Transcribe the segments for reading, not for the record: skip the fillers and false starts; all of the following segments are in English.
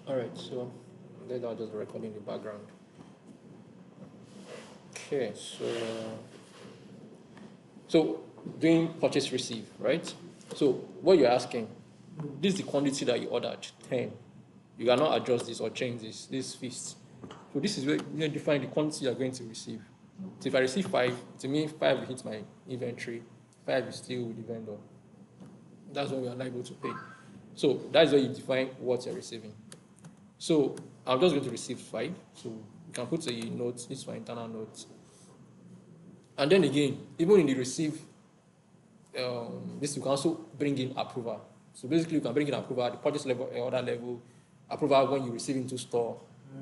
All right, so then I'll just record in the background. Okay, so doing purchase receive, right? So what you're asking, this is the quantity that you ordered, 10. You cannot adjust this or change this fixed. So this is where you define the quantity you're going to receive. So if I receive 5, it means 5 will hit my inventory, 5 is still with the vendor. That's what we are liable to pay. So that's where you define what you're receiving. So I'm just going to receive 5. So you can put a note, this is my internal note. And then again, even in the receive, this you can also bring in approval. So basically, you can bring in approval at the purchase level, order level, approval when you receive into store,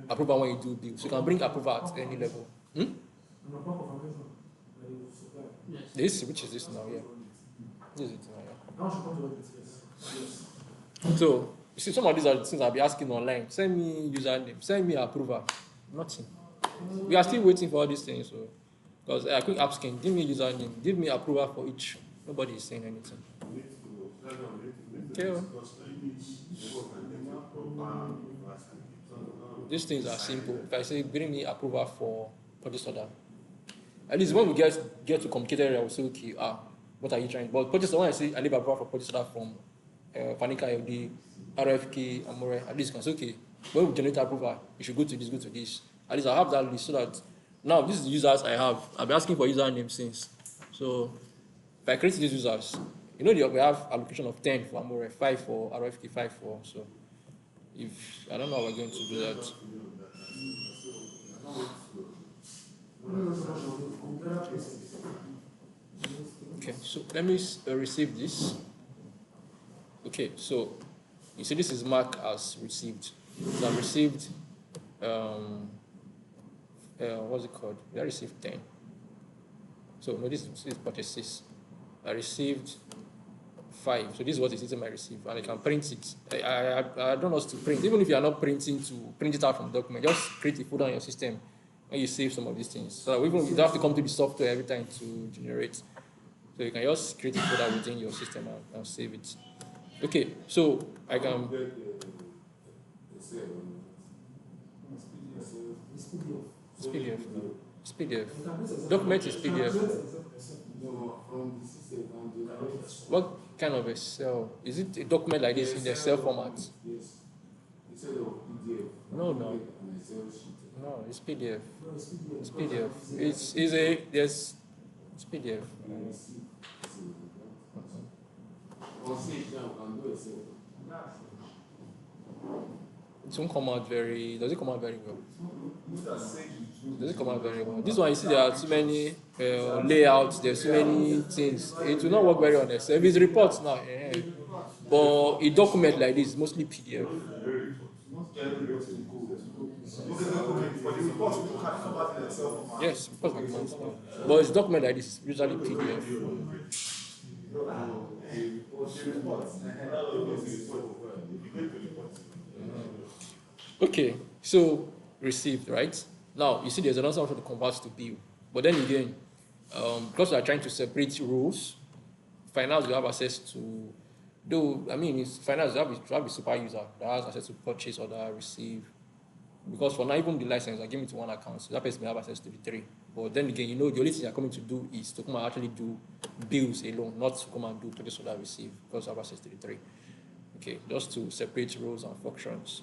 approval when you do bill. So you can bring approval at any level. This, which is this now, yeah. This is it now, yeah. So you see, some of these are the things I'll be asking online. Send me username, send me approval. Nothing. We are still waiting for all these things. So because I quick asking, give me username, give me approval for each. Nobody is saying anything. Okay. These things are simple. If I say bring me approval for purchase order, at least when we get to complicated area, we'll say, okay, what are you trying? But purchase order, when I say I need approval for purchase order from Fanica LD, RFK, Amore, at least you can say, okay, when we generate approval, you should go to this. At least I have that list so that now this is the users I have. I've been asking for username since. So if I create these users, we have allocation of 10 for Amore, 5 for RFK, 5 for. So if I don't know how we're going to do that. Okay, so let me receive this. Okay, so you see this is marked as received. So I received, what's it called? I received 10. So no, this is purchases. I received 5. So this is what it is in my receipt, and I can print it. I don't know how to print. Even if you are not printing to print it out from the document, just create a folder on your system and you save some of these things. So even you don't have to come to the software every time to generate. So you can just create a folder within your system and save it. Okay, so I can. It's PDF. No. It's PDF. Document is PDF. What kind of Excel? Is it a document like this in the Excel format? No. No, it's PDF. It's PDF. It's PDF. It won't come out very. Does it come out very well? Does it come out very well? This one, you see, there are too many layouts. There's too many things. It will not work very well on Excel. If it's reports now, but a document like this is mostly PDF. Yes, because but it's document like this, usually PDF. Okay, so received, right? Now you see there's another option to convert to bill. But then again, because we are trying to separate roles, finance you have access to, though I mean it's finance you have a super user that has access to purchase order, receive. Because for now, even the license are given to one account, so that person may have access to the 3. But then again, the only thing you're coming to do is to come and actually do bills alone, not to come and do purchase order, receive, because you have access to the 3. Okay, just to separate roles and functions.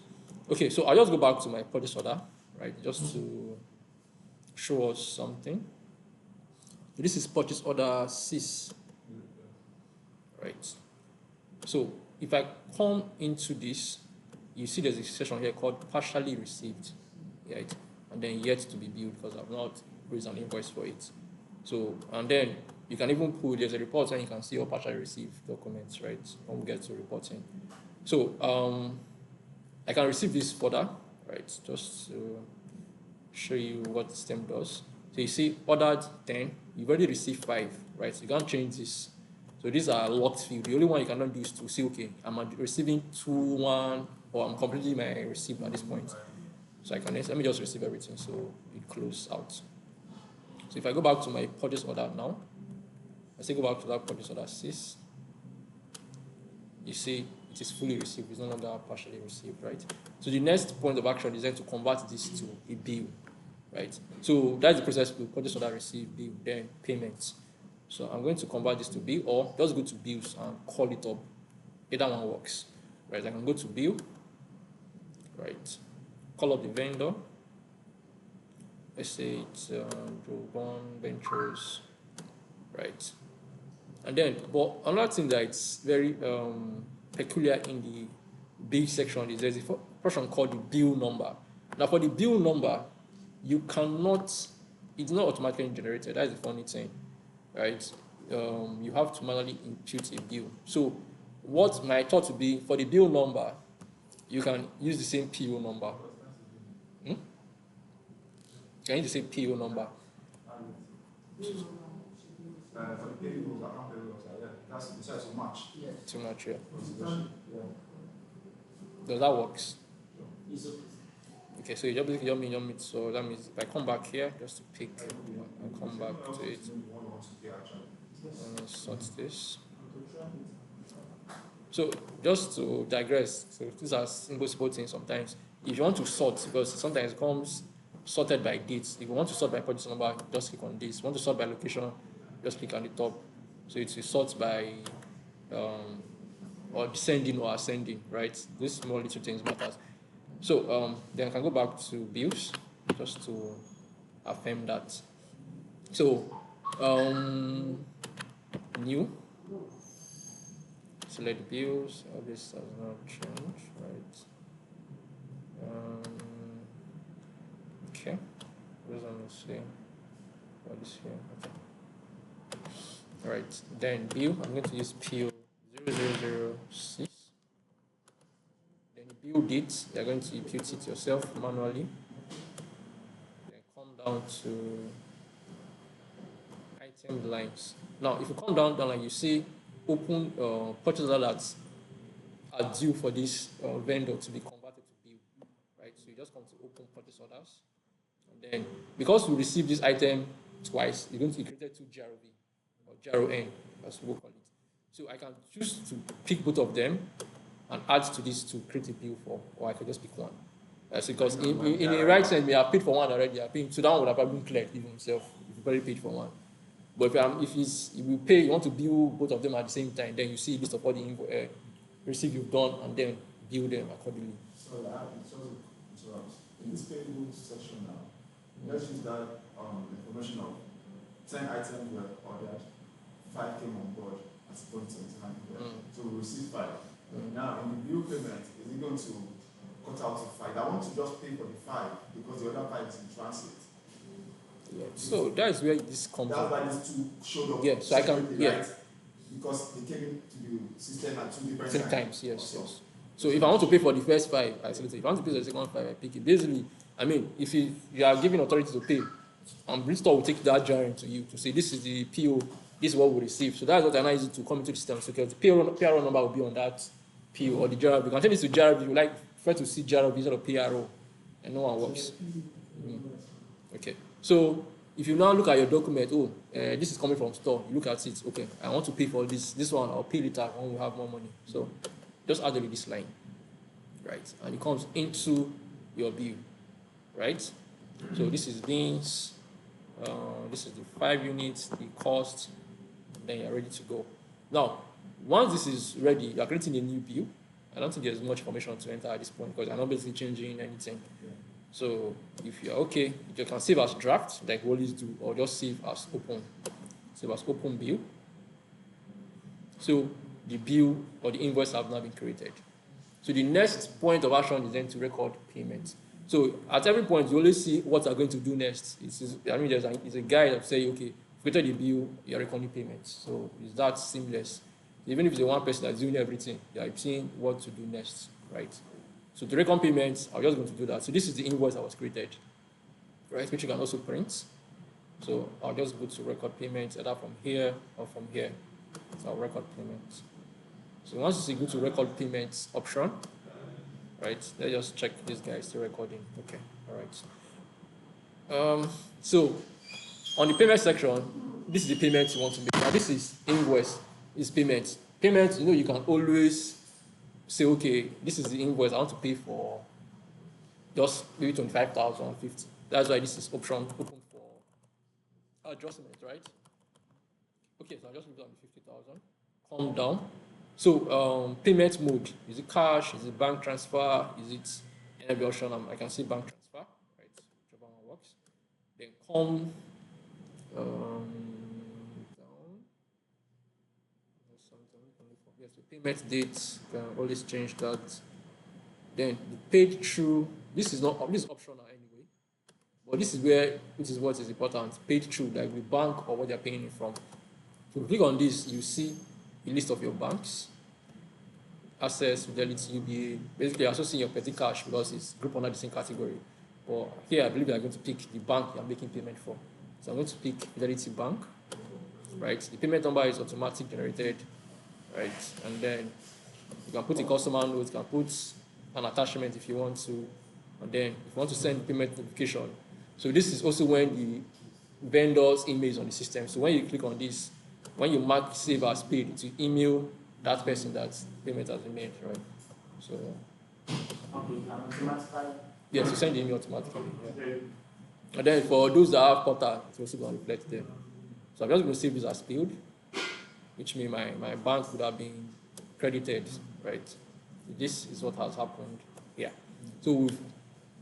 Okay, so I'll just go back to my purchase order, right, just to show us something. So this is purchase order 6, right? So if I come into this, you see there's a section here called partially received, right? And then yet to be billed because I've not raised an invoice for it. So, and then you can even pull, there's a report and you can see all partially received documents, right? When we get to reporting. So, I can receive this further, right? Just to show you what the system does. So you see ordered 10, you've already received 5, right? So you can't change this. So these are locked field. The only one you cannot do is to say, okay, I'm receiving 2, 1, or I'm completing my receipt at this point. So let me just receive everything so it closes out. So if I go back to my purchase order now, I say go back to that purchase order 6. You see it is fully received. It's no longer partially received, right? So the next point of action is then to convert this to a bill, right? So that's the process to purchase order, receive, bill, then payments. So I'm going to convert this to bill, or just go to bills and call it up. Either one works, right? I can go to bill, right? Call up the vendor. Let's say it's Joban Ventures, right? And then, but another thing that it's very peculiar in the bill section is there's a portion called the bill number. Now, for the bill number, you cannot, it's not automatically generated. That's the funny thing, right? You have to manually impute a bill. So, what my thought would be for the bill number, you can use the same PO number. You can use the same PO number. For the payables, account payables, that's too much. Too much, yeah. Does that work? Okay, so you just mean so that means if I come back here just to pick and come back to it. Sort this. So just to digress, so these are simple things sometimes. If you want to sort, because sometimes it comes sorted by dates. If you want to sort by purchase number, just click on this. If you want to sort by location, just click on the top. So it will sort by or descending or ascending, right? These small little things matters. So then I can go back to bills just to affirm that. So new. Select bills. All this has not changed, right? Okay. Just want to see what is here. Okay. All right. Then bill. I'm going to use PO 0006. Then the bill date. You're going to impute it yourself manually. Then come down to item lines. Now, if you come down like you see open purchase orders that are due for this vendor to be converted to bill, right? So you just come to open purchase orders, and then because we received this item twice, you're going to create two GRV or GRON, as we call it. So I can choose to pick both of them and add to this to create a bill for, or I can just pick one. Because in the right sense, we have paid for one already. So that one would have probably been cleared even himself if you already paid for one. But if you want to bill both of them at the same time, then you see a list of all the receipt you've done and then bill them accordingly. So in this payable section now, let's use that information of 10 items were ordered, 5 came on board at 0.79. So we received 5. Now in the bill payment, is it going to cut out to 5? I want to just pay for the 5 because the other 5 is in transit. Yeah. So that is where this comes from. That's why these two showed up. Yeah, so I can, yeah. Right? Because they came into the system at 2 different times. Yes. So if I want to pay for the first 5, I select it. If I want to pay for the second 5, I pick it. Basically, I mean, if you are giving authority to pay, Bristol will take that jarring to you to say this is the PO, this is what we receive. So that's what I use to come into the system. So the PRO number will be on that PO or the JRV. You can change this to JRV. You like prefer to see JRV instead of PRO, and no one works. Okay. So if you now look at your document, this is coming from store, you look at it, okay, I want to pay for this one, I'll pay later when we have more money. So just add this line, right? And it comes into your bill, right? So this is beans, this is the 5 units, the cost, then you're ready to go. Now, once this is ready, you're creating a new bill. I don't think there's much information to enter at this point because I'm not basically changing anything. So if you're okay, you can save as draft, like we always do, or just save as open. Save as open bill. So the bill or the invoice have now been created. So the next point of action is then to record payment. So at every point, you always see what you're going to do next. It's a guide that say, okay, created the bill, you're recording payments. So it's that seamless. Even if it's the one person that's doing everything, you're seeing what to do next, right? So to record payments, I'm just going to do that. So this is the invoice that was created, right? Which you can also print. So I'll just go to record payments either from here or from here. So I'll record payments. So once you go to record payments option, right? Let's just check this guy is still recording. Okay, all right. So on the payment section, this is the payment you want to make. Now this is invoice, is payment. Payment, you can always say, okay, this is the invoice I want to pay for just maybe 25,000, 50. That's why this is option open for adjustment, right? Okay, so I just leave it on 50,000. Calm down. So payment mode, is it cash? Is it bank transfer? Is it any option? I can see bank transfer, right? Whichever one works. Then come down. There's something we can look for. Yes, the payment date, you can always change that. Then the paid through, this is optional anyway. But this is what is important. Paid through, like the bank or what they're paying it from. So if you click on this, you see a list of your banks, Access, Fidelity, UBA. Basically, you're also seeing your petty cash because it's grouped under the same category. But here, I believe you're going to pick the bank you're making payment for. So I'm going to pick Fidelity Bank, right? The payment number is automatic generated, right? And then you can put a customer note, you can put an attachment if you want to, and then if you want to send payment notification. So this is also when the vendor's email is on the system. So when you click on this, when you mark save as paid, it will email that person that payment has been made, right? So yes, you send the email automatically. Yeah. And then for those that have portal, it's also going to reflect there. So I'm just going to save this as paid, which means my bank would have been credited, right? So this is what has happened here. So we've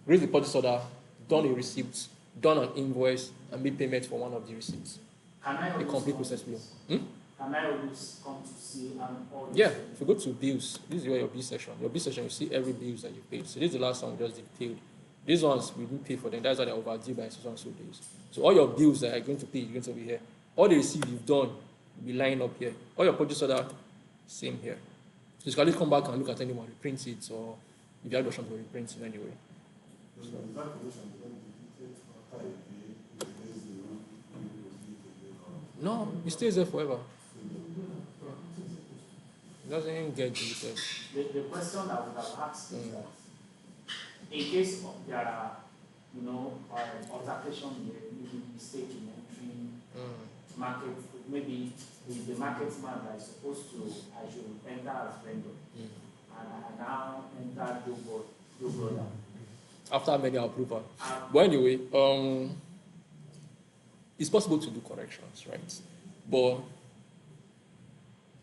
raised the purchase order, done a receipt, done an invoice, and made payment for one of the receipts. A complete process flow. Can I always come to see all Yeah, if you go to bills, this is where your bill section. Your bill section, you see every bills that you paid. So this is the last one we just detailed. These ones we didn't pay for them. That's why they're overdue by so and so days. So all your bills that are going to pay, you're going to be here. All the receipts you've done will be lying up here. All your purchase order, same here. So you can always come back and look at anyone, reprint it, or if you have the option to reprint it anyway. So, no, it stays there forever. It doesn't get deleted. The question I would have asked is that in case there are, altercation here, maybe mistake in entering market, maybe the market man that is supposed to, I should enter as vendor, and I now enter do brother. After many approval. But anyway, it's possible to do corrections, right? But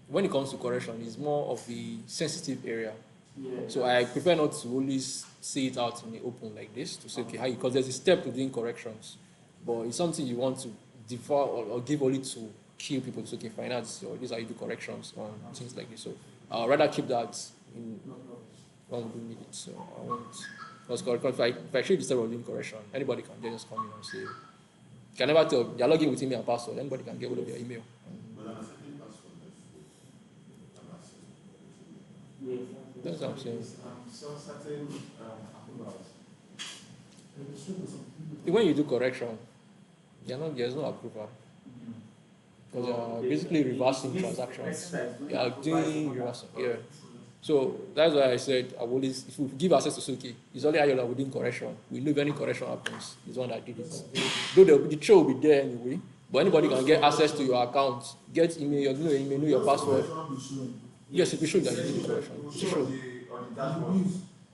when it comes to correction, it's more of the sensitive area. Yeah. So I prefer not to always say it out in the open like this, to say, okay, how you, because there's a step to doing corrections. But it's something you want to defer or give only to kill people to say, okay, finance, or this is how you do corrections on things like this. So I'd rather keep that in when we do need it. So I won't. Because if I show you the step of doing correction, anybody can just come in and say, you can never tell, you're logging with email and password, anybody can get hold of your email. That's what I'm saying. So certain approvals. When you do correction, there's no approval. Because you're basically reversing transactions. You are doing reversing. Yeah. So that's why I said I will always, if we give access to Suki, it's only Ayola within correction. We know if any correction happens, he's the one that did it. Though the show will be there anyway, but anybody can get access to your account, get email, know your password. Yes, it will show that you did the correction. It will show.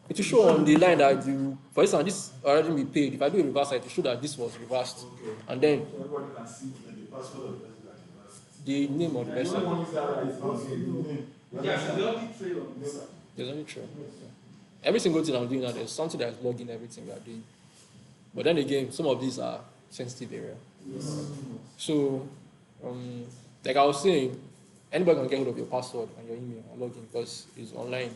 It will show on the line that you, for instance, this already be paid. If I do a reverse, it will show that this was reversed. And then Everybody can see the password of the name of the person. There's only trail on this side. There's only trail. Every single thing I'm doing now, there's something that's logging everything we are doing. But then again, some of these are sensitive area. Yes. So, like I was saying, anybody can get hold of your password and your email and log in because it's online.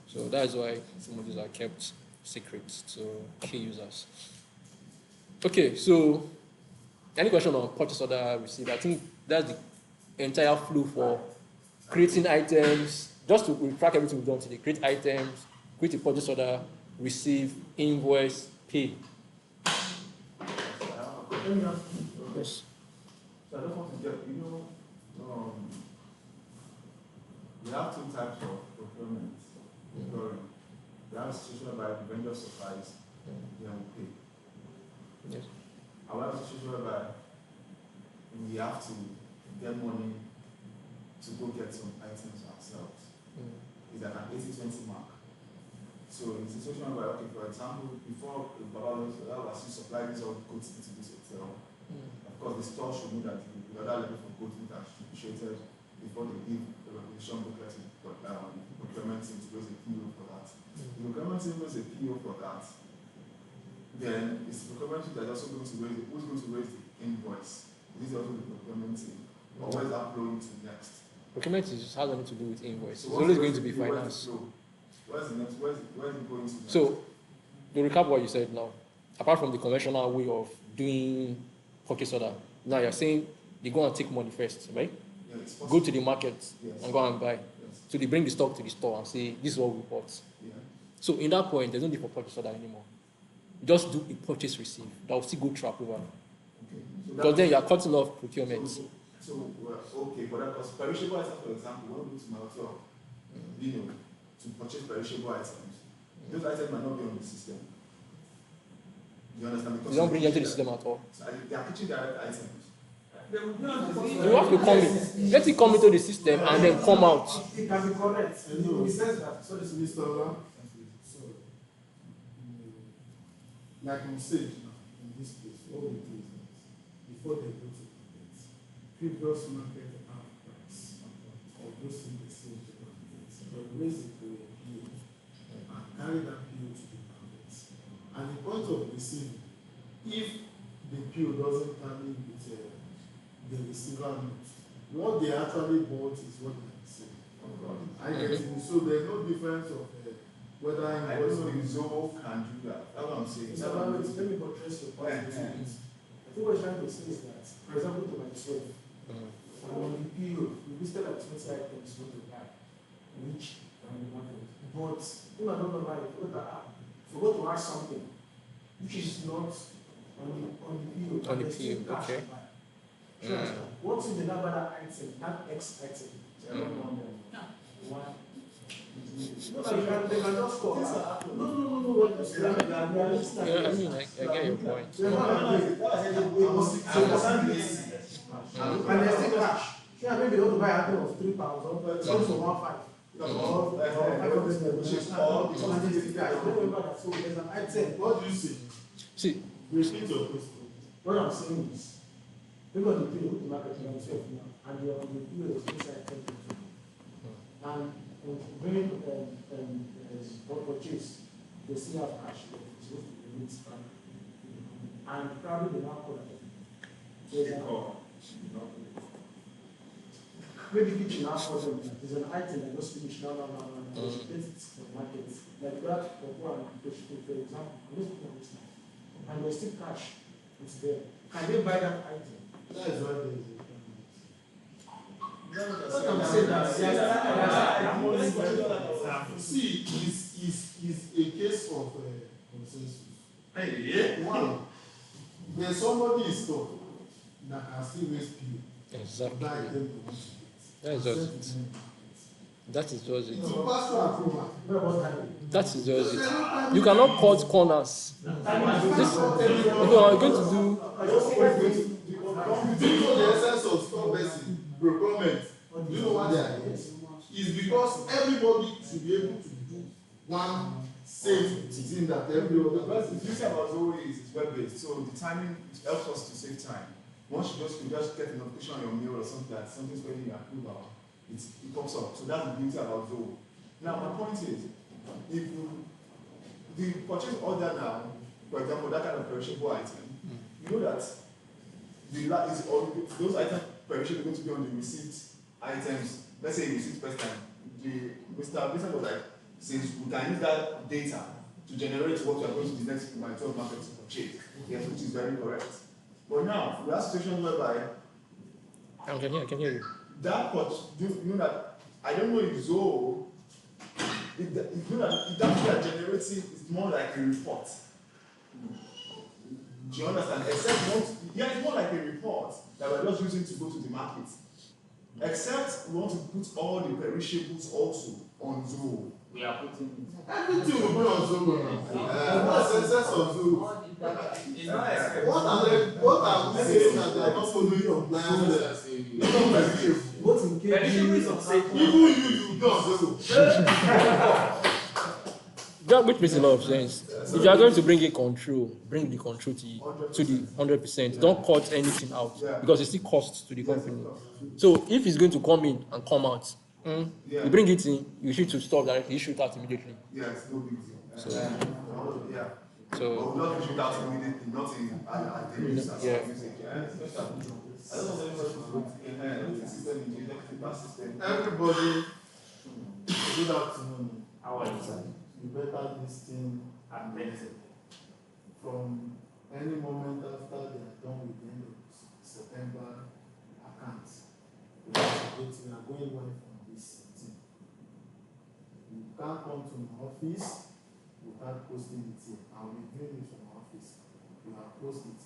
So that's why some of these are kept secret to key users. Okay, so any question on purchase order received? I think that's the entire flow for creating items. Just to track everything we've done today: create items, create a purchase order, receive, invoice, pay. Yes. So I just want to get, we have two types of procurement. We have a situation whereby the vendor supplies, then we pay. Yes. I have a situation whereby we have to get money to go get some items ourselves. is like an 80-20 mark. So in a situation where, okay, for example, before Babalo's supply this all goat meat to this hotel, of course the store should know that the other level for goat meat are treated before they give the regulation booklet to procurement team to raise a PO for that. The procurement team raise a PO for that, then it's the procurement team that is also going to raise who's going to raise the invoice. This is also the procurement team. Or where is that flowing to next? Procurement is has nothing to do with invoice. So It's always going to be finance. Where's the next? Where's it going to next? So, to recap what you said now, apart from the conventional way of doing purchase order, now you're saying they go and take money first, right? Yeah, it's Go to the market Yes. and go and buy. Yes. So they bring the stock to the store and say, this is what we bought. Yeah. So in that point, there's no need for purchase order anymore. Just do a purchase receive. That will still go through approval. Okay. So Because then you are cutting off procurement. Okay, but that because perishable items, for example, when we go to my hotel, to purchase perishable items, those items might not be on the system. You understand? Because You don't bring them to the system at all. So they are kitchen direct items. You have to come in. Let it come into the system and then come out. It can be correct. No. He says that. So this is Mr. Ola. So, like on stage now, in this case, what we do is that before they go to market, previous market price of those things they sell to market, but raise it to a PO and carry that PO to the market. And the point of receiving, if the PO doesn't tally with the receiver note, what they actually bought is what they received. I get it. So there's no difference of whether I don't know if Zoho can do that. That's what I'm saying. Let me buttress your point. I think what I'm trying to say is that, for example, to myself, on the PO, we listed like 20 items what to buy, which on the market. But if I don't know why, forgot to add something, which is not on the PO. On the PO, okay. What's in the number that item, not X item? I don't know them. One. No, they can just call. No. What is that? Yeah, I mean, I get your point. And there's still cash. Yeah, maybe they want to buy an item of 3,000, but it's also 1,500. Which is all because and so there's an item. What do you say? See, Repeat your question. What I'm saying is, people on the PO to market themselves now, and you're on the PO is inside 10%. And when purchase, they still have cash, they're supposed to be able to spend. And probably they now call it. Maybe kitchen now for them, there's an item that just finished now, get it from the market. Like that, for example, and there's still cash, it's there. Can they buy that item? That is why there is a See, is a case of consensus. One, there's somebody in store that can still raise PO. exactly. Buy them to That is just it. That is just it. So pass through approval. That is just it. You cannot cut corners. This, if you are going to do, Do you know the essence of store-based procurement? Do you know what they are? It's because everybody should be able to do one same thing that every other Because the beauty about Zoho is it's web-based, so the timing helps us to save time. Once you just get a notification on your mail or something that something's pending your approval, it pops up. So that's the beauty about Zoho. Now my point is, if the purchase order now, for example, that kind of perishable item, you know that those items perishable are going to be on the receipt items. Let's say receipt first time. Mr. Vincent was like, since we can use that data to generate what we are going to the next market to purchase, yes, which is very correct. But now, we have situations whereby I can hear you. that you know that I don't know if Zoho, if that generating is more like a report. Do you understand? It's more like a report that we're just using to go to the market. Except we want to put all the perishables also on Zoho. We are putting everything will be on Zoho. What's the essence of Zoho? What are we saying that they are not following compliance? both in case Even you do not Zoho. it makes a lot of sense. If you are going to bring in control, bring the control to the 100%. Don't cut anything out because it still costs to the company. So if it's going to come in and come out, you bring it in, you shoot to stop directly, you shoot out immediately. Yes, no big deal. So, Yeah. so But we don't shoot out immediately, not in at the use as yeah. music. I don't know anybody system engineer, system. Everybody, Good afternoon. How are you, sir? You better listen I'm better. from any moment after they are done with the end of September accounts. We are going live from this thing. You can't come to my office without posting it here. I'll be doing it from my office. You have posted it.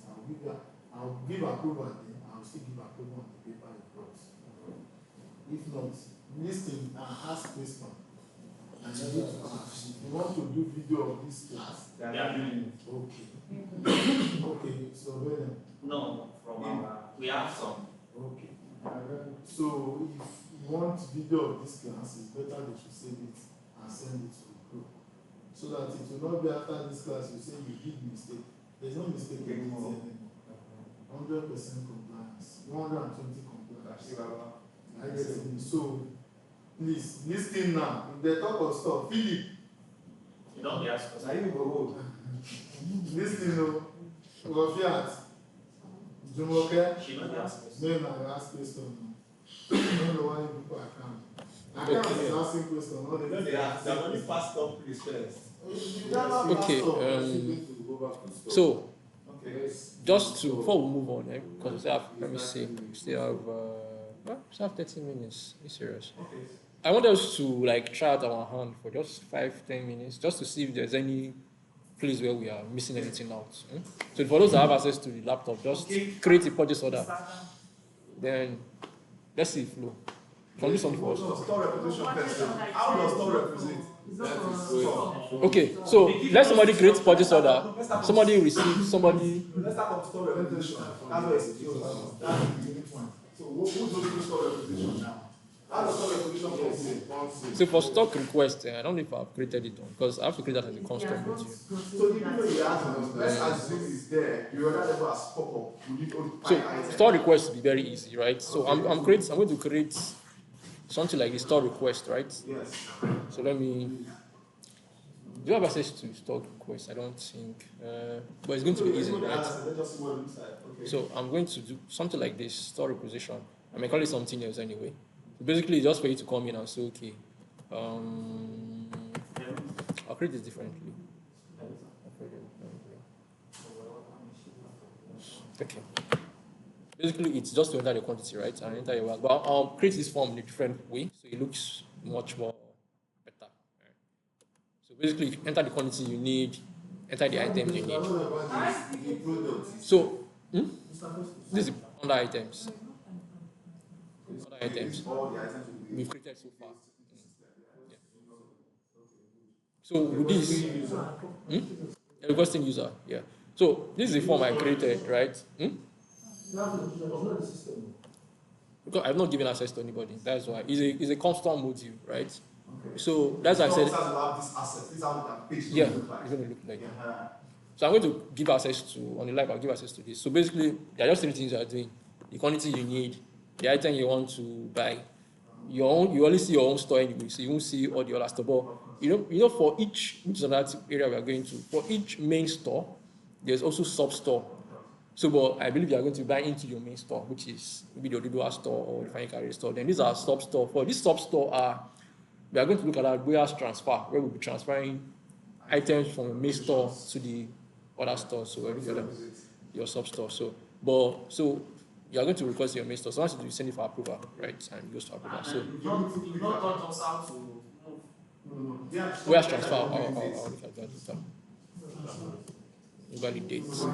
I'll give approval then. I'll still give approval on the paper you brought. If not, listen and ask question. And you need to ask. If you want to do video of this class, Yeah. okay. Okay, so then, No, from we have some. okay. So if you want video of this class, it's better they should save it and send it to the group. So that it will not be after this class you say you did mistake. There's no mistake anymore. 100% compliance, 120 compliance. I get it. So please listen now. If they talk of stuff, Philip. You don't be asked for Now you go. Listen, no. Fiat. Jumoke. She don't be asked for No, no, ask question. I don't know why people are coming. I can't Okay. asking question. No, they don't ask. They're only passed up please first. Okay, so Okay. just to before we move on, because let me see, we still have 30 minutes. Be serious. Okay. I want us to like try out our hand for just 5-10 minutes, just to see if there's any place where we are missing anything out. So for those that have access to the laptop, just create a purchase order. Then let's see if flow. Can we do something for us? Store representation test. How does store represent? Okay, so let somebody create purchase order. Somebody receive, somebody. Let's start with store representation. That's where it's that's the beginning point. So who's going to do store representation now? How does store representation work? So for stock request, I don't know if I've created it because I have to create that as a constant with you. So the people you ask, let's assume it's there. You already level as pop-up. You need only So five items. store request will be very easy, right? So I'm going to create something like a store request, right? Yes. So let me. Do you have access to store request? I don't think, but it's going to be easy, right? Let's just see what it looks like. Okay. So I'm going to do something like this, store requisition. I may call it something else anyway. So basically, just for you to come in and say, okay, I'll create this differently. Okay. Basically, it's just to enter the quantity, right? And enter your work. But I'll create this form in a different way, so it looks much more better. Right? So basically, enter the quantity you need, enter the items you need. So, this is under items. Other items All the items will be we've created so far. Yeah. So with this, requesting user, yeah. So this is the form I created, right? Because I've not given access to anybody. That's why it's a constant module, right? okay. So that's why I said, Will have this asset. This is how the page yeah, look like. it's going to look like. Yeah. So I'm going to give access to on the live. I'll give access to this. So basically, there are just three things you are doing: the quantity you need, the item you want to buy. You only see your own store anyway, so you won't see all the other stuff. But you know, for each, which is another area we are going to, for each main store, there's also sub store. So, but I believe you are going to buy into your main store, which is maybe the Odudua store or the Fine Carrier store. Then these are sub store. For this sub store, we are going to look at our warehouse transfer, where we'll be transferring items from the main store to the other store. So every other your sub store. So you are going to request your main store. So once you send it for approval, right? And it goes to approval. So you've not taught us how to move. Yeah. warehouse transfer, I'll look at that later. Validate. Okay. So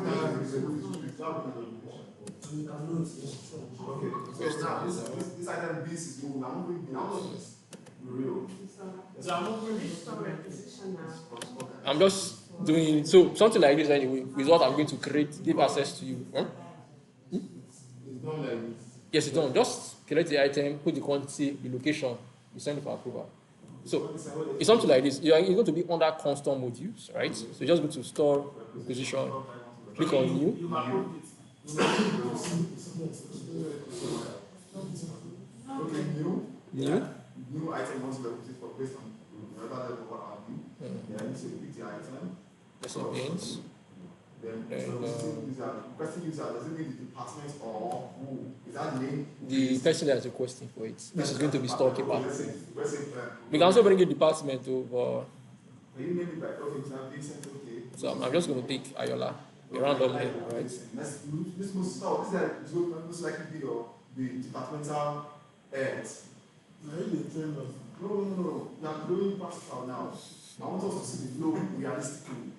now this item B is moving. I'm moving this. Real. So I'm moving I'm just doing so something like this anyway is what I'm going to create, give access to you. It's done like this. Yes, it's done. Just create the item, put the quantity, the location, you send it for approval. So it's something like this. You're going to be under custom modules, right? So you just go to store requisition, click on new. You approved it. Okay, new. New. New item wants to be requisited for based on whatever level what are new. Yeah, you say pick the item. Person ins. Then requesting user, does it mean the department or who? Is that the name? The person that is requesting for it. This is going to be storekeeper. Let's say, We can also bring a department over. can you name it by Vincent? Okay. So I'm just going to pick Ayola, a random name, right? This must start. This is most likely be the departmental heads. Now, if they train us, No. Now doing practical now. I want us to see the flow realistically.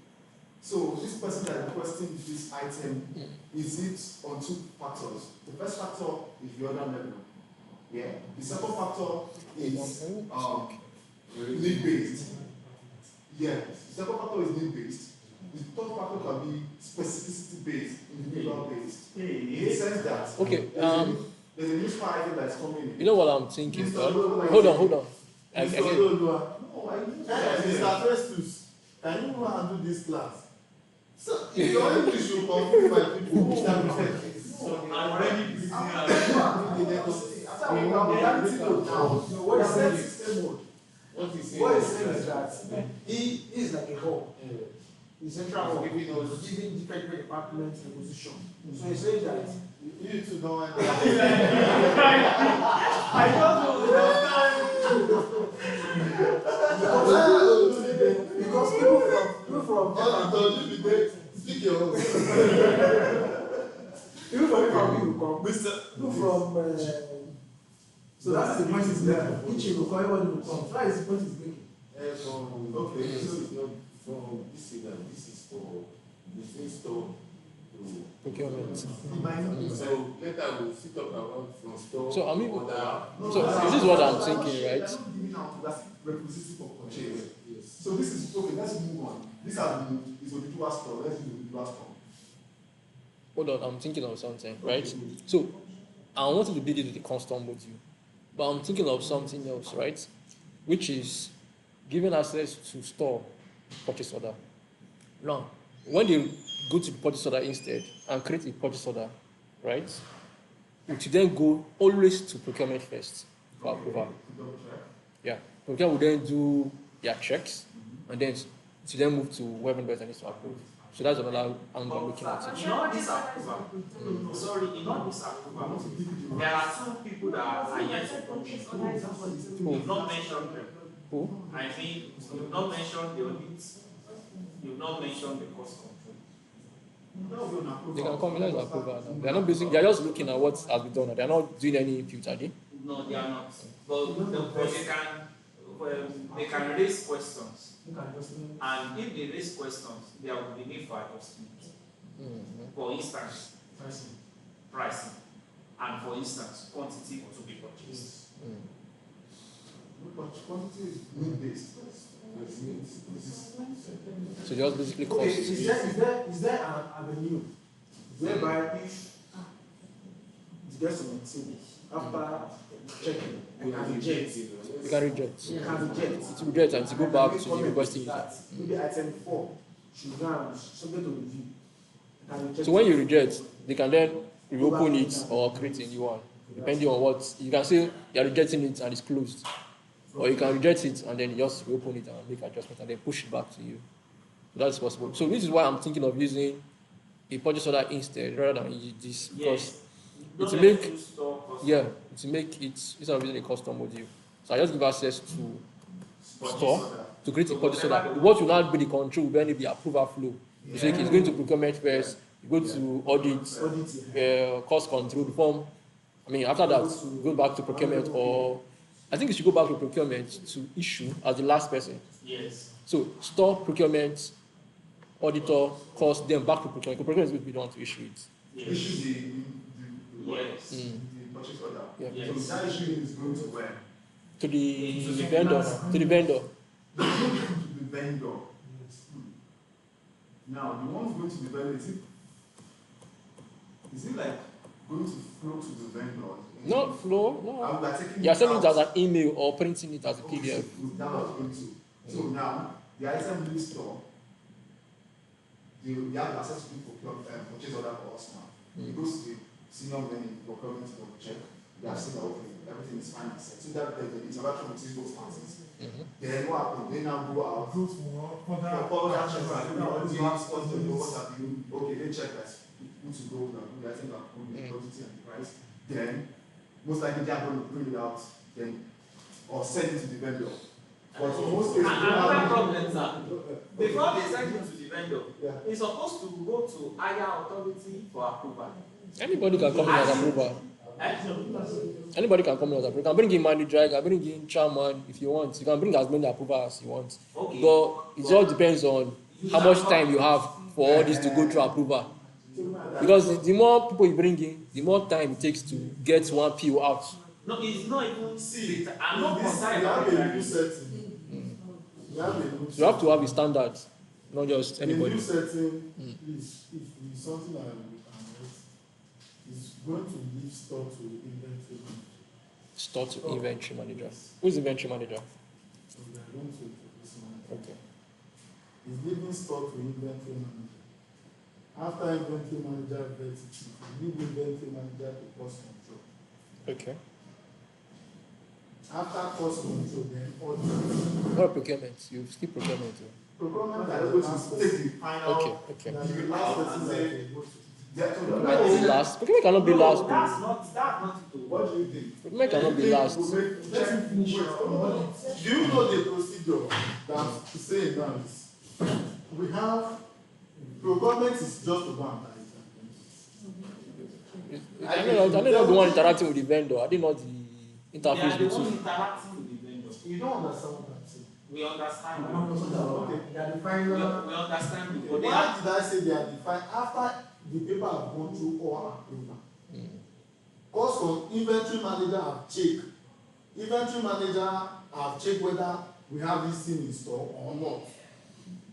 So this person that is requesting this item, is it on two factors? The first factor is the order level. Yeah. The second factor is need based. Yeah. The second factor is need based. The third factor can be specificity based, individual based. In the sense that Okay. there's a new file item that's coming in. You know what I'm thinking? Hold on. Mr. Festus, can you handle this class? So, if your English will confuse my people, who can be I'm already busy. What is system mode? What is What he's saying is that he is like a hub. The central hub giving different departments a position. So he's saying that you two don't want I don't know. because people from speak your own. people from come. People from so that's the point is there. Each will call everybody will come. That is the point is making. Okay, so It's not from this figure, this is for the free store to Procurement. so later we'll sit up around from store So, I mean, to order. so this is what I'm thinking, right? That's not giving out, that's requisition for purchase. Yes. So this is okay, let's move on. These are the individual store, let's do individual store. Hold on, I'm thinking of something, right? So I wanted to build it with a custom module, but I'm thinking of something else, right? Which is giving access to store purchase order. Now, when you go to the purchase order instead and create a purchase order, right? It should then go always to procurement first for approval. Yeah, procurement will then do their checks, and then to then move to whoever that needs to approve. So that's another angle looking at it. In all this approval, sorry, in all this approval, there are some people that are yet to come in. You've not mentioned them. Who? I mean, you've not mentioned the audits, you've not mentioned the cost control. They can come in as approval now. They're not basing, they're just looking at what has been done. They're not doing any input, are they? No, they are not. But they can raise questions. And if they raise questions, there will be need for adjustment. For instance, pricing. And for instance, quantity to be purchased. But quantity is need-based. So just basically cost. Okay, is there an avenue whereby if the gets to maintain after checking and can reject, You can reject. you can reject. It will reject and to go back to the requesting user. Maybe item 4 should go subject to review. So when you reject, they can then reopen it or create a new one, depending on what you can say. You are rejecting it and it's closed, or you can reject it and then just reopen it and make adjustment and then push it back to you. So that's possible. So this is why I'm thinking of using a purchase order instead rather than use this, because Yes. it make it instead of using a custom module. So I just give access to store to create a purchase order. What will not be the control will be the approval flow. You say okay, it's going to procurement first, you go to audit, cost control form. I mean, after that, go back to procurement, or I think you should go back to procurement to issue as the last person. Yes. So store, procurement, auditor, cost, then back to procurement. Procurement is going to be the one to issue it. Yes. Issue Yes. the purchase order. Yeah. Yes. So that issue is going to where? To the vendor. To the vendor. To the vendor. Now, the one's going to the vendor, is it like going to flow to the vendor Not flow, And no. we are taking You are sending it as out. an email or printing it as a Okay, PDF. so that was going to. So now, the item in the store, they have access to the purchase order for us now. It goes to the senior men in procurement to check. They have seen that okay, everything is fine and set. So that the interaction between those parties. Then what happens? They now go out. Go for Further checks. What have you? Okay, they check that. Who to go now? I think that the quantity and the price. Then, most likely they are going to print it out. Then, or send it to the vendor. But in most cases, another problem, sir. Before they send it to the vendor, yeah. it's supposed to go to higher authority for approval. Anybody can come in as approval. Anybody can come in as approval. You can bring in manager, you can bring in chairman if you want. You can bring as many approvals as you want. Okay. But it all depends on how much time you have for all this to go through approval. Because the more people you bring in, the more time it takes to get one PO out. No, it's not even. See, I'm not concerned we have about a it. new setting. We have a new So you have to have a standard, not just anybody. The new setting, please, if it's something that we can write, is going to leave store to inventory manager. Store to inventory manager. Who's inventory manager? So we are going to introduce manager. Okay. Is leaving store to inventory manager. After inventory manager vets it, leave inventory manager to cost control. Okay. After cost control, then audit. What procurement? You skip procurement. Procurement are able to take the final. Okay. The last person that they go to. Procurement is last. Procurement cannot be last. That's not it. What do you think? Procurement cannot be last. Let me finish. Do you know the procedure that I'm saying now is we have procurement is just to go and buy it. I know not the one interacting with the vendor. I did not the interface They are the one between. interacting with the vendor. You don't understand what I'm saying. We understand. Okay. They are the We final. understand. But they Why have, did I say they are defined after the paper have gone through all approval? Cost of inventory manager have checked. Inventory manager have checked whether we have this thing in store or not.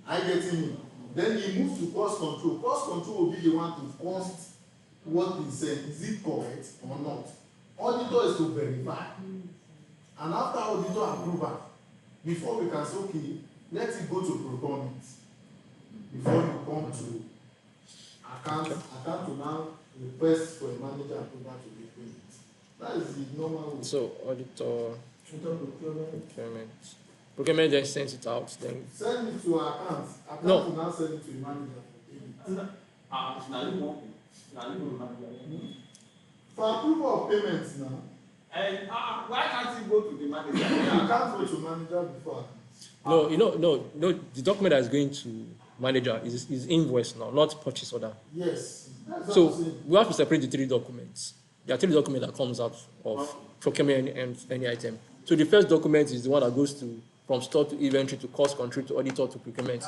I getting it. Then he moves to cost control. Cost control will be the one to cost what he said. Is it correct or not? Auditor is to verify. And after auditor approval, before we can say, okay, let it go to procurement. Before you come to account to now request for a manager approval to be paid. That is the normal way. So auditor, procurement. Procurement then sends it out. Then Send it to account. Account No. will now send it to a manager for payment. For approval of payments now, and why can't you go to the manager? you can't go to manager before account. no. The document that is going to manager is invoice now, not purchase order. Yes. That's what So I'm saying. we have to separate the three documents. There are three documents that comes out of procurement and any item. So the first document is the one that goes to from store to inventory to cost control to auditor to procurement.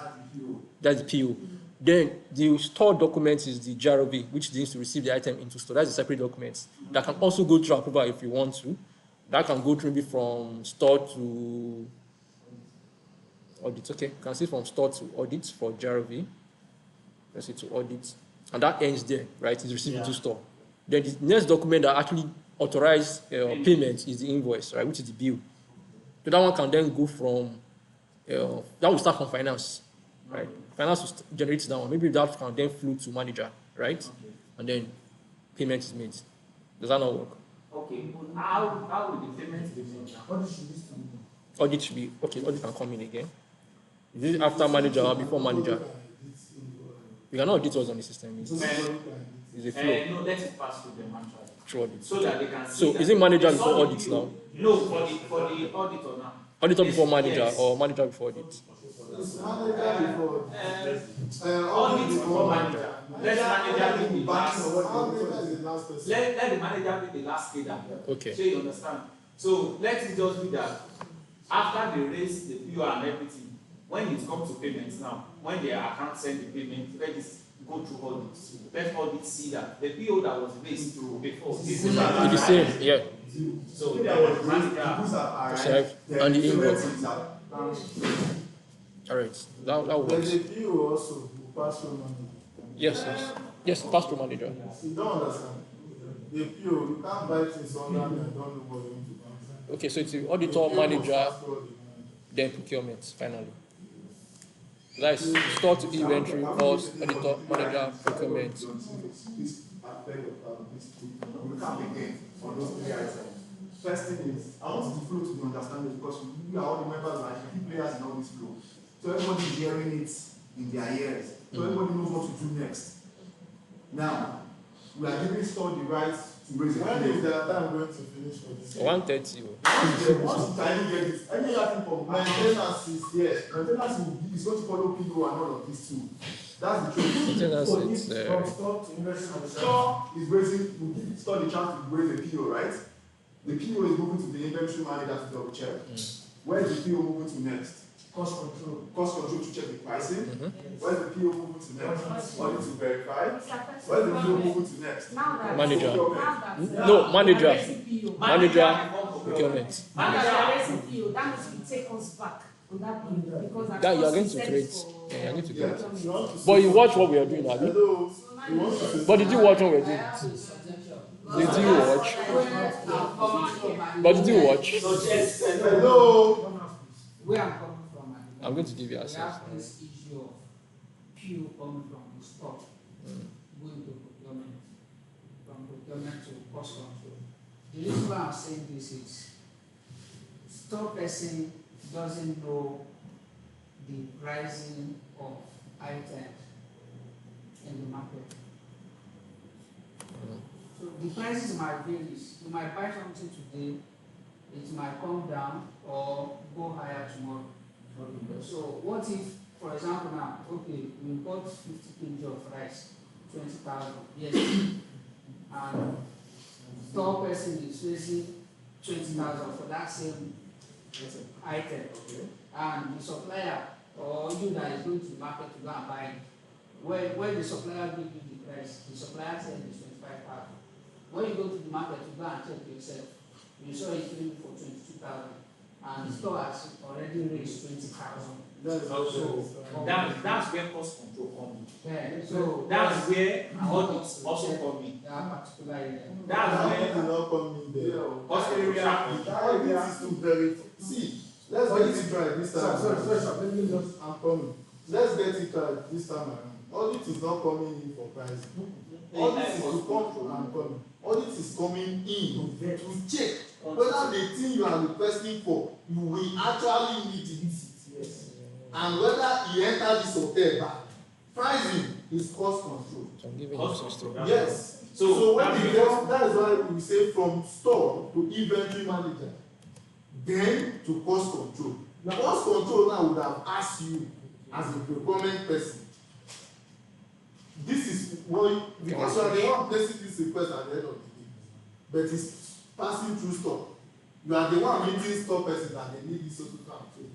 That's the PO. Then the store document is the GROV, which needs to receive the item into store. That's a separate document that can also go through approval if you want to. That can go through maybe from store to audit. Okay, you can see from store to audit for GROV. Let's see to audit, and that ends there, right? It's received into store. Then the next document that actually authorizes payment is the invoice, right, which is the bill. So that one can then go from that will start from finance, right? Finance will generate that one. Maybe that can then flow to manager, right? Okay. And then payment is made. Does that not work? Okay. How will the payment be made now? What should this be? Audit should be okay. Audit can come in again. Is it after manager or before manager? You cannot audit what's on the system. It's a flow. No, let it pass through them actually. Through audit. So that they can see. So that is it manager they before saw the audit PO. now? No, for the auditor now. Auditor Yes, before manager yes. or manager before audit? It's manager before. Audit before manager. Let manager be the last. Manager is the last person. Let the manager be the last kid. Okay. So you understand? So let it just be that after they raise the PO and everything, when it comes to payments now, when their account send the payment, let it go through audit. Let audit see that the PO that was raised before is It's the same, yeah. So there was manager. Sorry. And the invoice. All right. That There's works. a PO also who pass through manager. Yes. Yes, pass through manager. You don't understand. The PO, you can't buy things under and don't know what you're going to buy. Okay, so it's the The auditor, PO manager, must follow the manager. then procurement, finally. That's store to inventory, cost, auditor, manager, procurement. Please, I beg of pardon, please, we come again on those 3 items. First thing is, I want the flow to be understanding because we are all the members and key players in all this flow. So everybody is hearing it in their ears. So everybody knows what to do next. Now, we are giving store the right to raise a When is fee. the time going to finish for this? 130. Once you can get it, any other thing from maintenance is yes. Maintenance is going to follow PO and all of this too. That's the truth. Maintenance, So it's, this from store to investment. Store is raising, we give store the chance to raise a PO, right? The PO is moving to the inventory manager to double check. Where is the PO moving to next? Cost control. Cost control to check the pricing. Mm-hmm. Where's the PO moving to next? Audit to verify. Mr. Where's the PO President, moving to next? now that Manager. now that No, manager. Manager, Procurement. procurement. now that you are raising PO, that means you take us back on that PO because That you are going to set create. for- Yeah, you are going to Yeah. create. You want to But you say watch what we are doing, Abby. hello? So now You you want to say But did you watch what we are doing? Did you watch? But did you watch? hello? Where I'm coming from, I'm going to give you we access. have this issue of PO coming from the stock, going to procurement, from procurement to cost control. The reason why I'm saying this is store person doesn't know the pricing of items in the market. So the prices might vary. You might buy something today, it might come down or go higher tomorrow. So what if, for example now, okay, we bought 50 kg of rice, 20,000, yes, and store person is raising 20,000 for that same item, and the supplier or you that is going to the market to go and buy it, when the supplier gives you the price, the supplier says it's 25,000. When you go to the market to go and check yourself, you saw it maybe for 22,000, and the store has already raised 20,000. That's where cost control comes in. Yeah, so That's where audits also come in. there are particular areas. That's How where did not come in there? cost area. That is too very. See, let's get it right this time. Sorry, let me just. I'm coming. Let's get it right this time around. Audit is not coming in for pricing. Audit is to come and coming. Audit is coming in to check whether the thing you are requesting for, you will actually need it. Yes. And whether he enters this hotel back. Pricing is cost control. So I'm giving you Cost 60. control. Yes. So, So when you get, that is why we say from store to inventory manager, then to cost control. Now cost control now would have asked you as a procurement person. This is what, because you are the one placing this request at the end of the day, but it's passing through store. You are the one meeting store person that they need this so to come to.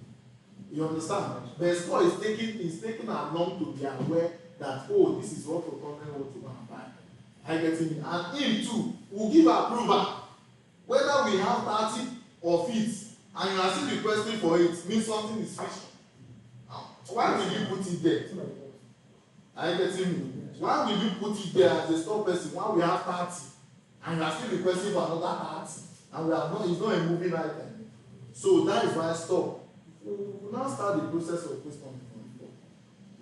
You understand? The store is taking along to be aware that, oh, this is what procurement want to go and buy. I get it. And him too will give approval. Whether we have 30 of it and you are still requesting for it means something is fishy. Why will you put it there? I get it. Why will you put it there as a store person when we have 30 and you are still requesting for another 30 and we have not, it's not a moving item. So that is why I stop. We will now start the process of question from store.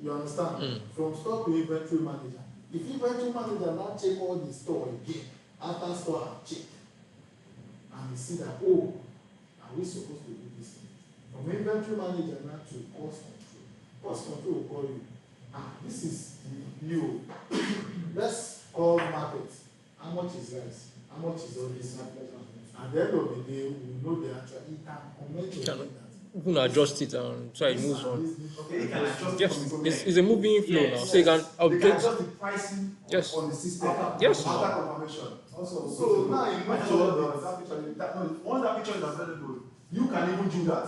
You understand? From store to inventory manager. If inventory manager now check all the store again, after store have check, and we see that, oh, are we supposed to do this thing? From inventory manager now to cost control. Cost control will call you. This is the view. Let's call market. How much is rice? How much is all this? At the end of the day, we know the actual. It can comment on that. You can adjust it and so it moves on. Okay, you can adjust Yes, the it's a moving flow now. So you can They can update. adjust the pricing Yes. on the system. Yes. After confirmation. Also, So now in when much you of do that picture, once that picture is available, you can even do that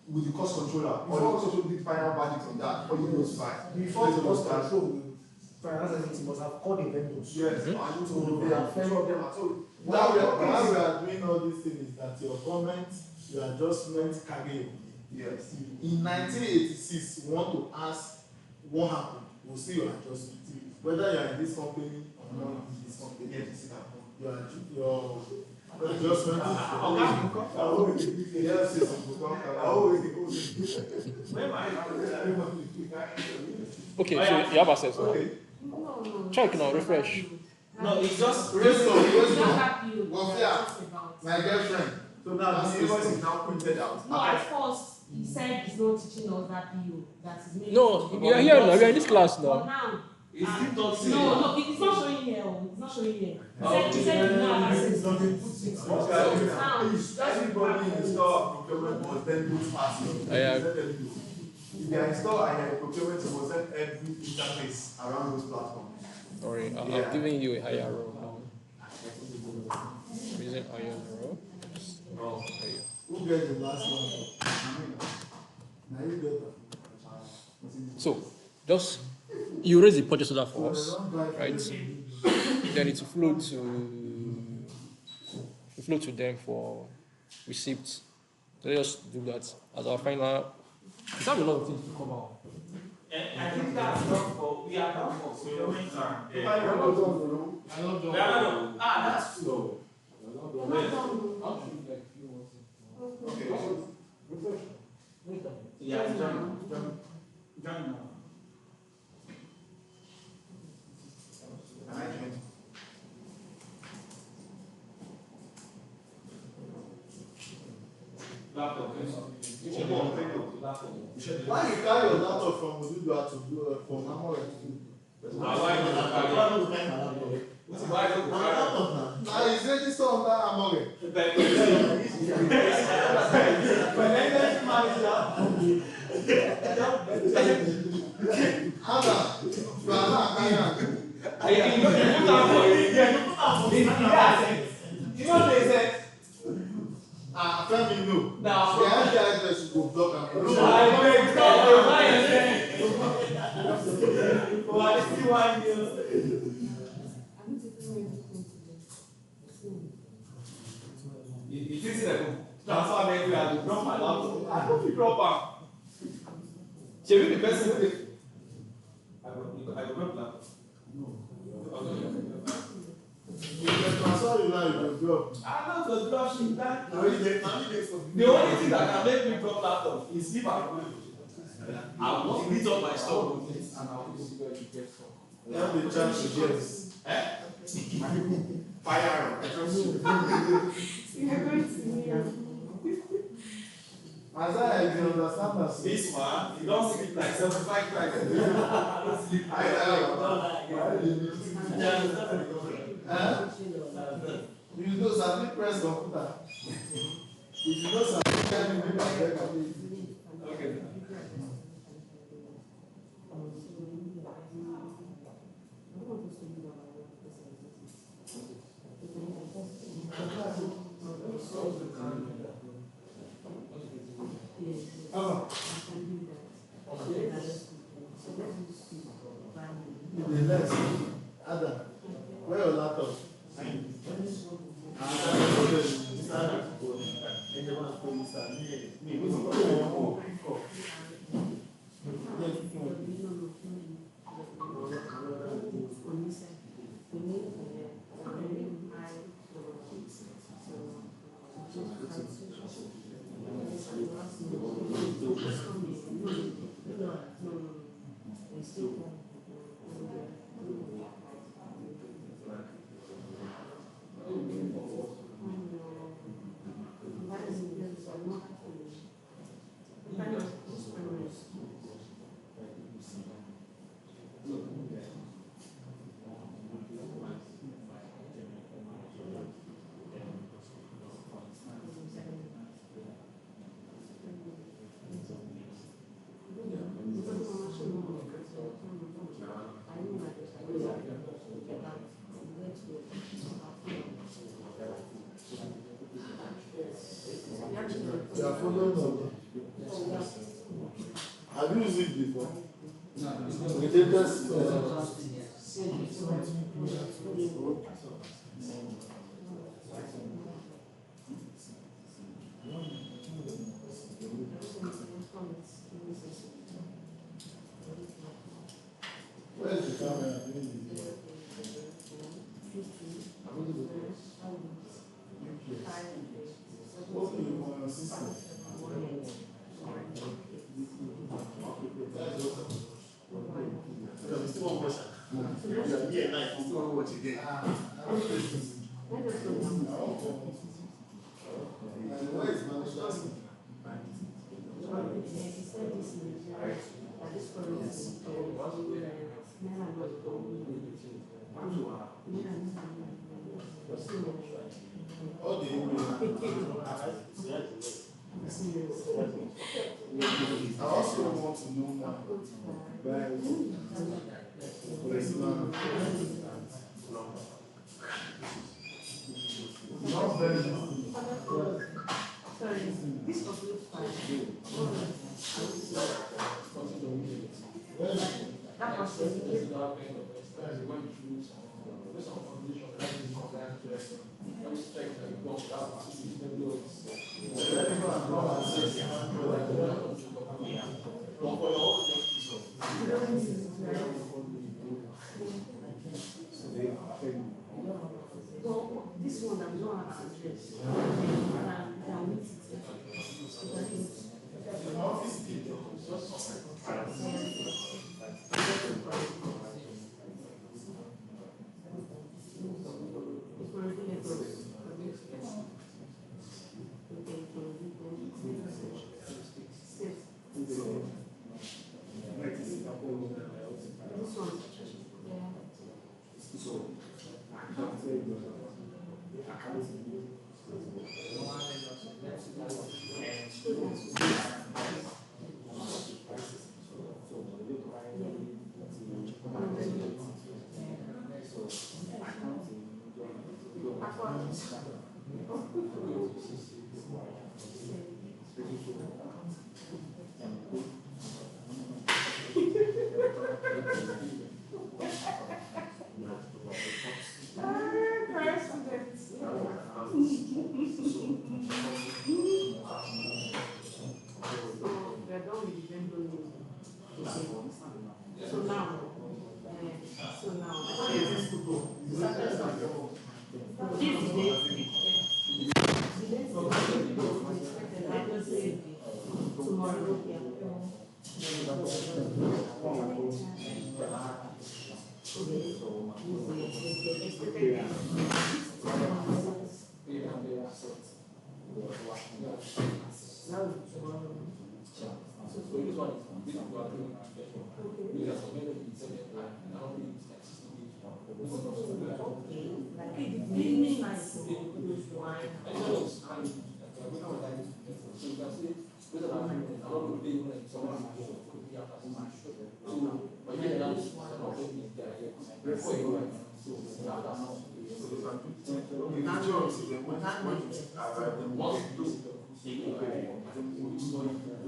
with the cost controller. Or the cost controller will final verdict on that, or you will fine. Before the cost control will finance anything, must have called the vendors. Yes. Mhm. And So so they are fair of them at all. Why we are doing all these things is that your comment, your adjustment carry away. yes. In 1986, we want to ask what happened. We'll see your adjustment. Whether you are in this company or not in this company. Yes. your adjustment. Yes, it's Okay, so you have access now. No, no. Check now, refresh. No, it's just It's not that PO. My girlfriend. So now the invoice is now printed out. No, at first, he said he's not teaching us that PO. That is mainly. No, you are here now. You are in this class But now. now. it's still talking. No, it's not showing here. It's not showing here. He said he did not have access to it. Now, Everybody in store procurement must then put password. If they are in store and they are in procurement, you must set every interface around those platforms. Sorry, I'm giving you a higher row now. Using iron row. Oh. Who gets the last one? Now you get that. So, just you raise the purchase order for us, right? Then it will flow to them for receipts. So let's just do that as our final. We have a lot of things to cover. And I think that's not for we are not for procurement and We are not done. that's slow. Yeah, join now. Can I join? Laptop. Why you carry your laptop from Oduduwa to do from Amore? Now it's registered under Amore. Hannah, you are not Hannah. Femi, no. The IP address will block and It is like transfer me I will drop my laptop. I don't drop am. Shebi the person wey I go drop laptop. you can transfer your life, you drop. I don't go drop shit that. The only thing that can make me drop laptop is if I will delete all my stuff and I will see where you get from. You have the chance to get. Fire. You are going to me. As I understand that. This one, you don't sleep like 75 times. You know something press computer. If you know something, tell me maybe I get Okay. the next. Adam, where your laptop? You are following up. Have you used it before? No. We did this. Where is the camera? I also want to know more about not very Sorry, this was fine. That was this one I'm not asking.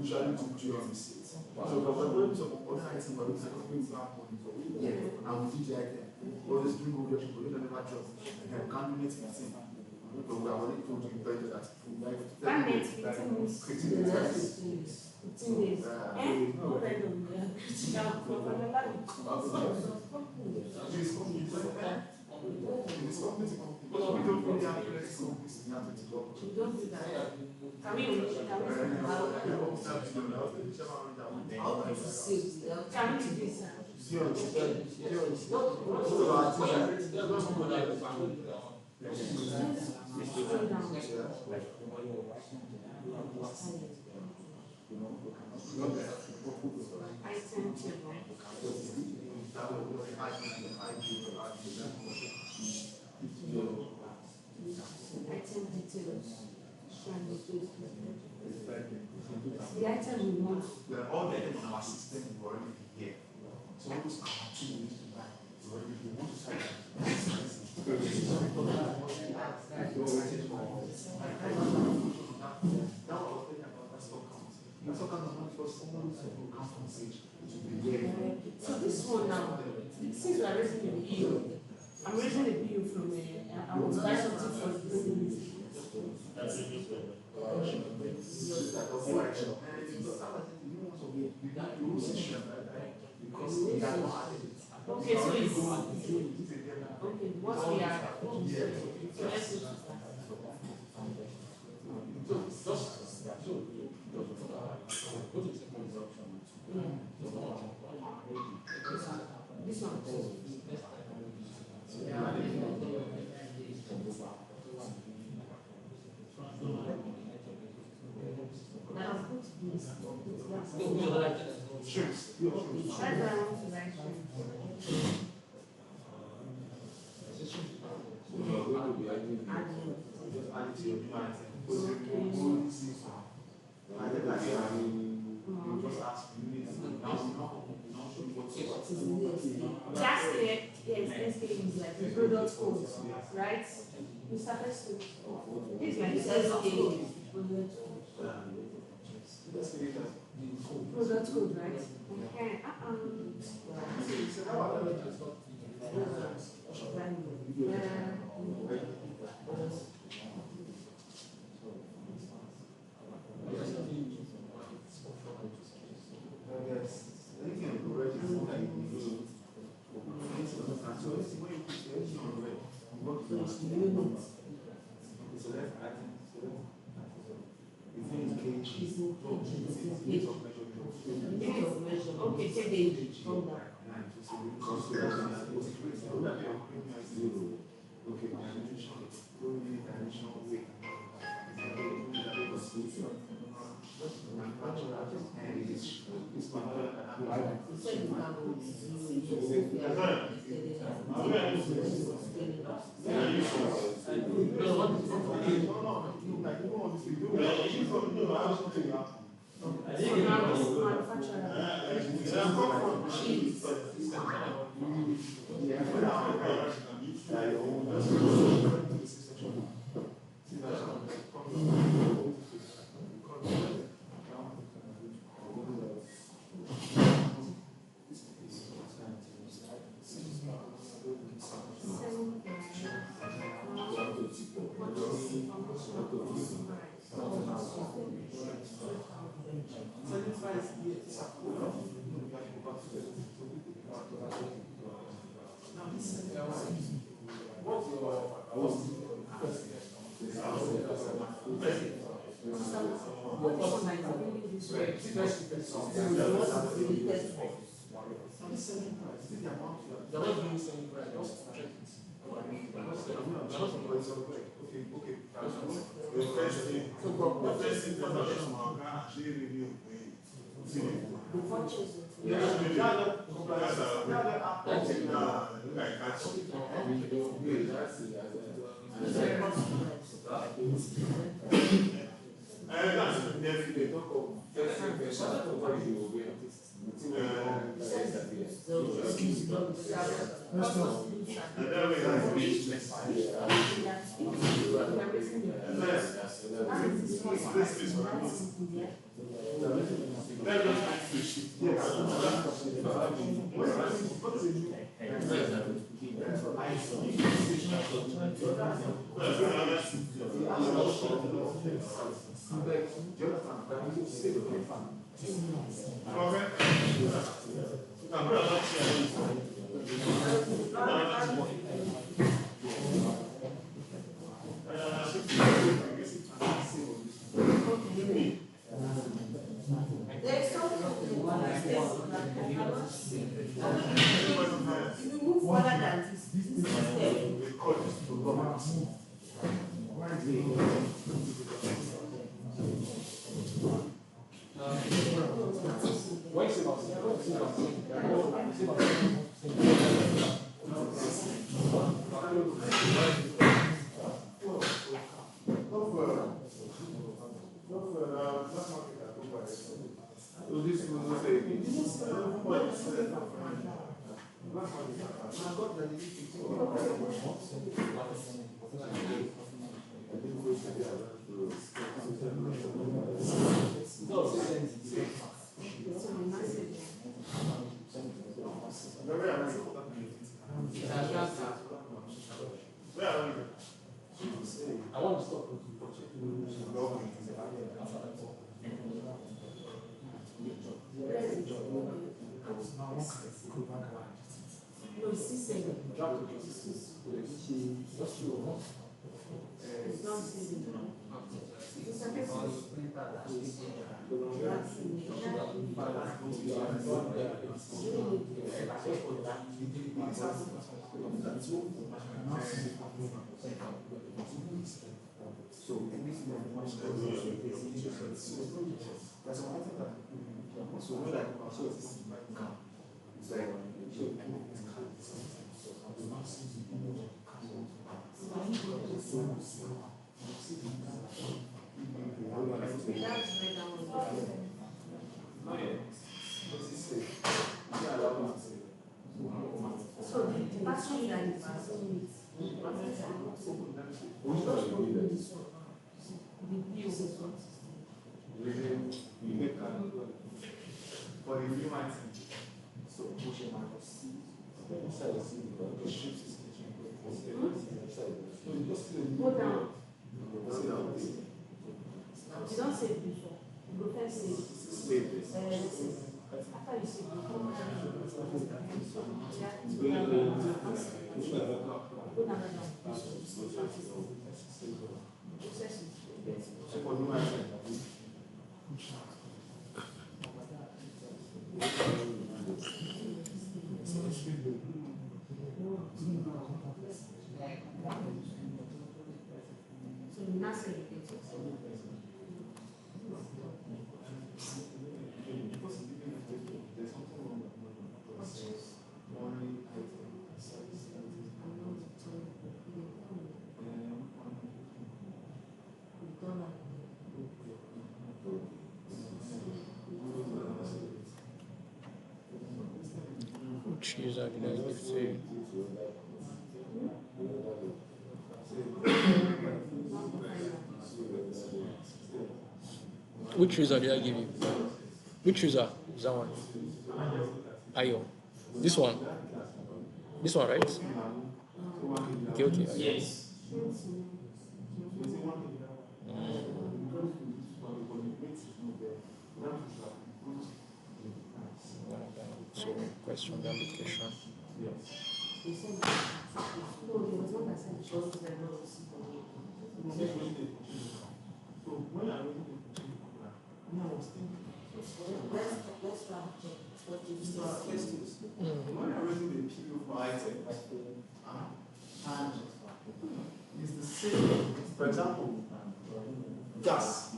usually to do on the seat. So when some other items are looking at and we do the item, always doing over people, you never drop. And can't do it 15. But we are already told you better that we like to tell you that 15 days. The item we want. All the items from our system will already be here. So those are 2 weeks to buy. We want to start. So this one now, since we are raising the bill, I'm raising the bill from I want to buy something for the business. Okay, so it's Okay, what we are. So let's go to that. This one. Now put this. That's why I want to write shrimp. That's the SK is like the product code, right? We started to this is like SK product code, right? Okay. Okay, take the from that. it's still saving. It's not saving. It's a so the person that is passing it, For the new item. go down. You don't say it before. You go first say it. After you say it, go down. For new item. So you now say it. Which user did I give to you? Which user did I give you? Which user is that one? Ayo. This one. This one, right? Okay, okay. Ayo. Yes. So, question the application. They said, no, there was one that said the short is not So when I read the I was thinking, let's try to check what you questions. When I read the PO for item, and it's the same. For example, gas.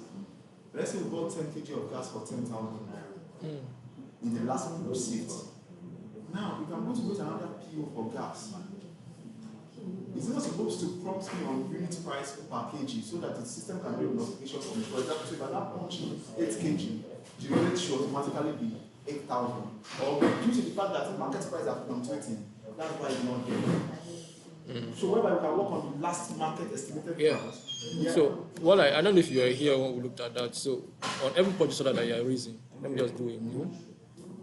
Let's say we bought 10 kg of gas for 10,000 naira in the last receipt. Now, if I'm going to go to another PO for gas, is it not supposed to prompt me on unit price per kg so that the system can do a notification for me? For example, if I now punch 8 kg, the rate should automatically be 8,000. Or due to the fact that the market price are fluctuating, that's why it's not there. So whereby we can work on the last market estimated price. Yeah. So, well, I don't know if you were here when we looked at that. So, on every purchase order that you are raising, let me just do a new.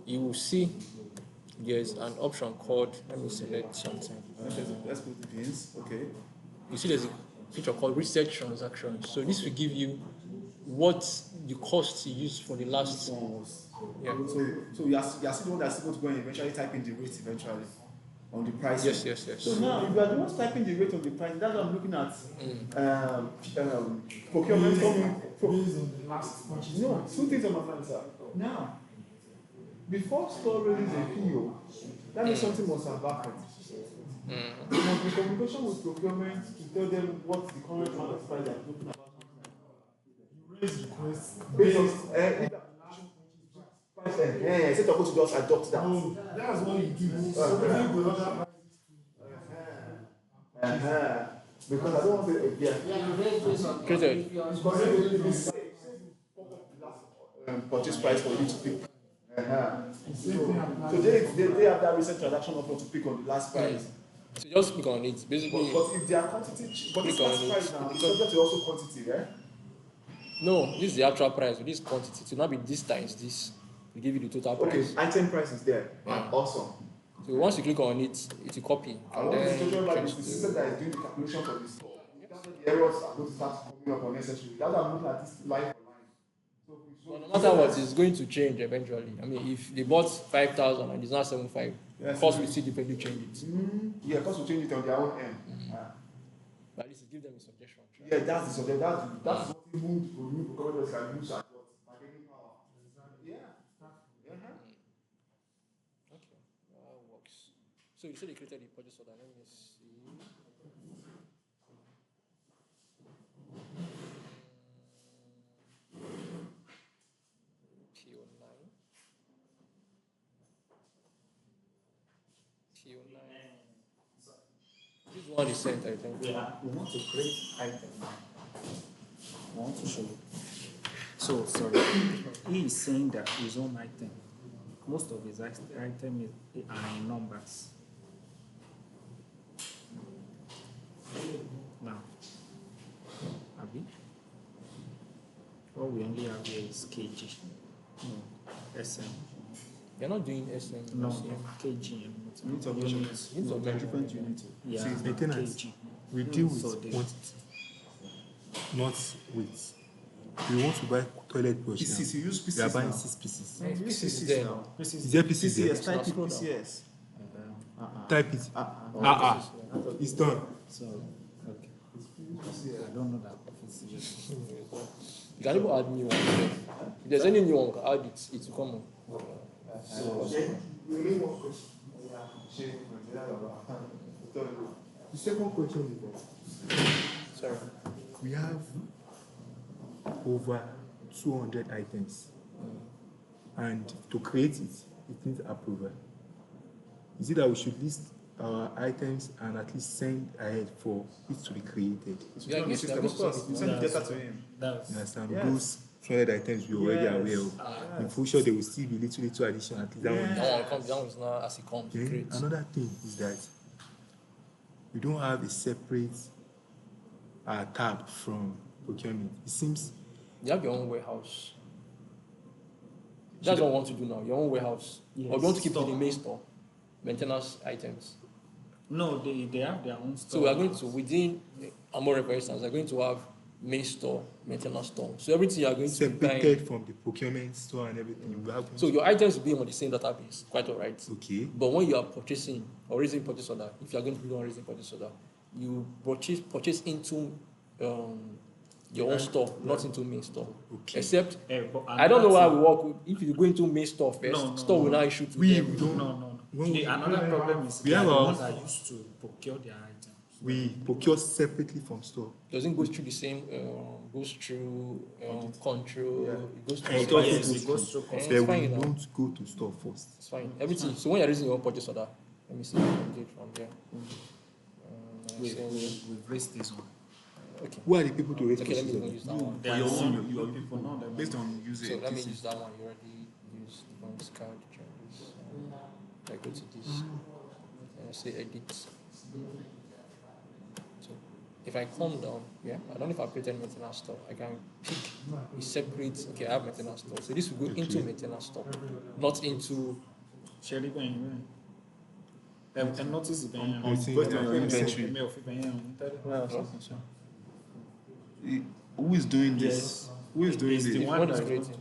You will see there's an option called, let me select something. Let's put the beans, okay. You see there's a feature called research transactions. So this will give you what the cost you used for the last. Yeah. So you are still the one that's going to go and eventually type in the rate eventually on the price. Yes. So now, if you are the one typing the rate on the price, that's what I'm looking at. Procurement coming Based on the last purchase. No, two things on my mind, sir. Now, before store releases a PO, that means something must have happened. There must be communication with procurement to tell them what the current market price they are looking about. You raise requests Based on price. instead of to just adopt that. No, that's what you do. So we have the other Because I don't want to. Yeah, you raise this on Created. Purchase price for you to pick. same So they have that recent transaction offer to pick on the last price. So just click on it. Basically, But if they are quantity, but this Click on last it. price now is subject to also quantity, right? no, this is the actual price. This quantity. It will not be this times this. We give you the total Okay, price. item price is there. Yeah. Awesome. So once you click on it, it will copy. I And want to then tell you about change the to- system that is doing the calculation for this. That's when the errors are going to start coming up unnecessarily. That's why I'm looking at this line for line. So no matter what, it's going to change eventually. I mean, if they bought 5,000 and it's now 7,500, Yes. Cost will still differently change it. Yeah, because we change it on their own end. But at least give them a suggestion. Try. Yeah, that's the subject. That's what we moved to new governments can use as what bargaining power. Yeah. Okay, that works. So you said they created the purchase order. Let me see. PO9. This one is sent, I think. Yeah, we want to create item now. I want to show you. So, sorry. He is saying that his own item, most of his item are in numbers. Now, Abi, what we only have here is kg. No, SM. You're not doing SM. No, SM. kg. Units of measurement. Units of different measurement. units. Yeah, See, it's maintenance. kg. We deal with So they- quantity, not weight. We want to buy toilet brush PCs, now. you use PCs We are buying now. 6 pieces. Yes, You use PCs PCs there. now. Is there pieces there? PCS, type it Scroll down. PCS. Type it. It's done. So, okay. I don't know that. It's You can even add new ones. If there's any new one, you can add it. It will come on. The second question is that Sorry. we have over 200 items, and to create it needs approval. Is it that we should list our items and at least send ahead for it to be created? Yeah, I guess System, that of course. You send the data to him. that's You understand? Yes. Those 200 items we already Yes. aware of. In future, there will still be little addition. At least that one. That one comes down is not as it comes. Then Great. another thing is that we don't have a separate tab from procurement. It seems You have your own warehouse. That's what I want to do now. Your own warehouse. Yes. Or you want to keep it in Store. the main store? Maintenance items. no, they have their own store. So we are going to, within Amore, for instance, we are going to have main store, maintenance store. So everything you are going to be buying. separated from the procurement store and everything. We have So your items will be on the same database. Quite all right. okay. But when you are purchasing or raising purchase order, if you are going to be doing raising purchase order, you purchase into your own store, not into main store. Okay. Except But I don't know why another we work with. If you go into main store first, No, no, store will no. now issue to We them. don't. No. When we- Another problem is We they are have the our- ones that used to procure their items. We procure separately from store. Doesn't go through the same. Goes through control. Yeah. It goes And through. it store. also Yes, goes it goes through. through It's But we fine now. don't go to store first. It's fine. Everything. So when you're raising your own purchase order, let me see if I can do it from there. We've raised this one. Okay. Who are the people to raise Okay, let me purchase even use that order? one. They are your the own, same your people now. That Based on usage. So let me use that one. You already used the bonus card changes. I go to this and I say edit. So if I come down, yeah, I don't know if I created maintenance store. I can pick a separate. Okay, I have maintenance store. So this will go into maintenance store, not into. Sherry Ben. And notice it Ben. I'm seeing Based on your that. inventory. Who is doing this? Who is doing It's the this? one What is that- creating?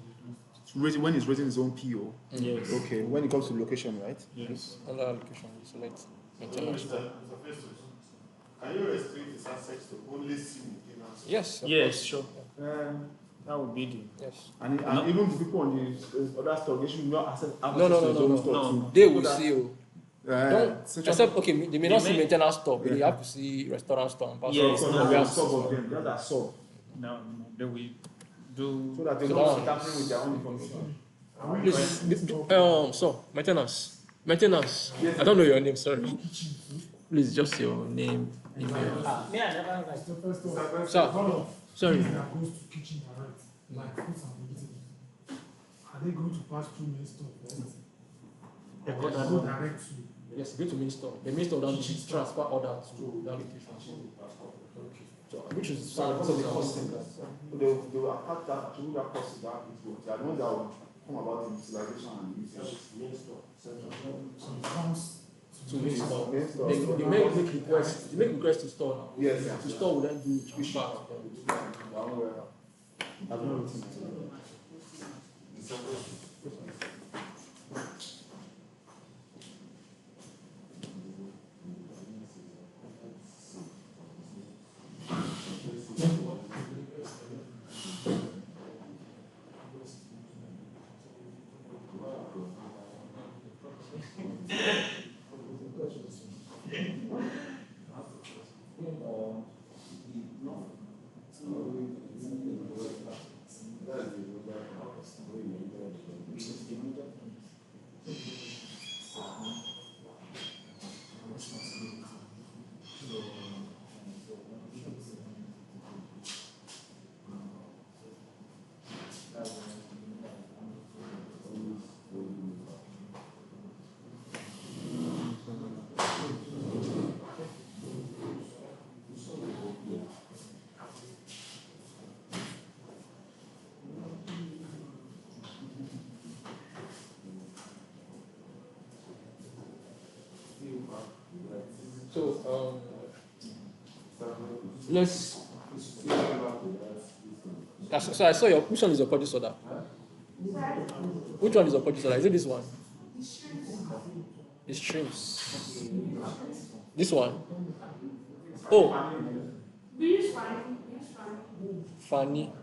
When he's raising his own PO. Yes. Okay, when it comes to location, right? Yes. Under allocation, we select maintenance store. Can you restrict his access to only see maintenance? Yes. of Yes, course. sure. That would be the. Yes. And even the people on the other store, they should not access No, no, no, to his no, own no. store No, too. no. They will see you. Don't, Such except, okay, they may not They see may- maintenance store, but they Yeah. have to see restaurant store and passport. Yes, so no, we we have have sub of them. That are sub. No, they will do. So that they So don't that one- tampering with their own information. Please, so maintenance. I don't know your name, sorry. Please, just your name, email. Me, I never like. The first one. Sir, One of sorry. that goes to kitchen direct, like fruits and vegetables. Are they going to pass through main store first? They Or got that go one. direct to? Yes, go to main store. The main store down should transfer order to that location. So, which is So because of the cost centers, they will attach that to that cost to that people. They are the ones that will come about the utilization and usage. So it comes to main store. Main store. They make requests. They make requests to store now. Yes, yeah. To store will then do transfer. Their own warehouse. I've not written it. So let's. So I saw your. Which one is your purchase order? Which one is your purchase order? Is it this one? The streams. This one. Oh, We use Fanny. We use Fanny. Fanny.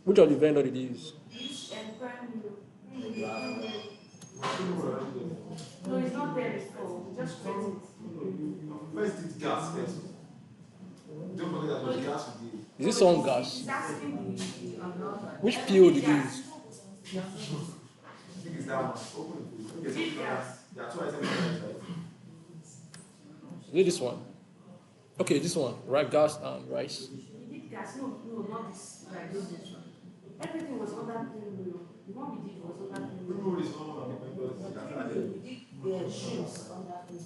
Which of the vendor did you use? We use Prime New. No, it's not there before. We just create it. First, it's gas first. Don't forget that the gas we did. Is this on gas? It's asking the Which PO did you use? I think it's that one. Open it. Yes, open it. There are two items right? Is it this one? Okay, this one. Right, gas and rice. We did gas. No, not this. Right, this one. Everything was under premium. The one we did was under premium. Premium is one of the members. We did the shoes under premium.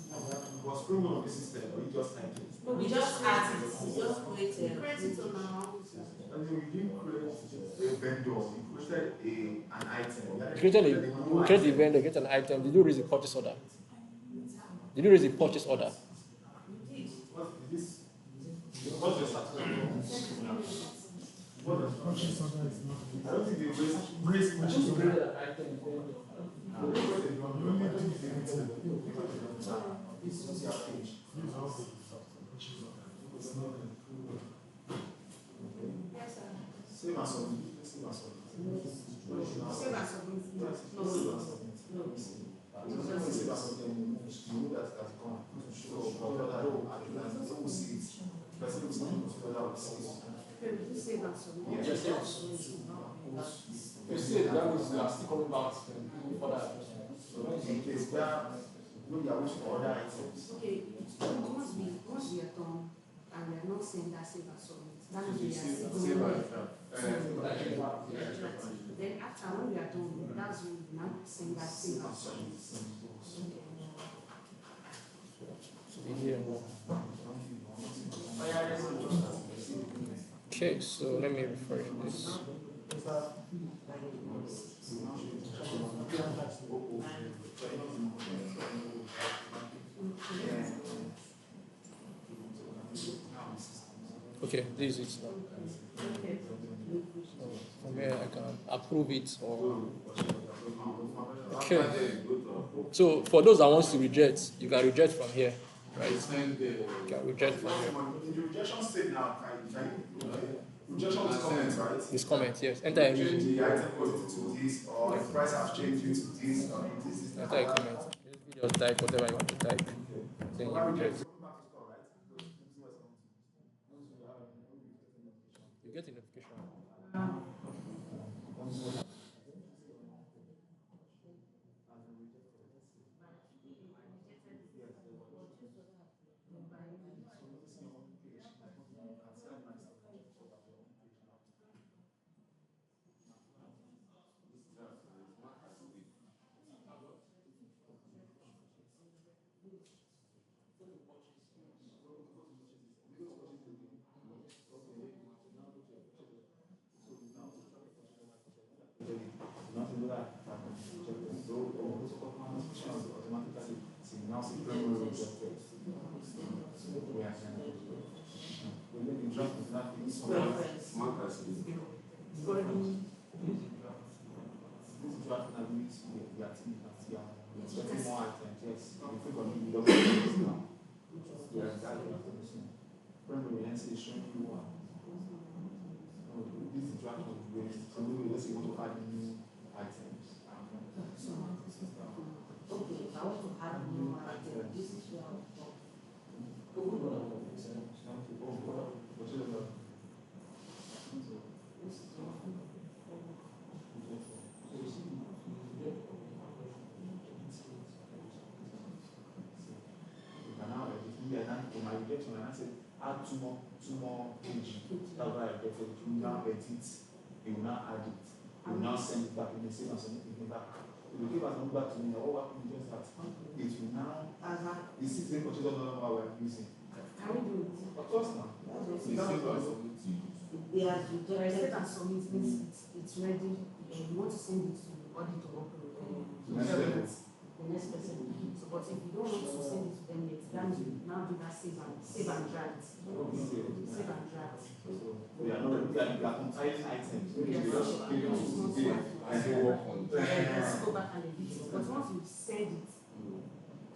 Was premium on the system, or you just like it? No, we just add it. We just create it on our own. I mean, we didn't create a vendor, we created an item. You created the vendor, get an item. Did you raise the purchase order? Did you raise the purchase order? What is this? What's your status? What is Purchase order is not. I don't think they raise Purchase order. an item. You only do the It's your page. It's not there. Yes, sir. Save and submit. Save and submit. Save and submit. Yes, No, save and no. submit. No. You know, save and submit, you know that has gone. So, people will see it. Person will see it, whether will see it. Okay, we do save and submit. Yes. You see, that means you are still coming back for that. So, in case where you are waiting for other items. Okay, once we are done and we are not saying that save and submit, that means we are still going. Then after when we are done, that's when we now send that save and submit. Okay, so let me refresh this. Okay, this is it now. So from here I can approve it or okay. So for those that wants to reject, you can reject from here, right? You can reject from here. The rejection state now, rejection is comment, right? This comment, yes. Enter a Change the item quantity to this, or the price has changed due to this, or this is enter a comment. Just type whatever you want to type. Then you reject. You get a notification. Add two more kg. That's why I get it. You now edit, you will now add it, you will now send it back, you may say and send it back. You will give us number back to me, or what we just that. It will now, this is the purchase of number we are using. Can we do it? Of course now. Yeah, the receipt and submit means it's ready. You want to send it to the auditor or the next person. So, but if you don't want to send it to them yet, that means do that save and draft. Save and draft. We are not we are compiling items. We Yes. just give it to the and they work on it. Let's go back and edit it. But once you send it,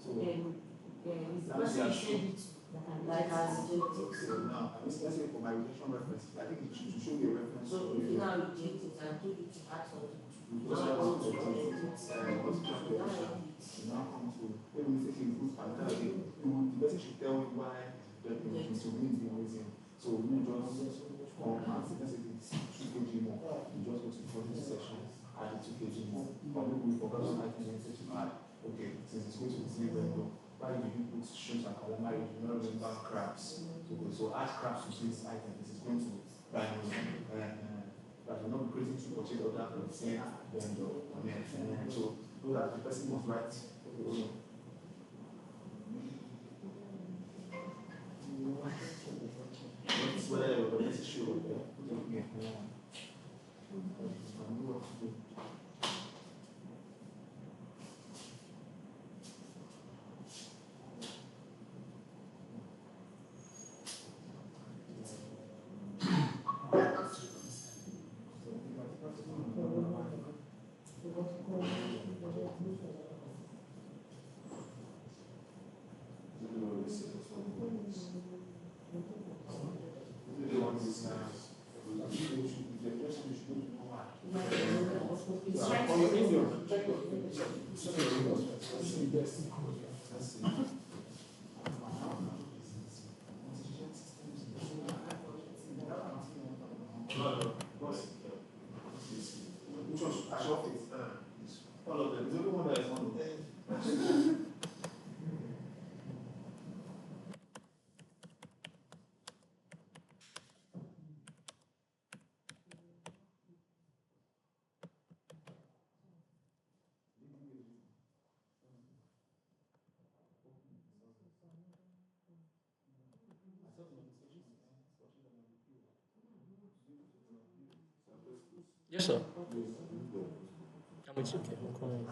then it's the person you send it to that can Like as edit reject it. So now, let's say for my rejection reference, I think it should show you a reference. So if you now reject it and do it to add something, Because I want to edit it, what's the definition? You now come to, maybe we say he puts another thing, the person should tell me why the thing to me is the reason. So we just come and say, let's say it's 2 kg more, you just go to the this section, add it 2 kg more. Or maybe we forgot to add the message to add, okay, since it's going to the same window, why did you put shrimps and calamari? You do not remember crabs. So add crabs to this item. This is going to buy but you're not creating to purchase other from the same vendor. So know that the person was right. It's whether the message show up there. All of them. There's only one that is one of them. Yes, sir. I'm with you. Okay, I'm coming.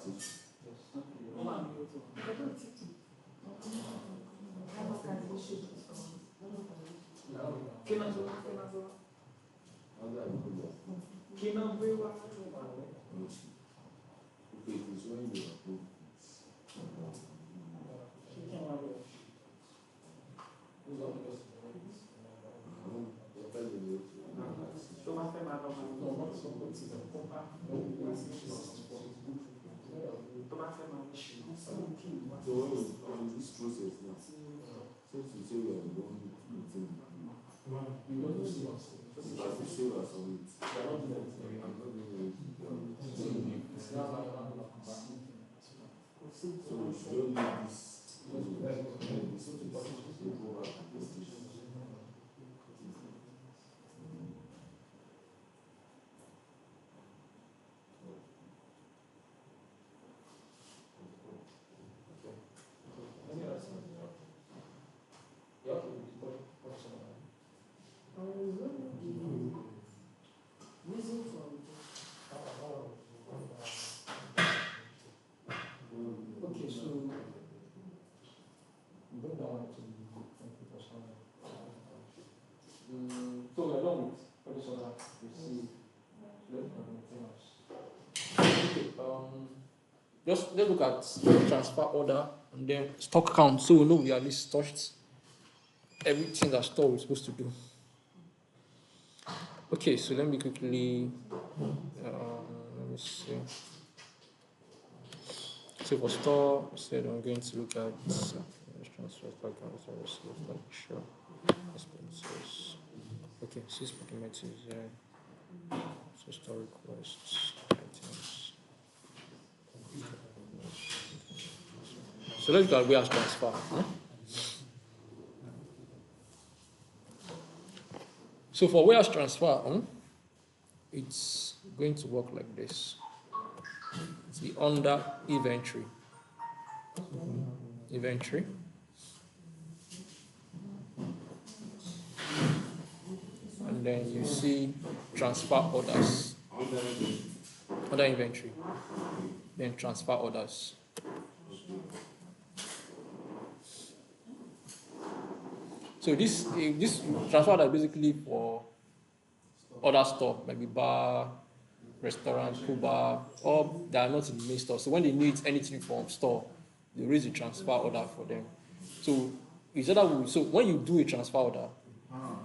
Okay, it is when you approve So when you come in this process now, since you say we are the one meeting, you have to save us on it. I'm not doing it. So we should only leave this we go back to the station. Reason for Okay, so bring that one to the computer somewhere. So we're done with purchase order received. Let's do anything else. Okay, just let's look at transfer order and then stock count, so we know we at least touched everything that store is supposed to do. Okay, so let me quickly let me see. So for store, said I'm going to look at transfer stock count, sure expenses. Okay, 6 documents is there. So store requests, items. So let's look at warehouse transfer. So for warehouse transfer, it's going to work like this. It's the under inventory. Inventory. And then you see transfer orders. Under inventory. Then transfer orders. So this transfer order is basically for other store, maybe bar, restaurant, pool bar, or they are not in the main store. So when they need anything from store, they raise a transfer order for them. So is that way? So when you do a transfer order,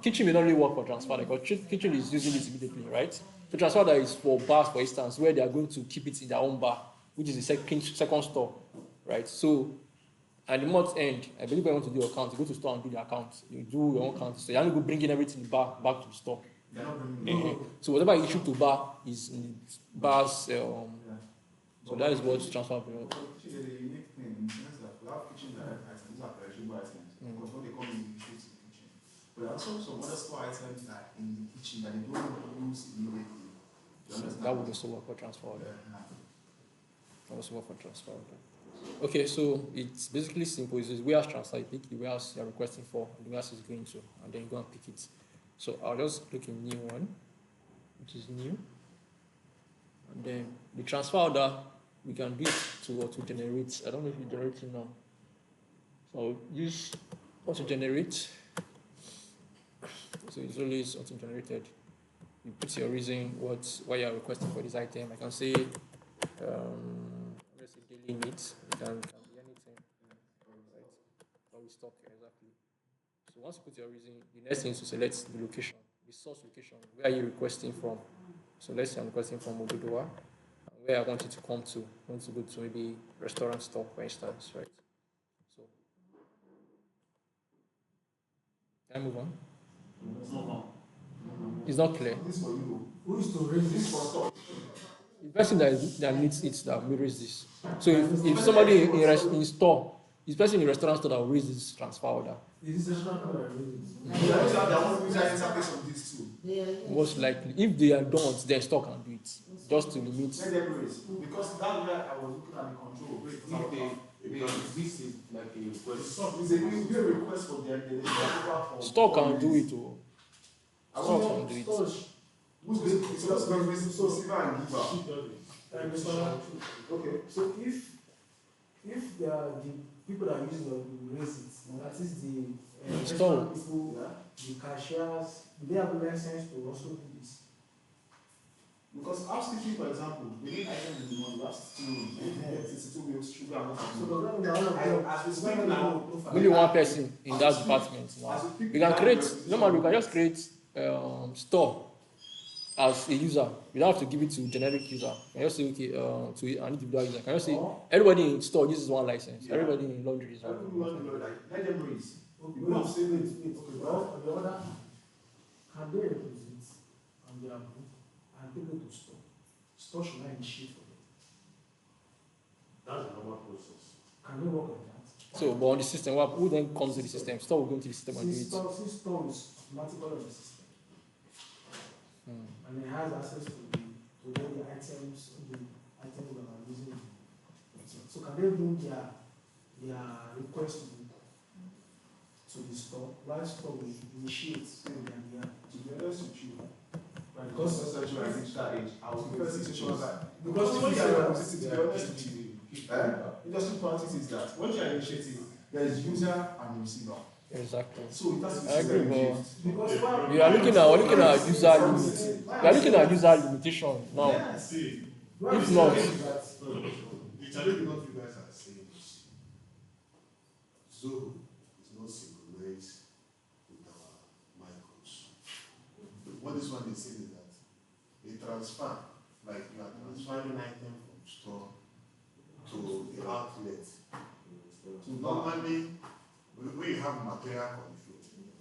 kitchen may not really work for transfer order because kitchen is using it immediately, right? So transfer order is for bars, for instance, where they are going to keep it in their own bar, which is the second store, right? So at the month end, I believe when you want to do your account, you go to store and do the account. You do your own account. So you have to go bringing everything back to the store. So whatever you issue to bar is in bars. So that is what transfer period. The unique thing in terms of we have kitchen items, these are perishable items. Because when they come in, you use the kitchen. But also some other store items that in the kitchen that they don't use immediately. That would also work for transfer order. That also work for transfer order. Okay, so it's basically simple. It's just warehouse transfer. You pick the warehouse you're requesting for, and the warehouse is going to, and then you go and pick it. So I'll just click in new one, which is new. And then the transfer order, we can do it to auto generate. I don't know if you generate it now. So I'll use auto generate. So it's always auto generated. You put your reason why you're requesting for this item. I can say let's say daily needs. It can be anything. Right? Or we stock exactly. So once you put your reason, the next thing is to select the location, the source location. Where are you requesting from? So let's say I'm requesting from Obudowa. Where I want it to come to. I want to go to maybe restaurant store, for instance, right? So can I move on? It's not clear. Who is to raise this for stock? The person that needs it that will raise this. So if somebody in store, this person in restaurant store that will raise this transfer order. Is this restaurant that raises it? They want user interface of this too. Most likely. If they don't, then store can do it. Just to limit. Let them raise. Because that's where I was looking at the control. Because this is like a request. It's a request for the Store can do it. Store can do it. Who's the receiver and giver? Okay, so if the people that use the raise it, that is the Store. restaurant people, the cashiers, they have license to also do this. Because housekeeping, for example, the main item in the money, you have 62 rooms. If 62 meals, sugar, and So not does that mean that all of them, as we does speak that now, mean Only one person in that department now. as we speak We can now, create, normally we can just create store as a user. We don't have to give it to generic user. We can just say, okay, to an individual user. Can just say, everybody in store uses one license. Yeah. Everybody in laundry uses one everyone, license. like, let them raise. okay, You don't wait, say wait, wait. wait, Okay, well, on the other hand, can they represent on their group and take it to store? Store should not initiate for them. That's a normal process. Can they work on that? So, but on the system, who then comes to the system? Store will go into the system and do Since it. store is automatically on the system, and it has access to all the items that are using it. So can they bring their request to the store, while store will initiate in their behalf? To be honest with you, Right, because because such a reach that age, I was prefer situations that because when if you you are are to be honest with you, industry politics is that when you are initiating, there is user and receiver. Exactly. So it has to be I agree, system but because why- we are looking at user limit. We are looking at user limitation now. Yes. See, why If we not- say that? the challenge what you guys are saying is Zoho is not synchronized with our micros. What this one is saying is that a transfer, like you are transferring item from store to the outlet. So normally, we have material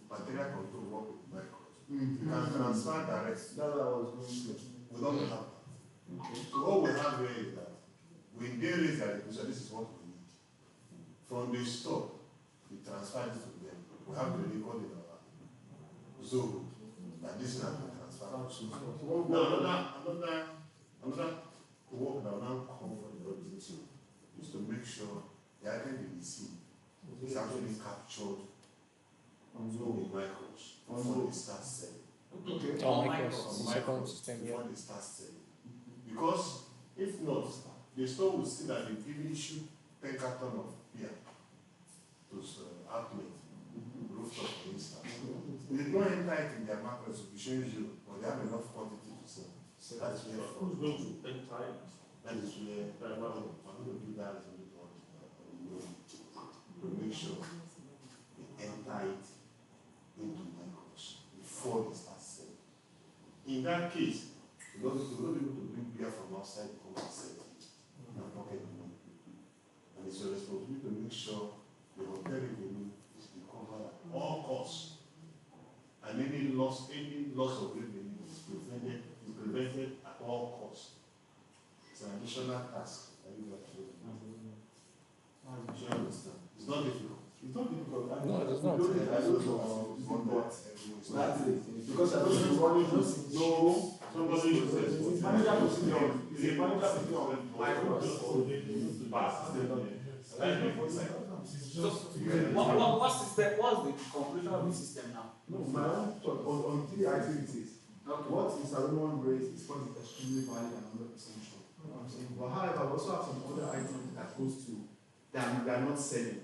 control work with micros. You can transfer direct. That's what I was going to say. We don't have that. So what we have here is that when they raise their request, this is what we need. From the store, we transfer it to them. We have to record in our Zoho that this is not been transferred. Now, another work that will now come for the organization is to make sure the item they receive is actually captured On in Zoho. micros before they start selling. Okay. Oh my gosh, the second system, yeah. Before they start selling. Because if not, the store will see that they've given issued 10 carton of beer to outlet, rooftop for instance. They don't enter it in their market to be showing you, but they have enough quantity to sell. So that's where Who's going to enter it? that is where I'm going to do that to make sure they enter it into micros before they start selling. In that case, we don't be able to bring beer from outside to come and sell it. And it's your responsibility to make sure the hotel revenue is recovered at all costs. And any loss of revenue is prevented at all costs. It's an additional task that you have to do. Do you understand? It's not difficult. It's not difficult. No, it's not. That's it. Because I don't think running no. Somebody uses It's manager procedure. It's a manager procedure. What system? What's the conclusion of this system now? No, my own thought on 3 activities. What Mr. Raymond raised is what is extremely valid and 100% sure. You know what I'm saying? But however, we also have some other items that goes to that we are not selling.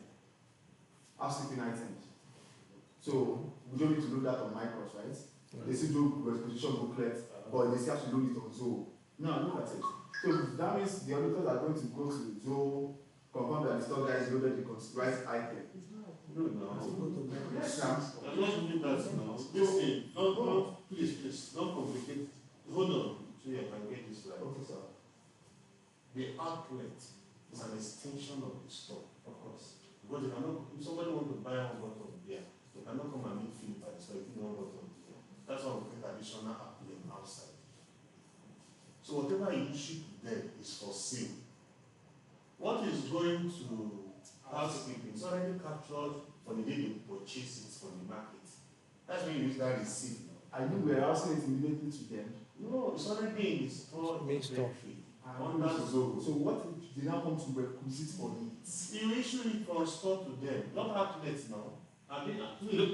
Housekeeping items. So we don't need to load that on micros, right? They still do requisition booklet, but they still have to load it on Zoho. No, look at it. So that means the auditors are going to go to Zoho, confirm that the store guy is loaded the right item. No. Yes, sir. I'm not doing that now. Listen, please, don't complicate. Hold on, so you can get this right. Okay, sir. The outlet is an extension of the store. Of course. Because you cannot, if somebody wants to buy one bottle of beer, they cannot come and meet Philip at the store if you want one bottle of beer. That's why we create additional outlet outside. So whatever you issue to them is for sale. What is going to housekeeping is already captured for the day they purchase it from the market. That's when you use that receipt. Are you warehousing it immediately to them? No, it's already in the store. Main store. Under Zoho. So what if they now come to requisite for it? You issue it from store to them, not outlets now. I mean,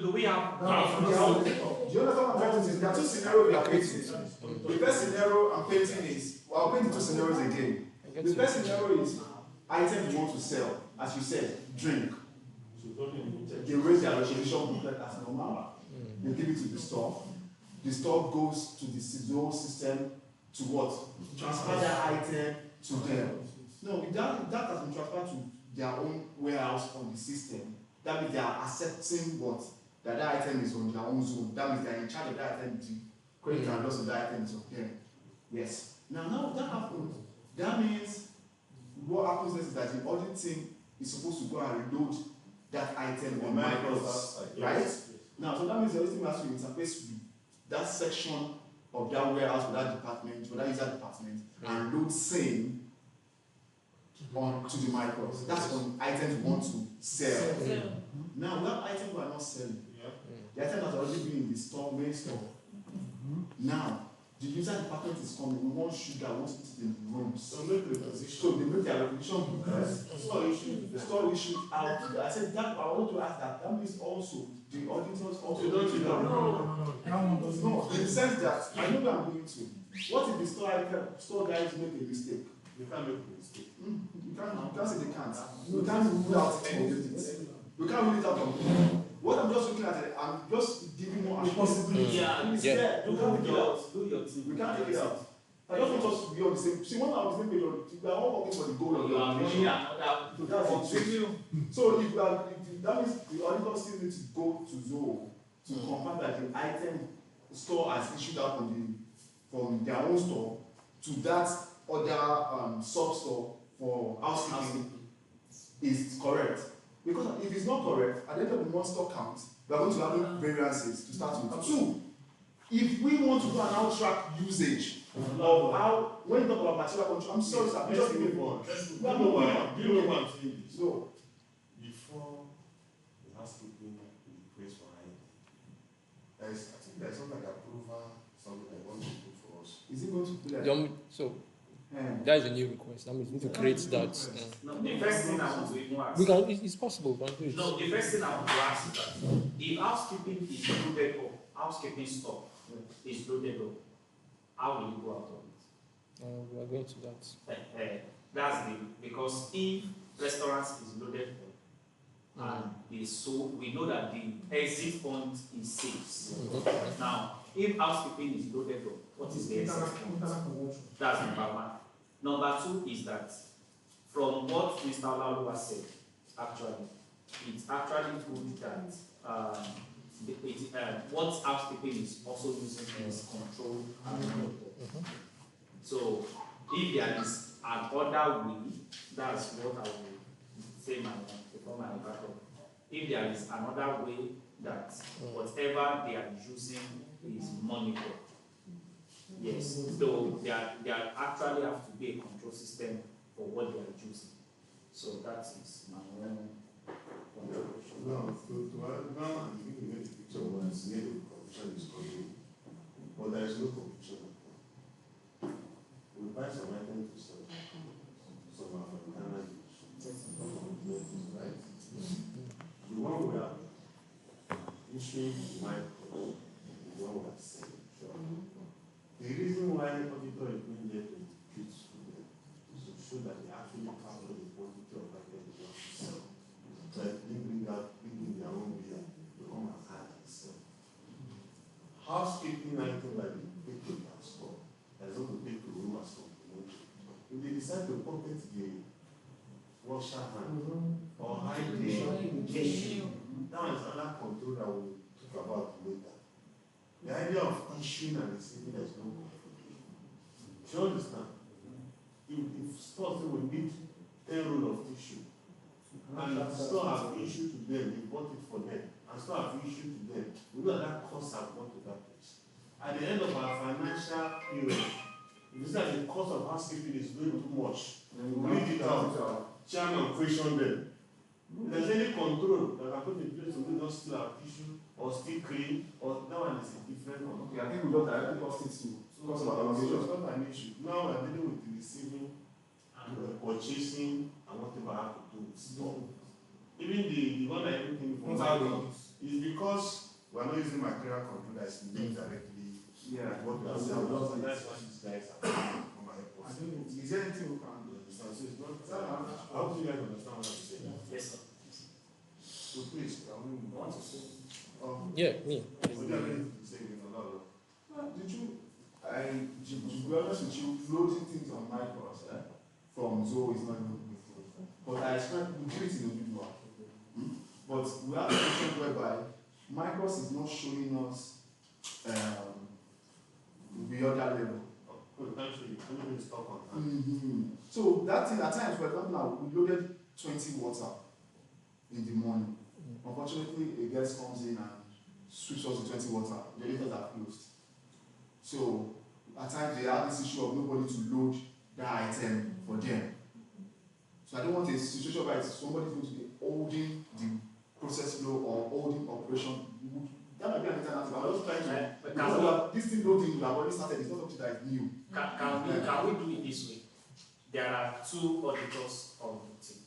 Do we have? Do you understand what I'm trying to say? There are 2 scenarios we are painting. The first scenario I'm painting is I'll paint the two scenarios again. I get The you. first scenario is items you want to sell, as you said, drink. They raise their requisition booklet as normal. They give it to the store. The store goes to the zoho system to what? Transfer that item to them. No, if that has been transferred to their own warehouse on the system, that means they are accepting what? That item is on their own zone. That means they are in charge of that item. The credit and loss of that item is on them. Yes. Now that happens. That means what happens next is that the audit team is supposed to go and load that item on Microsoft, right? Yes. Now, so that means the audit team has to interface with that section of that warehouse, for that department, for that user department, and load same on to the micros. That's on items we want to sell. Now, we have items we are not selling. The item has already been in the store, main store. Now, the user department is coming. We want sugar, we want to put it in the rooms. So they make their requisition because the store issue out. I said that I want to ask that means also the auditors also don't do that. No, in the sense that I know where I'm going to. What if the store guys make a mistake? You can't make a mistake. You can't say they can't. We can't rule out it. We can't rule it out completely. What I'm just looking at it, I'm just giving more possibility. Yeah, It's yeah. there. We can't take it out. Do your team. We can't take it out. I just want us to be on the same. See, when I'm on the same page, we are all working for the goal of the organization. So that's it. So if that means the auditor still need to go to zoho to confirm that the item store has issued out from their own store to that other sub store for housekeeping is correct. Because if it's not correct, at the end of the month store count, we are going to have variances to start with. Two, if we want to do an out-track usage of how, when you talk about material control, I'm sorry, sir, I'm just giving one. Do you know why I'm saying this? No. Before the housekeeping request for hire, I think there's something like approval, something I want to do for us. Is it going to be like? So that is a new request. That means we need to create that. No, the first thing I want to even ask. We can. It's possible. We can do it. No, the first thing I want to ask is that if housekeeping is loaded up, housekeeping stock is loaded up, how will you go out of it? We are going to that. That's because if restaurants is loaded up, and so we know that the exit point is safe. Now, if housekeeping is loaded up, what is the exit point? That's number one. Number two is that from what Mr. Olaoluwa said, actually, it's actually good that what housekeeping is also using is control and monitor. So if there is another way, that's what I will say before my backup. If there is another way that whatever they are using is monitored, yes, so there actually have to be a control system for what they are using. So that is my own contribution. No, now I'm giving you a picture of what is needed. Corruption is controlled, but there is no corruption. We buy some items to sell, some are from Ghana use, right? The one we are issuing my product, the one we are selling. The reason why auditor is being there to compute to them is to show that they actually cover the quantity of items they want to sell. So they bring their own beer to come and add and sell. Housekeeping item like the paper and store, there's not to take the room as complimentary. If they decide to pocket the washer hand or hide the tissue, that is another control that we'll talk about later. The idea of issuing and receiving is no conflict. Do you understand? If stores say we need 10 roll of tissue, and the store have issued to them, we bought it for them, and store have issued to them, we know that cost have gone to that place. At the end of our financial period, if you say that the cost of housekeeping is way too much, we read it out, chairman question them. If there's any control that can put in place to make us still have tissue or still clean, or that one is a different one. Okay, I think we got directly cost it to cost of So it's not an issue. Now we're dealing with the receiving, purchasing, and whatever I have to do with store. Even the one that everything from is because we're not using material control that's linked directly Yeah, but That's that's why these guys are on my I airport. don't know, is there anything we can do? So it's not, how do you guys understand what I'm saying? Yes, sir. So please, can we move on? Yeah, me. What do you mean to say in a lot? Did you, to be honest with you, loading things on my course, from Zoho is not even good. But I expect we do it individual. But we have a situation whereby Micros is not showing us the other level. Potentially, everybody is stuck on that. So that thing, at times, for example, now we loaded 20 water in the morning. Unfortunately, a guest comes in and sweeps us the 20 water. The elevators are closed. So at times they have this issue of nobody to load that item for them. So I don't want a situation where somebody's going to be holding the process flow or holding operation. That might be an internal thing. I'm also trying to. Because this thing loading you have already started, it's not something that is new. Can we do it this way? There are two auditors on the team.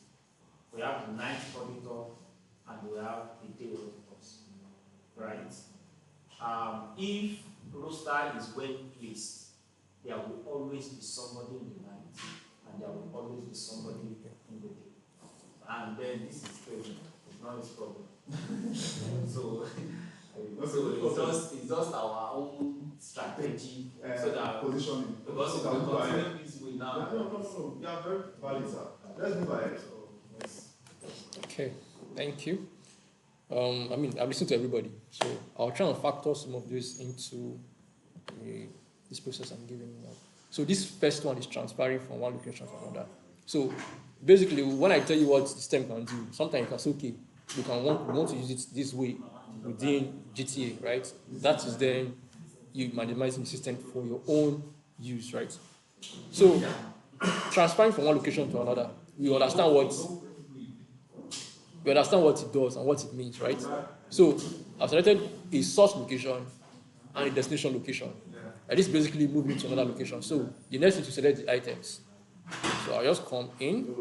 We have the night auditor and we have the day auditors. Right? If roster is well placed, there will always be somebody in the night and there will always be somebody in the day. And then this is crazy. It's not his problem. So it's just our own strategy so that positioning. because we continue this way now. No. You are very valid, sir. Let's move ahead. Okay, thank you. I've listened to everybody, so I'll try and factor some of this into this process I'm giving now. So this first one is transferring from one location to another. So basically, when I tell you what the system can do, sometimes you can say, okay, we want to use it this way within GTA, right? That is then you minimizing the system for your own use, right? So transferring from one location to another, we understand what it does and what it means, right? So I've selected a source location and a destination location. And this basically moving to another location. So the next thing to select the items. So I'll just come in.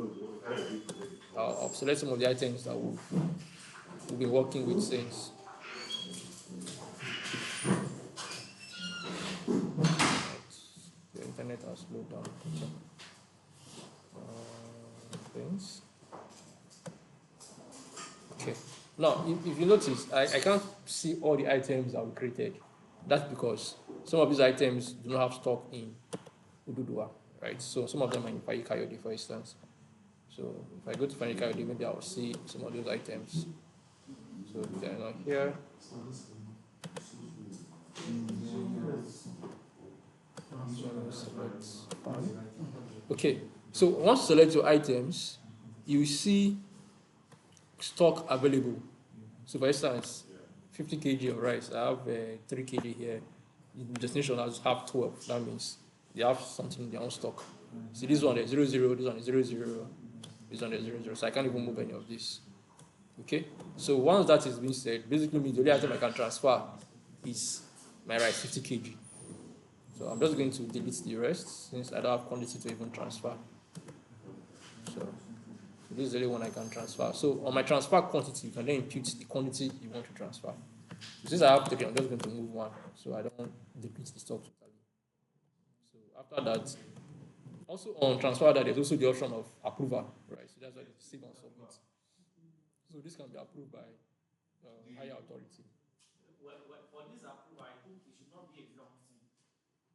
I'll select some of the items that we've been working with since. The internet has slowed down. Things. Okay. Now, if you notice, I can't see all the items that we created. That's because some of these items do not have stock in Ududua, right? So some of them are in Kayode, for instance. So if I go to Kayode, maybe I'll see some of those items. So they're not here. Okay, so once you select your items, you see stock available. So for instance, 50 kg of rice, I have 3 kg here. The destination has have 12. That means they have something in their own stock. See, this one is 00, this one is 00, this one is 00. So I can't even move any of this. Okay? So once that is being said, basically means the only item I can transfer is my rice, 50 kg. So I'm just going to delete the rest since I don't have quantity to even transfer. So this is the only one I can transfer. So on my transfer quantity, you can then impute the quantity you want to transfer. Since I have 3, I'm just going to move 1, so I don't deplete the stock totally. So after that, also on transfer that there's also the option of approval, right? So that's why you save and submit. So this can be approved by higher authority. For this approval, I think it should not be a long thing.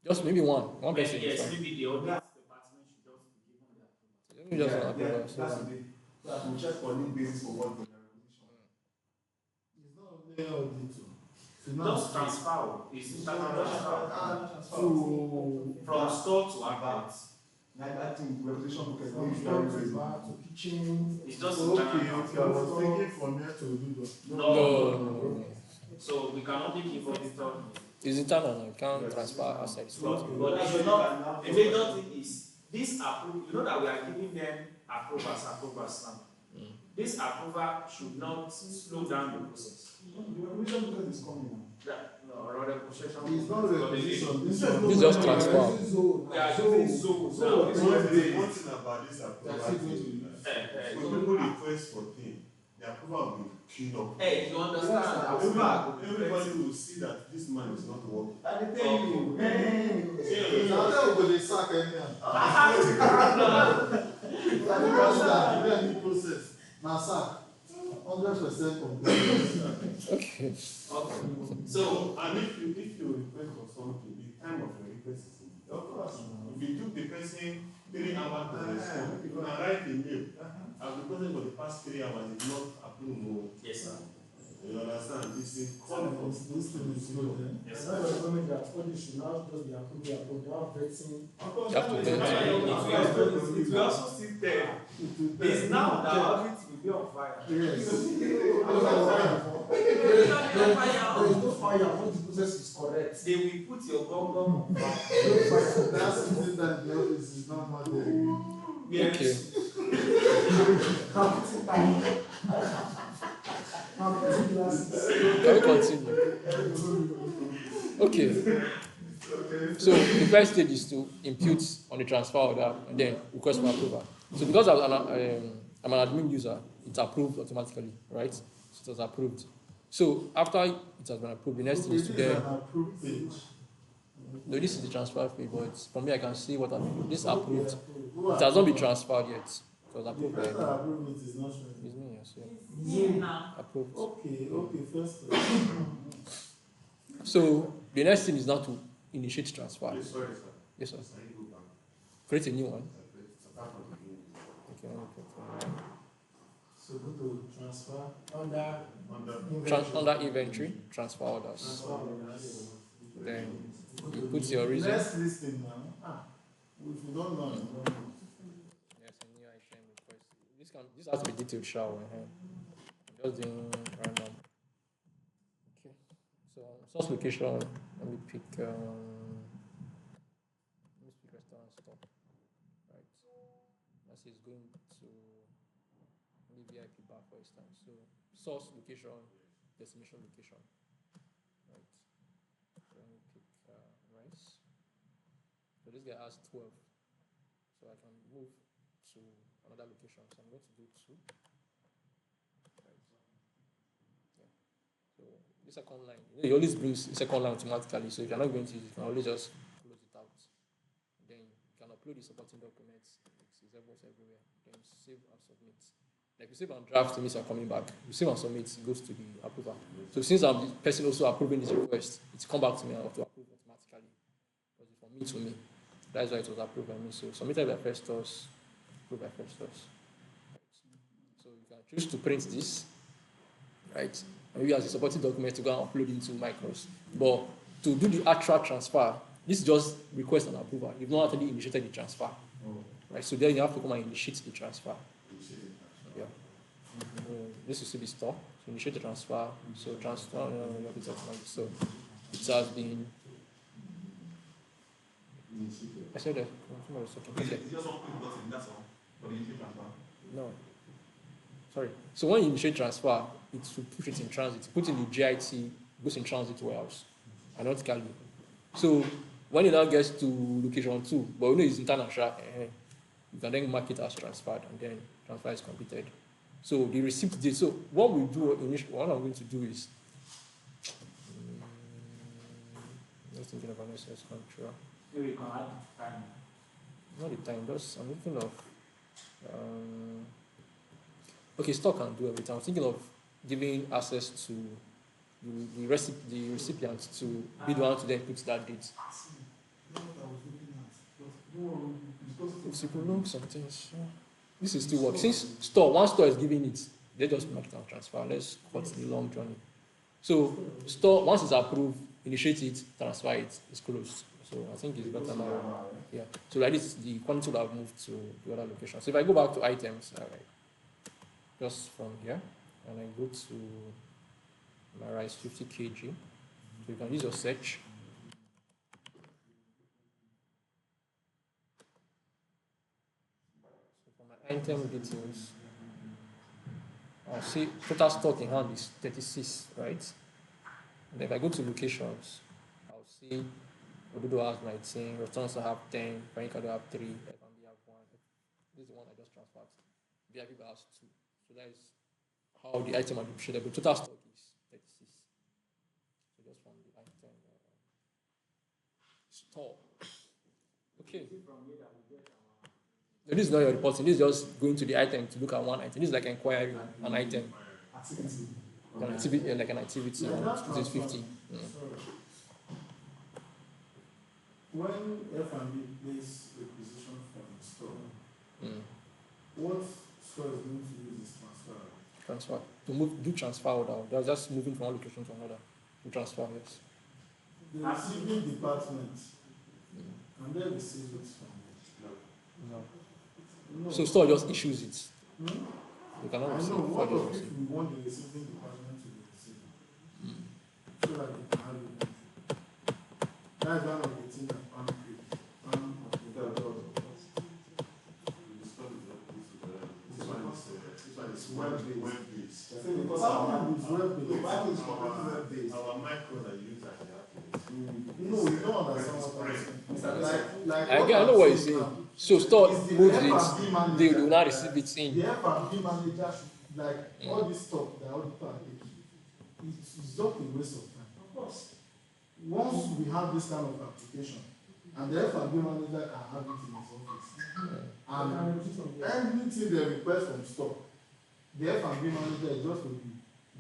Just maybe one person. Yes, maybe the audit department should just be given the approval. Let me just approval. That's the thing. We'll check for need basis for what the requisition. It's not only auditor. Just transfer is internal transfer. So From store to account. I think the requisition book is From going store to to be bar to kitchen. It's just Okay, internal I was thinking from here to Ududo. No. So we can only give auditor. It's internal, you can't transfer outside state. But they should not. The major thing is this approval. You know that we are giving them approvals now. This approval should not slow down the process. The requisition book is coming now. No, rather possession. It's not a requisition. This is just transfer. We are using zoho So now. one thing about this approval That's it. thing, when people request for things, the approval will be queued up. Hey, you understand? Everybody will see that this man is not working. I did tell you. Yeah. Now that we go dey sack anyhow. Any process. Now sack. 100% compliance. Okay. So, and if you request for something, the time of your request is in. Of course. If you took the person 3 hours to respond, you can write a mail. I've been present for the past 3 hours, it's not approved. Yes, sir. You understand? This is call for This thing is good, eh? Yes, That's sir. why the government that all this should now just be approved, they have vetting. You have to vet. It will also still tell. It's now that audit will be on fire. Yes. There is no fire. There is no fire once the process is correct. They will put your gum on fire. That's something that the office is not more there. Yes. Okay. Can we continue? Okay. So the first stage is to impute on the transfer order and then request for approval. So because I'm an admin user, it's approved automatically, right? So it was approved. So after it has been approved, the next thing is to This is then. an approved page. No, this is the transfer fee, but from me I can see what I've this approved. It has not been transferred yet. It was The approved by person me. that approved it is not sure. It's me, yes, yeah. Yeah, now. Approved. Okay, first. So the next thing is now to initiate transfer. Yes, sorry, sir. Yes, sir. I need to go back. Create a new one. It's apart from the beginning. Okay, let me create a new one. So go to transfer under Under inventory, transfer orders. Transfer orders. Then you put your reason. Let's listen now. If you don't know, you don't know. Yes, a new item request. This has to be detailed shower. I'm just doing random. Okay. So source location. Let me pick restaurant store. Right. That is going to maybe VIP bar for instance. So source location, destination location. Right. So let me pick rice. So this guy has 12. So I can move to another location. So I'm going to do 2. Right. Yeah. So the second line, it always brings the second line automatically. So if you're not going to use it, you can always just close it out. Then you can upload the supporting documents. It's everywhere. Then save and submit. Like you save and draft, it means you're coming back. You save and submit, it goes to the approver. So since I'm the person also approving this request, it's come back to me. I have to approve automatically. Because it's from me to me. That's why it was approved by me. So submitted by Festus, approved by Festus. So you can choose to print this, right? And we as a supporting document to go and upload into Micros. But to do the actual transfer, this is just request and approval. You've not actually initiated the transfer. Right? So then you have to come and initiate the transfer. Yeah. This is to be store. So initiate the transfer. So transfer, so it has been. I said that. Okay. No. Sorry. So when you initiate transfer, it's to put it in transit. Put in the GIT, goes in transit warehouse, and not Cali. So when it now gets to location 2, but we know it's international, you can then mark it as transferred, and then transfer is completed. So the receipt date. So what we do initially, what I'm going to do is. I'm thinking of an SS control. Maybe you can add time. Not the time, just I'm thinking of okay, stock can do everything. I'm thinking of giving access to the recipient to be the one to then put that date. It's prolong some things. This is still work. Since one store is giving it, they just make it and transfer. Let's cut the long journey. So store once it's approved, initiate it, transfer it, it's closed. So I think it's better now. Yeah. So like this, the quantity will have moved to the other location. So if I go back to items, just from here, and I go to my rice 50 kg, so you can use your search. So for my item details, I'll see total stock in hand is 36, right? And if I go to locations, I'll see Ododo has 19, Returns have 10, Panikado have 3, F&B have 1. This is the one I just transferred. VIP has 2. So that is how the item are distributed. But total stock is 36. So just from the item store. Okay. So this is not your reporting. This is just going to the item to look at one item. This is like inquiry an item. Activity. An activity, like an activity. This is 50. When F&B plays requisition from the store, what store is going to use is transfer? Transfer. To move, do transfer order. They're just moving from one location to another. To transfer, yes. The receiving department, and they receive it from No. No. So store just issues it. You I cannot know, receive. what Store of just if receive. we want the receiving department to be receiving? So that they can have it. That's one of the things that I'm This one is web-based. Because Our micro that you use at the outlet. no, you don't understand what I'm saying. Like I know what you're saying. So store It's the moves F&B it, manager, they will not receive it in. The F&B manager, like all this stuff that auditor are taking, it's just a waste of time. Of course. Once we have this kind of application, and the F&B manager can have it in his office, and anything they request from store, the F&B manager is just to be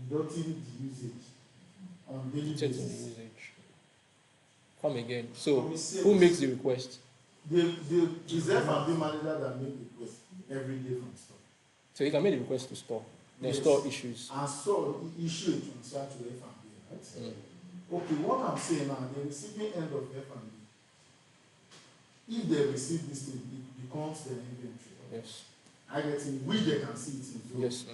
deducting the usage on daily Checking the basis. usage. Come again. So who makes the request? It's the F&B manager that make the request every day from store. So you can make the request to store. Then Yes. store issues. And store issue a transfer to F&B, right? Okay, what I'm saying now, the receiving end of F&B, if they receive this thing, it becomes their inventory. Yes. I get it, which they can see it in Zoho. Yes.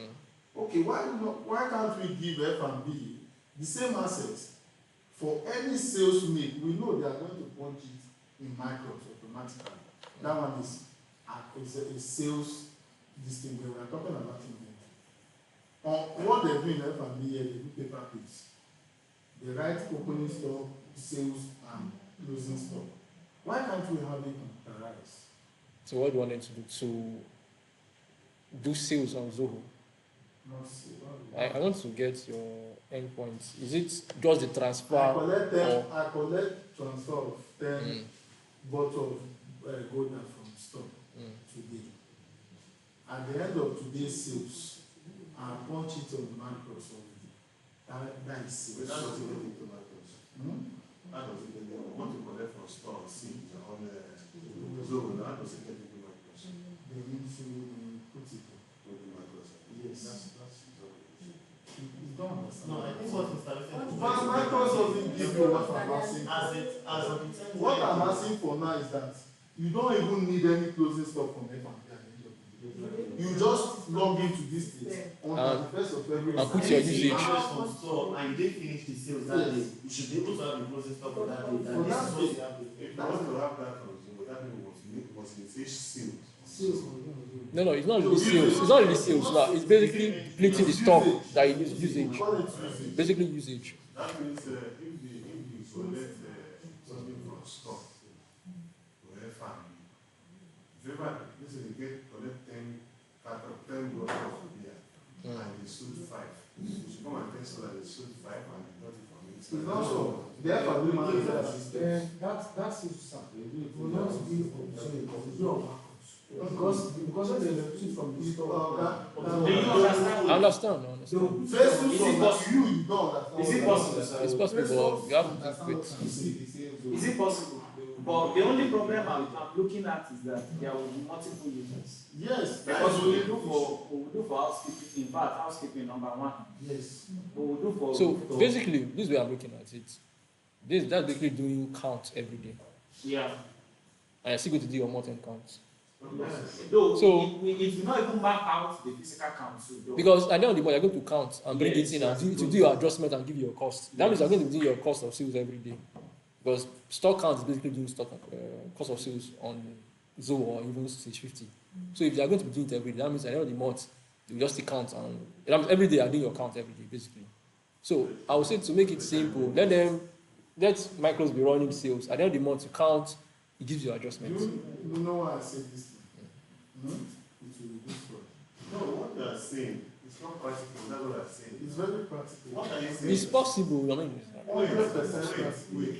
Okay, why can't we give F&B the same assets for any sales made? We know they are going to punch it in micros automatically. That one is a sales this thing where we are talking about inventory. What they do in F&B here, they do paper plates. They write opening stock, sales, and closing stock. Why can't we have it computerized? So what do you want them to do? To do sales on Zoho? Not sales. I want to get your endpoint. Is it just the transfer? I collect transfer of 10 bottles of Golden from stock today. At the end of today's sales, I punch it on Microsoft. That is sales. That doesn't get into micros. That doesn't get into what you collect from store, see, on the Zoho, that doesn't get into micros. They need to put it Into micros. Yes. That's You don't understand. No, I think what Mr. Microsoft doesn't give you what I'm asking for. As of the time What I'm asking for now is that you don't even need any closing stock from F&B at the end of the day. You just log into this thing on the 1st of February. And put your usage. from store and you didn't finish the sales that day, you should be able to have the closing stock for that day. For that day. This is what you have to do. If you want to have that from Zoho, that means must fish sales. No, it's not really sales. It's not really sales now. It's basically depleting the stock that you use usage. Basically usage. That means if you collect something from stock or F&B, if ever this is collect 10 bottles of beer and they sold 5, you should come and test so that they sold 5 and they got it from it. It's not so. The F&B manager system. That's it, sir. It will not be because of the electricity from the store. Do you understand? I understand. They will First Is it possible? you don't understand. Is it possible, sir? It's possible, but you have to do it. Is it possible? But the only problem I'm looking at is that there will be multiple users. Yes. Because we will do for housekeeping. In fact, housekeeping number 1. Yes. We will do for. So basically, this is where I'm looking at it. That's basically doing count every day. Yeah. And you're still going to do your month-end counts. Though So- it will not even map out the physical count. So Because at the end of the month, you're going to count and bring Yes, it in and do your adjustment and give you your cost. That means you're going to do your cost of sales every day. Because stock count is basically doing stock cost of sales on Zoho or even Stage 50. So if you're going to be doing it every day, that means at the end of the month, you just count and that means every day you're doing your count every day, basically. So I would say to make it simple, let micros be running sales. At the end of the month, you count, it gives you adjustments. You know why I say this thing? It will reduce fraud. No, what you are saying is It's not practical. That's what I'm saying. It's very practical. What are you saying? It's possible. I mean, Wait.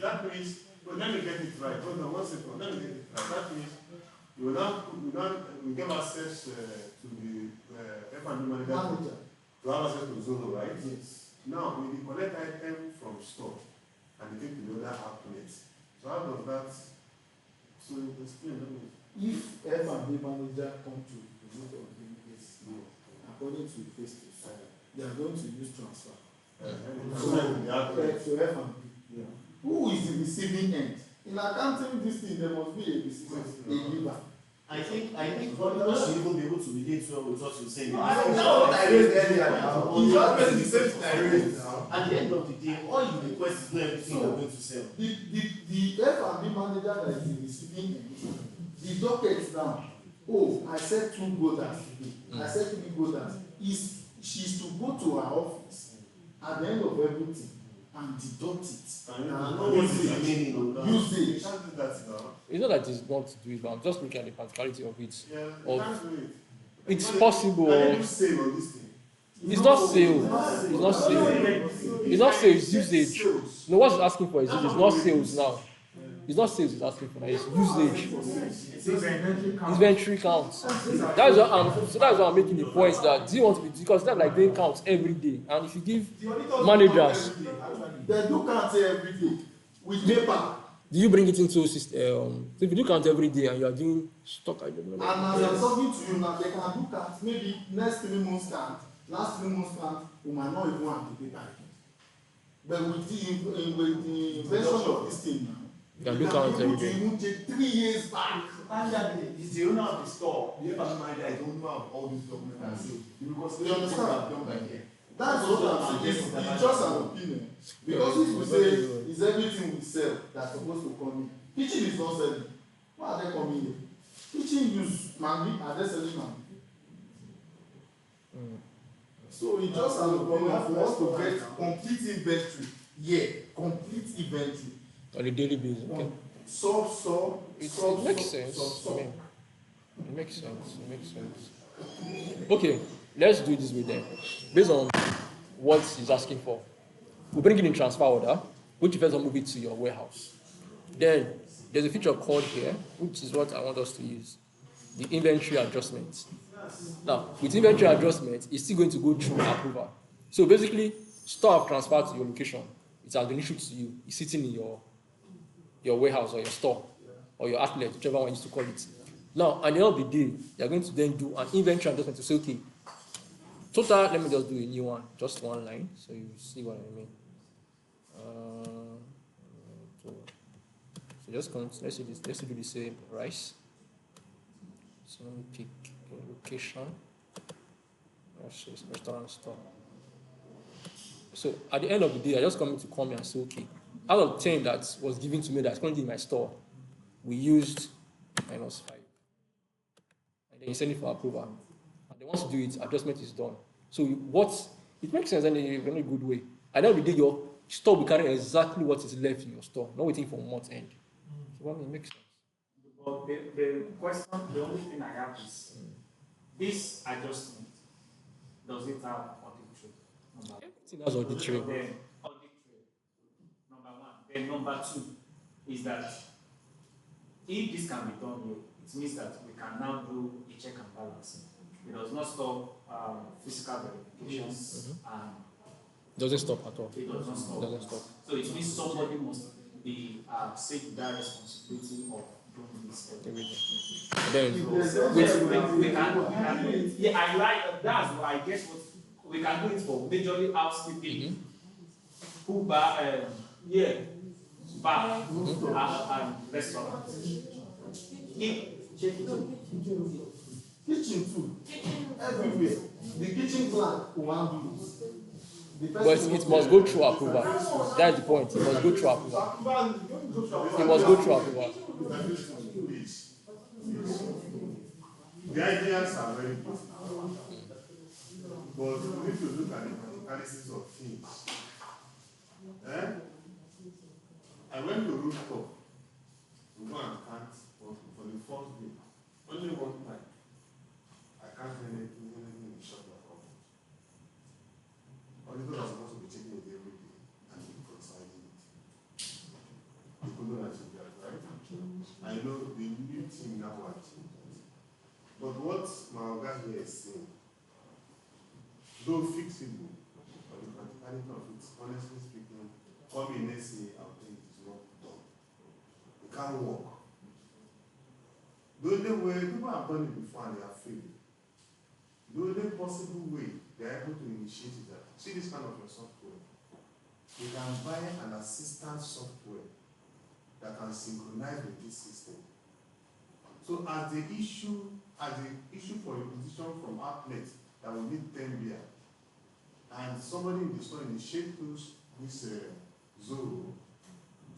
That means, but let me get it right. Hold on 1 second. Let me get it right. That means you will give access to the F&B manager to have access to zoho, right? Yes. Now, we collect item from store and they take to the other outlet. So how does that? So you explain. If F&B manager come to visit or case according to the face they are going to use transfer. So F&B. Yeah. Who is the receiving end? In accounting this thing, there must be a receiver, a giver. I think for us to even be able to relate well with what you're saying. No, that's what I raised earlier now. He's not the same thing I raised now. At the end of the day, all you request is not everything you're going to sell. The F&B manager that is the receiving end, the docket now, oh, I said 2 goders today, I said 3 goders, she's to go to her office at the end of everything and deduct it. Use it. it's not that it's not to do it, but I'm just looking at the practicality of it. Yeah, It's possible. Can you save on this thing? It's not sales. It's not sales. It's not sales. Usage. No, what he's asking for is usage. It's not sales now. It's not sales he's asking for now. It's usage. Inventory counts. That's why I'm making the point that do you want to be, because that's like doing counts every day. And if you give managers, they do count every day with paper. do you bring it into system? So if you do count every day and you are doing stock, I don't know. And as I'm talking to you now, they can do count maybe next 3 months count, last 3 months count, we might not even have the paper. But with the invention of this thing now, you can do count every day. Even take 3 years back. He's the owner of the store. The F&B manager is the owner of all these documents. Because You understand? done by here. That's what I'm saying. It's just an opinion. Because if we say it's everything we sell that's supposed to come in, kitchen is not selling. Why are they coming in? Kitchen use Maggi, are they selling Maggi? So it's just an opinion for us to get complete inventory. Yeah, complete inventory. On a daily basis, okay? It makes sense. I mean, it makes sense. It makes sense. Okay, let's do this with them. Based on what he's asking for, we bring it in transfer order, which you first move it to your warehouse. Then there's a feature called here, which is what I want us to use, the inventory adjustment. Now, with inventory adjustment, it's still going to go through approval. So basically, store have transferred to your location. It has been issued to you. It's sitting in your warehouse or your store or your outlet, whichever one you used to call it. Now, at the end of the day, you're going to then do an inventory adjustment to say, okay, total, let me just do a new one, just one line, so you see what I mean. So just come, let's do the same rice. So let me pick a location. Restaurant store. So at the end of the day, I just come here and say, okay, out of 10 that was given to me that's currently in my store, we used -5. And then you send it for approval. And then once you do it, adjustment is done. So it makes sense in a very good way. At the end of the day, your store will carry exactly what is left in your store, not waiting for month end. So it makes sense. But the question, the only thing I have is, this adjustment, does it have audit trail? Everything has audit trail. Then audit trail, number 1. Then number 2 is that if this can be done here, it means that we can now do a check and balance. It does not stop physical verifications and doesn't stop at all. It does not stop. Doesn't stop. So it means somebody must be take that responsibility of doing this every day. Then we can yeah, I like that's what I guess what we can do it for majorly housekeeping, who bar bar and restaurant. Kitchen too. Everywhere. The kitchen plan will do this. But it must go through approval. That's the point. It must go through approval. It must go through approval. The ideas are very good. But we need to look at the practicalities of things. I went to rooftop to go and count for the first day. Only one time. I can't do anything in the shop of office. auditors are supposed to be checking it every day and reconciling it. They couldn't achieve that, right? I know the new team now will achieve that. But what my guy here is saying, though fixable, but the practicality of it, honestly speaking, come in and say, I'll think it is not done. It can't work. The only way, people have done it before and they have failed. The only possible way they are able to initiate is that, see this kind of your software, you can buy an assistant software that can synchronize with this system. So as the issue for a position from outlet that will need 10 beer, and somebody in the store initiates this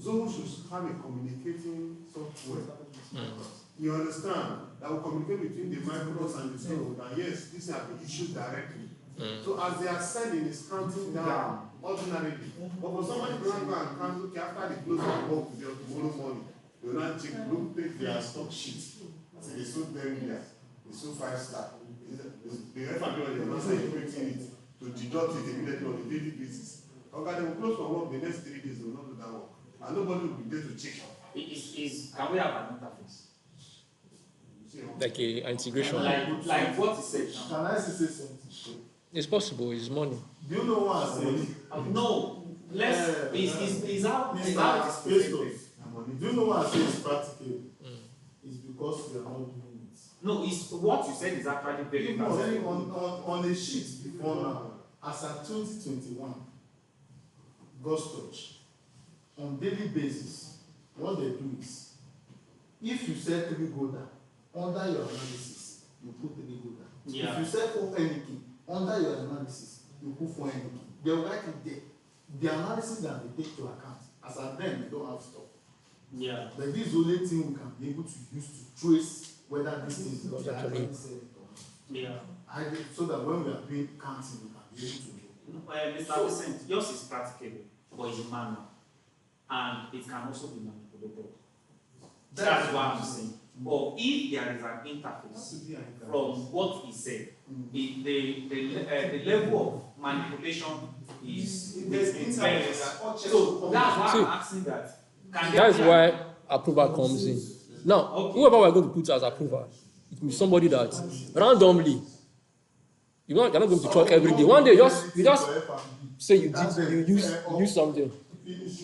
zoho should have a communicating software. You understand? That will communicate between the micros and the zoho. And yes, these are the issues directly. So as they are sending, it's counting down ordinarily. But for somebody to go and count, okay, after the close of work tomorrow morning, they will not check, look, take their stock sheet. So they sold 10 beer, they sold 5-star. The referee will not say expecting it to deduct it immediately on a daily basis. Okay, they will close for work the next 3 days, they will not do that work. And nobody will be there to check. Can we have an interface? Like an integration. Like what is said. Can I say something? It's possible, it's money. Do you know what I'm saying? No, is how it is practical. Do you know what I say is practical? It's because we are not doing it. No, it's what you said is actually very practical. On a sheet before now, as at 2021, God's touch, on daily basis, what they do is, if you sell 3 Goda, under your analysis, you put 3 Goda. Yeah. If you sell 4 anything, under your analysis, you put 4 anything. They will write it there. The analysis that they take to account, as at then, we don't have stock. Yeah. But this is the only thing we can be able to use to trace whether this thing is actually selling or not. Yeah. So that when we are doing counting, we can be able to do. Mr. Vincent, yours is practicable, but it's manual. And it can also be manipulated. That's what I'm saying. But if there is an interface from what he said, the level of manipulation is very. So that's why I'm asking that. That is why approval comes in. Now, whoever we're going to put as approval, it will be somebody that randomly, you're not going to check every day. One day, you just say you use something.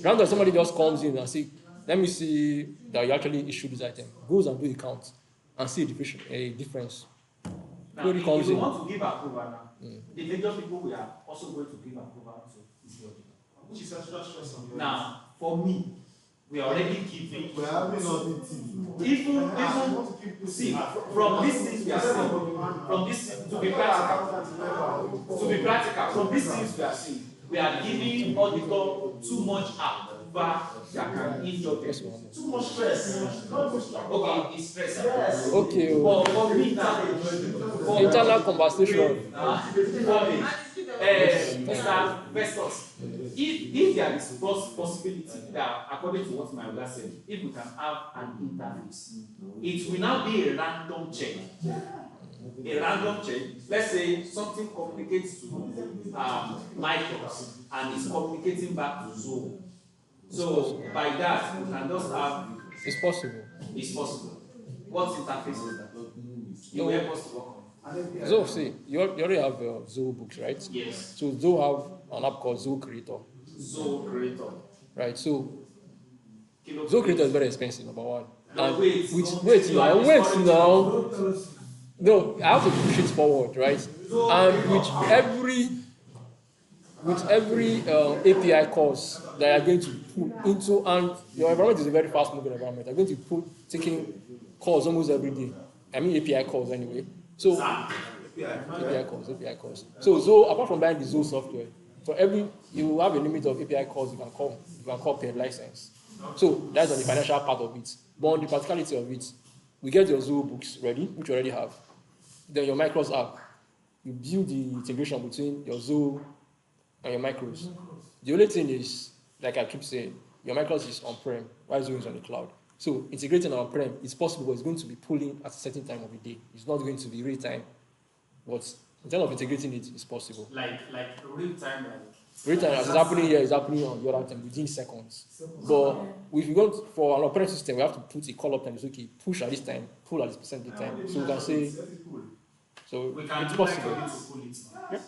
Random, somebody just comes in and say, let me see that you actually issued this item. Goes and do a count and see a difference. Now, if you want to give approval now, the major people we are also going to give approval to is the auditor. Which is extra stress on your Now, for me, we are already giving. We are having auditing. Even see from these things we are seeing, from this to be practical, from these things we are seeing, we are giving auditor too much approval that can injure them. Too much stress. Okay, it's stress. Yes. Okay. For me now, internal conversation. Mr. Vestos, if there is possibility that, according to what my brother said, if we can have an interface, it will now be a random check. A random check. Let's say something communicates to micros and is communicating back to zoho. So by that, we can just have. It's possible. It's possible. What interface is that? You will help us to work on. Zoho, see, you already have Zoho books, right? Yes. So Zoho have an app called Zoho Creator. Zoho Creator. Right, so Zoho Creator is very expensive, number one. And wait now. No, I have to push it forward, right? And with every API calls that are going to put into, and your environment is a very fast-moving environment, I'm going to taking calls almost every day. I mean API calls anyway. So API calls. So Zoho, apart from buying the Zoho software, for you have a limit of API calls you can call per license. So that's on the financial part of it. But on the practicality of it, we get your Zoho books ready, which you already have. Then your micros app, you build the integration between your Zoho and your micros. The only thing is, like I keep saying, your micros is on-prem, while Zoho is on the cloud. So integrating on-prem is possible, but it's going to be pulling at a certain time of the day. It's not going to be real time. But In terms of integrating it, it's possible. Like real time, like. Real time, as it's happening here, it's happening on the other time within seconds. But if you go for an operating system, we have to put a call up time. It's okay, push at this time, pull at this percent of the time. So we can say, so We can it's do possible. like a to pull it. Yeah.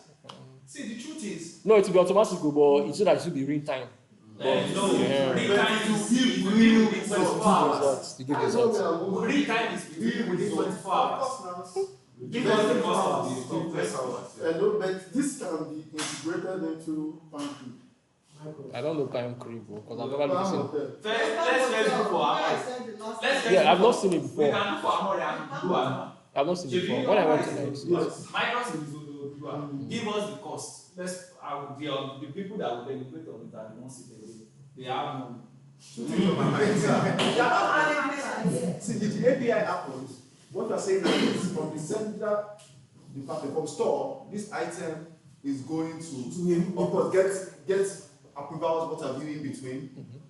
See, the truth is, No, it will be automatic, but it's so that it should be real time. No, real time is give within results. 24 hours. Results, to give results. Real time is within 24 hours. Give us the cost of the stock first hours. No, but this can be integrated into banking. I don't know Pine Crib because I've never seen it. Let's go for our Yeah, I've not seen it before. We can look for Amore and do our. I've not seen it before. When I went to Nigeria, Microsoft is the give us the cost. The people that will benefit on it are the ones they have money. See, if the API happens, what you are saying now is from the central department, from store, this item is going to of course, get approvals, what have you in between,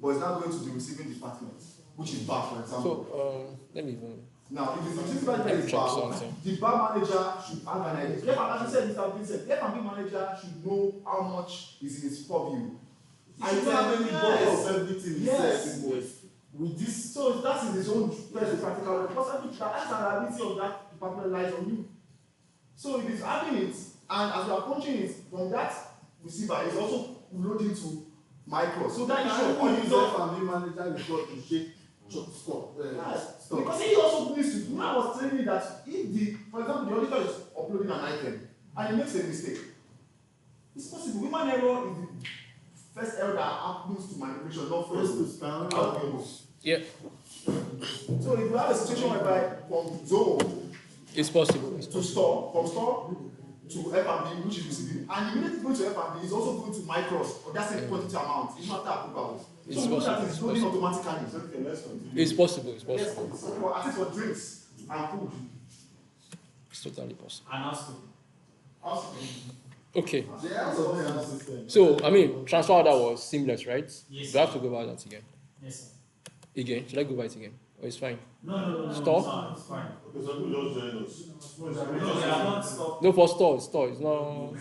but it's not going to the receiving department, which is back, for example. So, let me even. Now, if the receiving department is check back, something. the bar manager should have an idea. As you said, Mr. Vincent, the F&B manager should know how much is in his purview. I don't have any box of everything. Yes. With this, so that is his own first practical responsibility. The answerability of that department lies on you. So if he's having it, and as you are punching it from that receiver, it's also loading to micro. So that is your All his F&B manager is got to shake stop. Because he also needs to. I was telling you that if the, for example, the auditor is uploading an item and he makes a mistake, it's possible. Human error is the first error that happens to manipulation, not first to scan. Yeah. So if you have a situation whereby from zoho It's possible. to store, from store to F&B, which is receiving, and immediately going to F&B is also going to micros or that same quantity amount. It's not that approval. It's So possible. that is loading automatically. Okay, let's continue. It's possible. It's Yes, possible. for, I think for drinks and food. It's totally possible. And also, Okay. They have a system. So, I mean, transfer order was seamless, right? yes. Do I have to go about that again? Yes, sir. Again? Should I go by it again? Or it's fine? No. Stop? No, it's fine. Okay, so people just join us. No, we are not stopped. No, for store. Store. It's not. Well,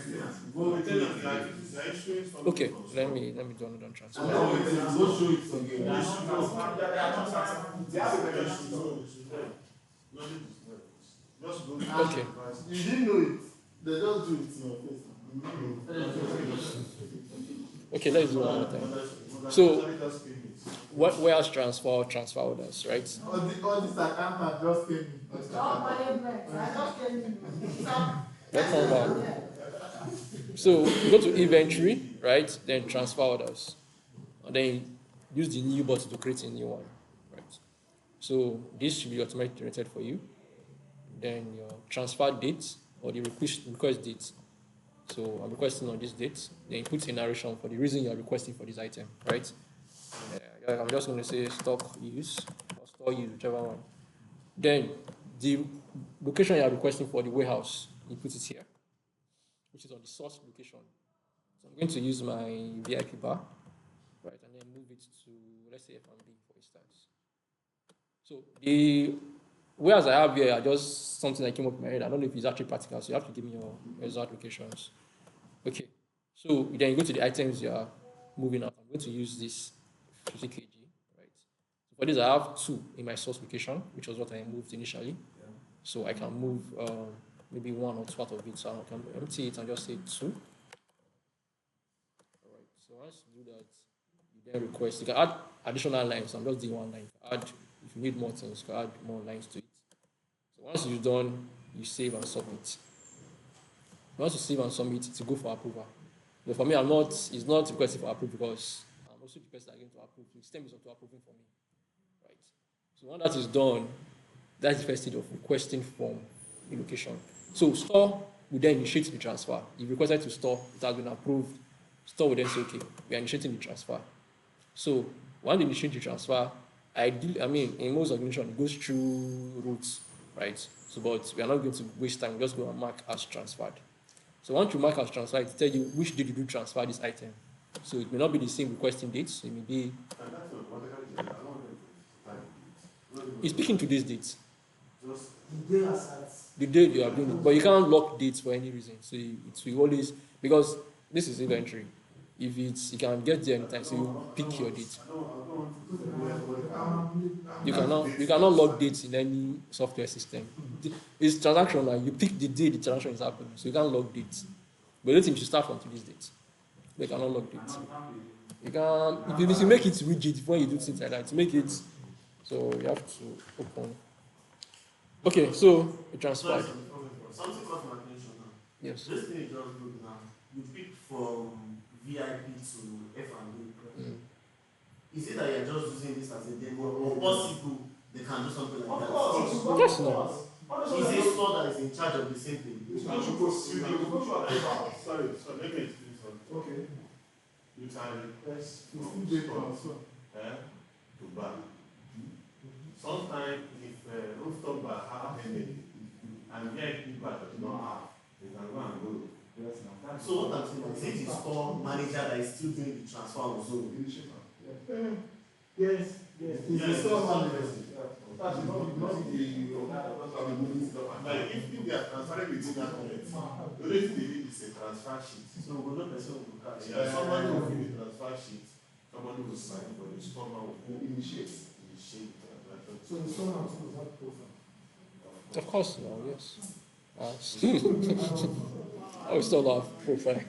we tell them that it's the insurance from Okay. the Let me do another transfer. And now we can go show it again. We are not stopped. They have a benefit. Just go. Okay. You didn't know it. They just do it in your face. Okay, let's do one more time. So, warehouse transfer orders, right? All this accountant just came in. Let's come back. So, you go to inventory, right? Then transfer orders. And then use the new button to create a new one, right? So, this should be automatically generated for you. Then your transfer date or the request date. So I'm requesting on this date. Then you put a narration for the reason you are requesting for this item, right? I'm just going to say stock use or store use, whichever one. Then the location you are requesting for the warehouse, you put it here, which is on the source location. So I'm going to use my VIP bar, right, and then move it to, let's say, F&B, for instance. So the whereas I have here are just something that came up in my head. I don't know if it's actually practical, so you have to give me your exact locations. Okay. So then you go to the items you are moving out. I'm going to use this 50 kg, right? So for this, I have 2 in my source location, which was what I moved initially. Yeah. So I can move maybe 1 or 2 out of it. So I can empty it and just say 2. All right. So once you do that, you then request. You can add additional lines. I'm just doing 1 line. If you need more things, you can add more lines to it. So once you're done, you save and submit. Once you save and submit, it will go for approval. But for me, it's not requested for approval because I'm also the person that going to approve. The system is not approving for me. Right. So when that is done, that's the first stage of requesting from the location. So store will then initiate the transfer. If you requested to store, it has been approved. Store will then say, okay, we are initiating the transfer. So when they initiate the transfer, in most organizations, it goes through routes, right? So, but we are not going to waste time. We're just going to mark as transferred. So once you mark as transferred, it tells you which date you do transfer this item. So it may not be the same requesting dates. It may be. It's speaking to this date. Just the day as at the date you are doing it, but you can't lock dates for any reason. So it will always, because this is inventory. If it's, you can get there anytime, so you pick your date. You cannot log dates in any software system. It's transactional. You pick the day the transaction is happening, so you can't log dates. But the thing should start from today's date. They cannot log dates. You can, if you make it rigid when you do things like that, to make it, so you have to open. Okay, so it transferred. Something caught my attention now. Yes. This thing you just look now, you pick from VIP to F&B. Is it that you're just using this as a demo, or possible they can do something like that? Of course not. Is it store that is in charge of the same thing? Sorry, let me explain something. Okay. You can request from 15 days store transfer. to buy. Sometimes if rooftop bar have any and VIP bar does not have, they can go and go. Yes, now. So what I'm saying is it the store manager that is still doing the transfer on Zoho? Yes, yes. It's the store manager. That's not the Like if they are transferring within that minute, the only thing they need is a transfer sheet. So we know person will catch. Somebody will give the transfer sheet, somebody will sign, but the store man will initiate the transaction. So the store manager will have profile. Of course, no, yes. I will still have profile.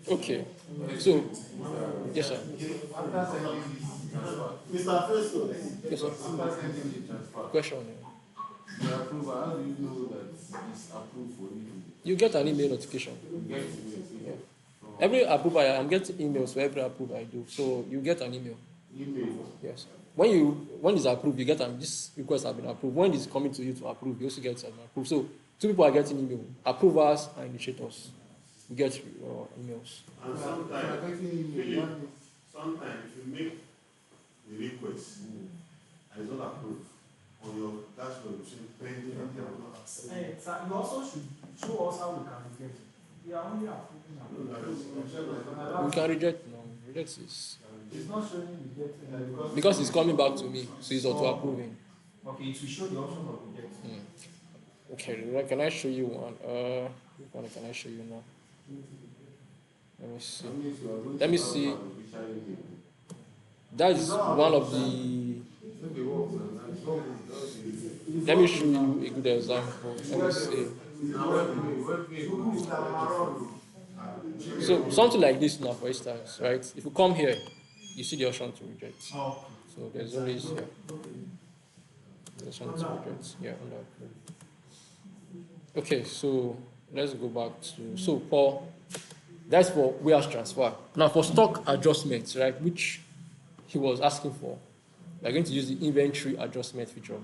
Okay, so, yes, sir. Mr. Festo. Yes, sir. Question. The approval, how do you know that it's approved for you? You get an email notification. You get it. Yeah. Every approval, I'm getting emails for every approval I do. So you get an email. Email. Yes. When it's approved, you get this request has been approved. When it's coming to you to approve, you also get an approved. So two people are getting email: approvers and initiators. You get emails. And sometimes if you make the request and it's not approved, on your dashboard you should pending and You also should show us how we can reject it. We are only approving. We can reject. No, reject is. It's not showing rejecting Because it's coming back to me, so it's auto approving. Okay, it will show the option of rejecting. Okay, can I show you one? Which one can I show you now? Let me see. That is one of the. Let me show you a good example. Let me see. So something like this now, for instance, right? If you come here, you see the option to reject. So there's always here. The option to reject. Yeah, under approve. Okay, so let's go back to Paul. That's for warehouse transfer. Now for stock adjustments, right, which he was asking for, we're going to use the inventory adjustment feature.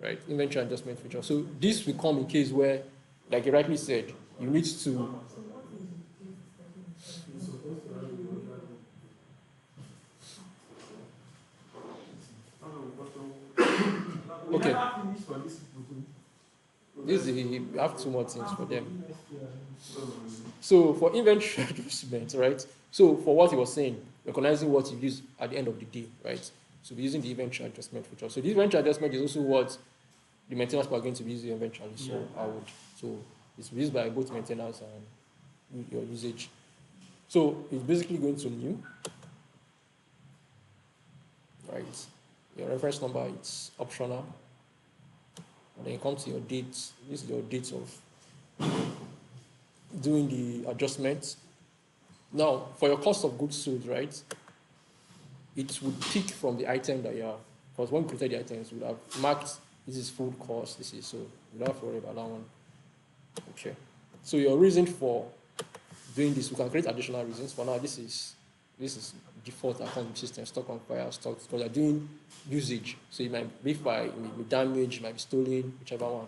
Right, inventory adjustment feature. So this will come in case where, like you rightly said, you need to. Okay. We have two more things for them. So for inventory adjustment, right? So for what he was saying, recognizing what you use at the end of the day, right? So we're using the inventory adjustment feature. So the inventory adjustment is also what the maintenance people are going to be using eventually. So it's used by both maintenance and your usage. So it's basically going to new, right? Your reference number, it's optional. And then you come to your date. This is your date of doing the adjustment. Now, for your cost of goods sold, right, it would pick from the item that you are, because when we created the items, we would have marked this is food cost, this is, so you don't have to worry about that one. Okay. So your reason for doing this, we can create additional reasons. For now, this is default account system, stock on fire, stock, because you're doing usage. So it might be damaged, it might be stolen, whichever one.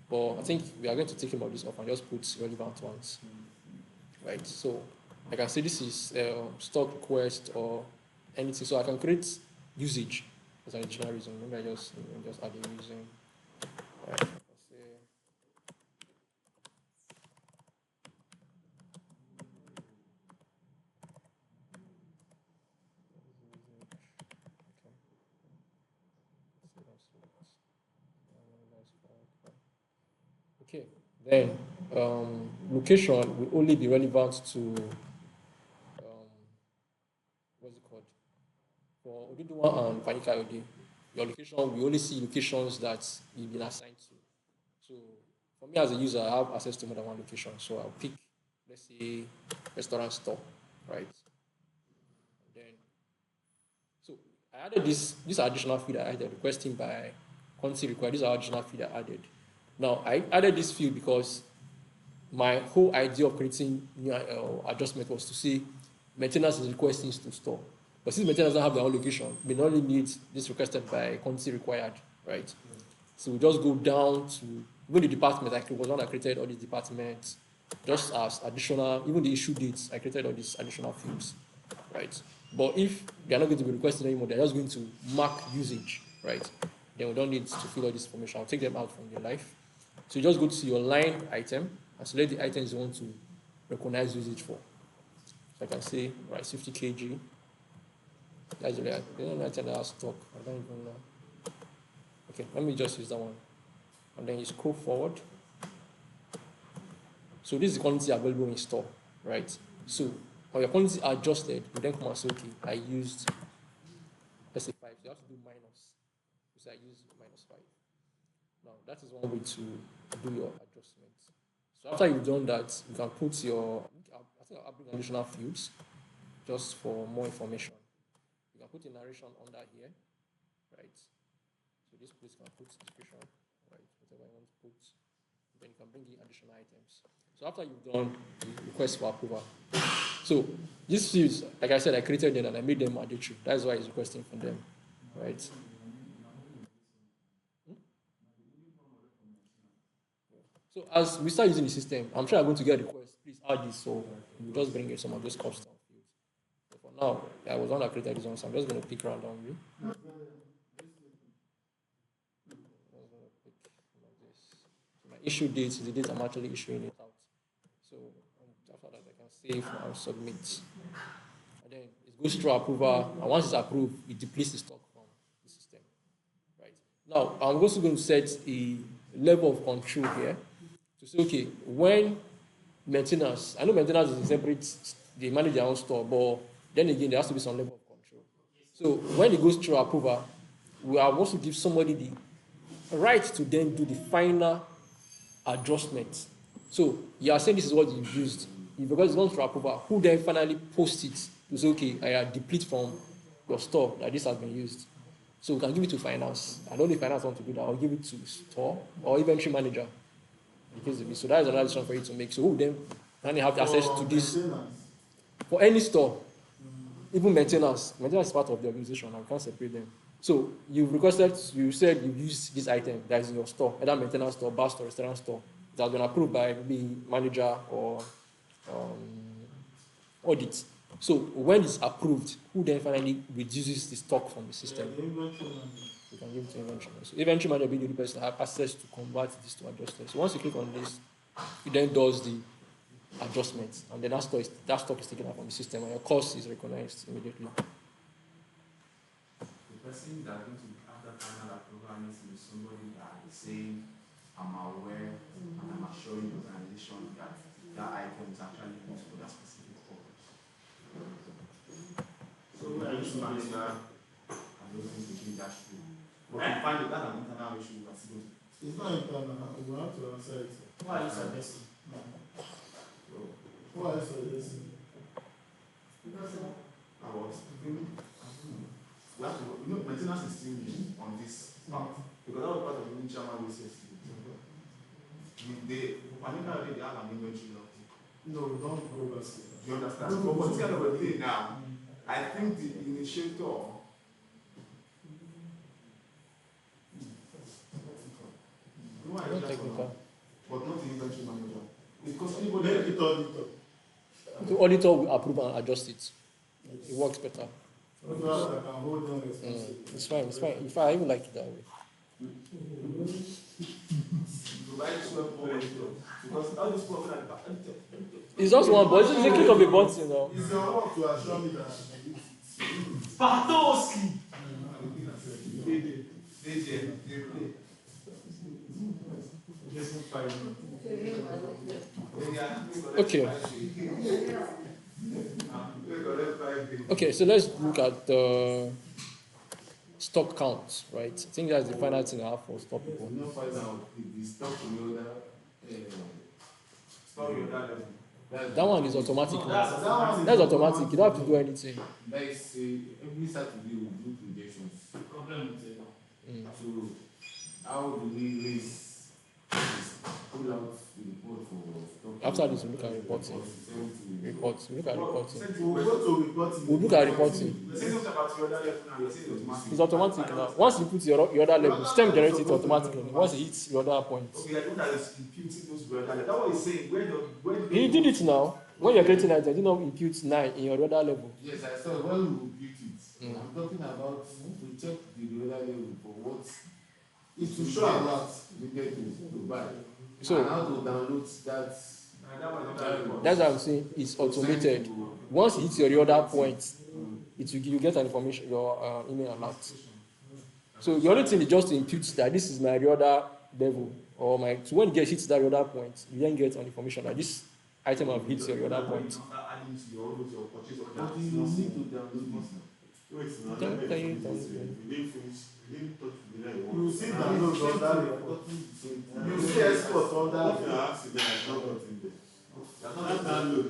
But I think we are going to take him out this off and just put relevant ones. Right? So I can say this is stock request or anything. So I can create usage as an additional reason. Maybe I just add a reason. Right. Okay. Then location will only be relevant to what's it called? For Oduduwa and Panikayode, your location, we only see locations that you've been assigned to. So for me as a user, I have access to more than one location. So I'll pick, let's say, restaurant store, right? And then, so I added this additional field I added, requesting by quantity required. This is our additional field I added. Now, I added this field because my whole idea of creating new adjustment was to say maintenance is requesting to store. But since maintenance doesn't have their own location, we only need this requested by quantity required, right? So we just go down to even the department. I was one that created all these departments, just as additional, even the issue dates, I created all these additional fields, right? But if they are not going to be requested anymore, they're just going to mark usage, right? Then we don't need to fill all this information. I'll take them out from your life. So you just go to your line item and select the items you want to recognize usage for. So I can say, right, 50 kg. That's the item that has stock. I don't even know. Okay, let me just use that one. And then you scroll forward. So this is the quantity available in store, right? So when your quantity are adjusted, you then come and say, okay, I used, let's say 5. So you have to do minus. You say I used -5. Now, that is one way to do your adjustment. So after you've done that, you can put your, I think I'll bring additional fields just for more information. You can put a narration under here, right? So this place can put description, right? Whatever you want to put. Then you can bring in additional items. So after you've done the request for approval. So these fields, like I said, I created them and I made them mandatory. That's why it's requesting from them, right? So as we start using the system, I'm sure I'm going to get requests. Please add this, so we'll just bring in some of those custom fields. But for now, I was one that created this one, so I'm just going to pick randomly. So my issue date is the date I'm actually issuing it out. So after that, I can save and submit. And then it goes through approval, and once it's approved, it depletes the stock from the system. Right. Now, I'm also going to set a level of control here to say, okay, when maintenance, I know maintenance is a separate, they manage their own store, but then again, there has to be some level of control. So when it goes through approval, we are also give somebody the right to then do the final adjustment. So you are saying this is what you've used. Because it's gone through approval, who then finally posts it to say, okay, I deplete from your store that this has been used. So we can give it to finance. I don't know if finance want to do that. I'll give it to store or inventory manager. So that is another decision for you to make. So who then finally have access to this for any store, even maintenance. Maintenance is part of the organization. I can't separate them. So you've requested, you said you use this item that is in your store, either maintenance store, bar store, restaurant store, that has been approved by the manager or audit. So when it's approved, who then finally reduces the stock from the system? You can give it to inventory manager. So inventory manager will be the only person that have access to convert this to adjustment. So once you click on this, it then does the adjustment, and then that stock is taken out from the system, and your cost is recognized immediately. The person that is going to have that final approval needs to be somebody that is saying, I'm aware and I'm assuring the organization that that item is actually used for that specific purpose. So the issue manager, I don't think we think that true. But we find that an internal issue that's good. It's not internal, we have to answer it. Why are you suggesting? Why are you suggesting? Because I was thinking, we have to, maintenance is still new on this part. Because that was part of the new chairman we said. They have an inventory now. No, we don't go back. Do you understand? But for this kind of a thing now, I think the initiator. Not technical. But not the inventory manager. Because anybody. The auditor will approve and adjust it. It works better. It's fine, it's fine. In fact, I even like it that way. It's just one button. It's a click of a button, you know. It's your work to assure me that. Spartowski! They Okay. Okay, so let's look at the stock count, right? I think that's the final thing I have for stock people. You know, find out if the stock in the other, Stock in other level. That one is automatic. No, That's automatic. You don't have to do anything. Like say, every Saturday we do projections. problem with it. So, how do we raise pull out the report for stock? After this, we look at reporting. Reports. We look at reporting. We'll go to reporting. We'll look at reporting. The system about your other level now, you say it's automatic. It's automatic now. Once you put your other level, STEM generates it automatically. Once it hits your other point. Okay, I think that is imputing those to your other level. That's what he's saying. When You did it now. When you're creating it, you did not impute 9 in your other level. Yes, I saw when we built it. I'm talking about to check the other level for what it's to show about we get to buy. So, and how to download that. That's what I'm saying. It's automated. Once it hits your other point, it will give you get an information, your email alert. So the only thing is just to impute that this is my other level, or my. So when it gets hits that other point, you then get an information that this item have hit your other point. Adding to your purchase order. But you need to download this. Wait, no, Can you we didn't finish. We didn't touch the line. you see download on that report. You see export on that. What I asked you, I don't got in there.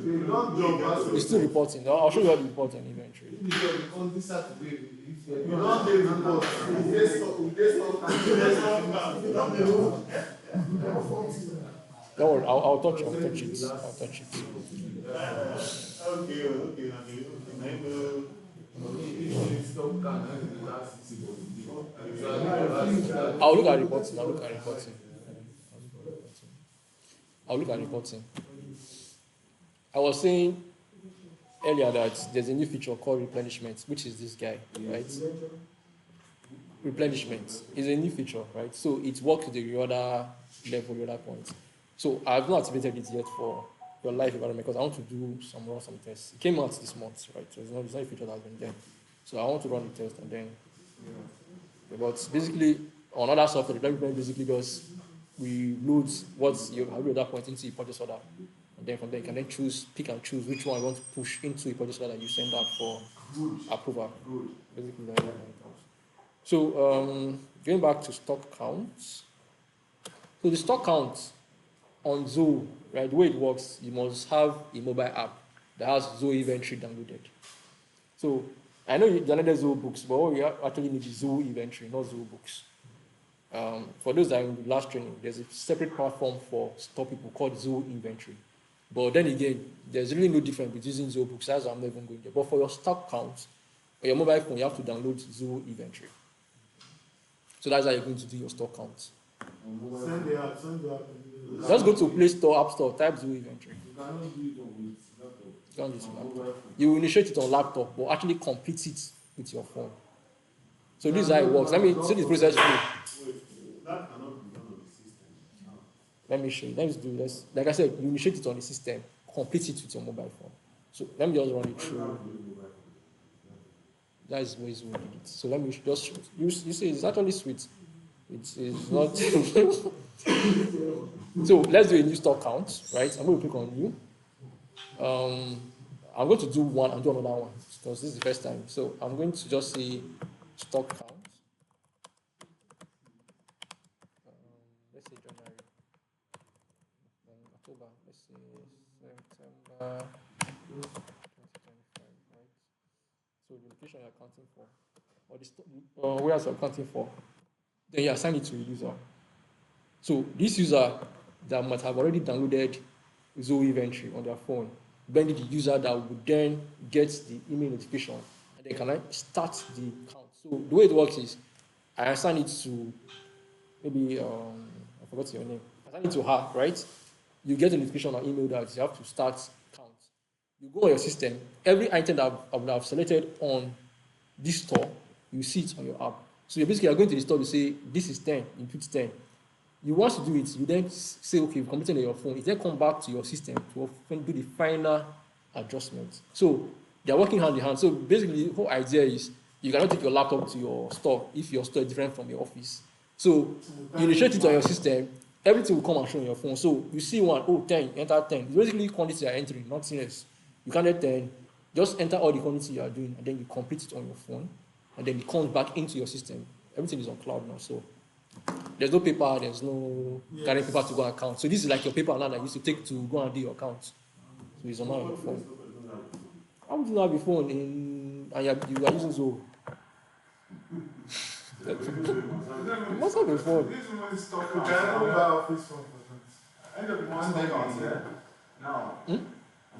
You don't jump out. It's still reporting. I'll show you how to report an eventually. Because this Saturday, if You don't do report. We get stock. Don't worry, I'll touch it. I'll touch it. Okay. I'll look at reporting. I was saying earlier that there's a new feature called replenishment, which is this guy, right? Replenishment is a new feature, right? So it works with the other level, the other points. So I've not activated it yet for your live environment because I want to do some tests. It came out this month, right? So it's not a feature that has been there. So I want to run the test and then. But basically, on other software, the replenishment basically just we load what's your other point into your purchase order. And then from there, you can then pick and choose which one you want to push into a purchase order that you send out for approval. Basically, that's how it goes. So, going back to stock counts. So the stock count on Zoho, right? The way it works, you must have a mobile app that has Zoho inventory downloaded. So I know you downloaded Zoho books, but what we actually need is Zoho inventory, not Zoho books. For those that are in the last training, there's a separate platform for stock people called Zoho inventory. But then again, there's really no difference between using Zoho books, as I'm not even going there. But for your stock count, on your mobile phone, you have to download Zoho inventory. So that's how you're going to do your stock count. Send the app. Just go to Play Store, App Store, type Zoho inventory. You cannot do it on laptop. You can't do it on laptop. You will initiate it on laptop, but actually complete it with your phone. So this is how it works. Let me see this process through. That cannot be done on the system. Let me show you. Let's do this. Like I said, you initiate it on the system, complete it with your mobile phone. So let me just run it through. That is where Zoho did it. So let me just you see it's actually sweet. It is not. So let's do a new stock count, right? I'm going to click on new. I'm going to do one and do another one because this is the first time. So I'm going to just say stock count. Let's say January. October. Let's say September 2025, right? So the location you're accounting for, or the where you're accounting for, then you assign it to a user. So this user that might have already downloaded Zoho inventory on their phone, then the user that would then get the email notification and they can start the count. So the way it works is I assign it to maybe I forgot your name. I assign it to her, right? You get a notification or email that you have to start count. You go on your system, every item that I would have selected on this store, you see it on your app. So you basically are going to the store to say this is 10, input 10. You want to do it, you then say, okay, you've completed on your phone. It then come back to your system to do the final adjustment. So they're working hand in hand. So basically, the whole idea is you cannot take your laptop to your store if your store is different from your office. So you initiate it on your system, everything will come and show on your phone. So you see one, oh, 10, enter 10. It's basically quantity you are entering, nothing else. You can't get 10, just enter all the quantity you are doing, and then you complete it on your phone, and then it comes back into your system. Everything is on cloud now, so there's no paper, there's no carrying paper to go account. So this is like your paper now that you used to take to go and do your account. So it's on your phone. How would you have your phone and you are using Zoho? You must have a phone. This one is talking about office phone. End of the month, now. And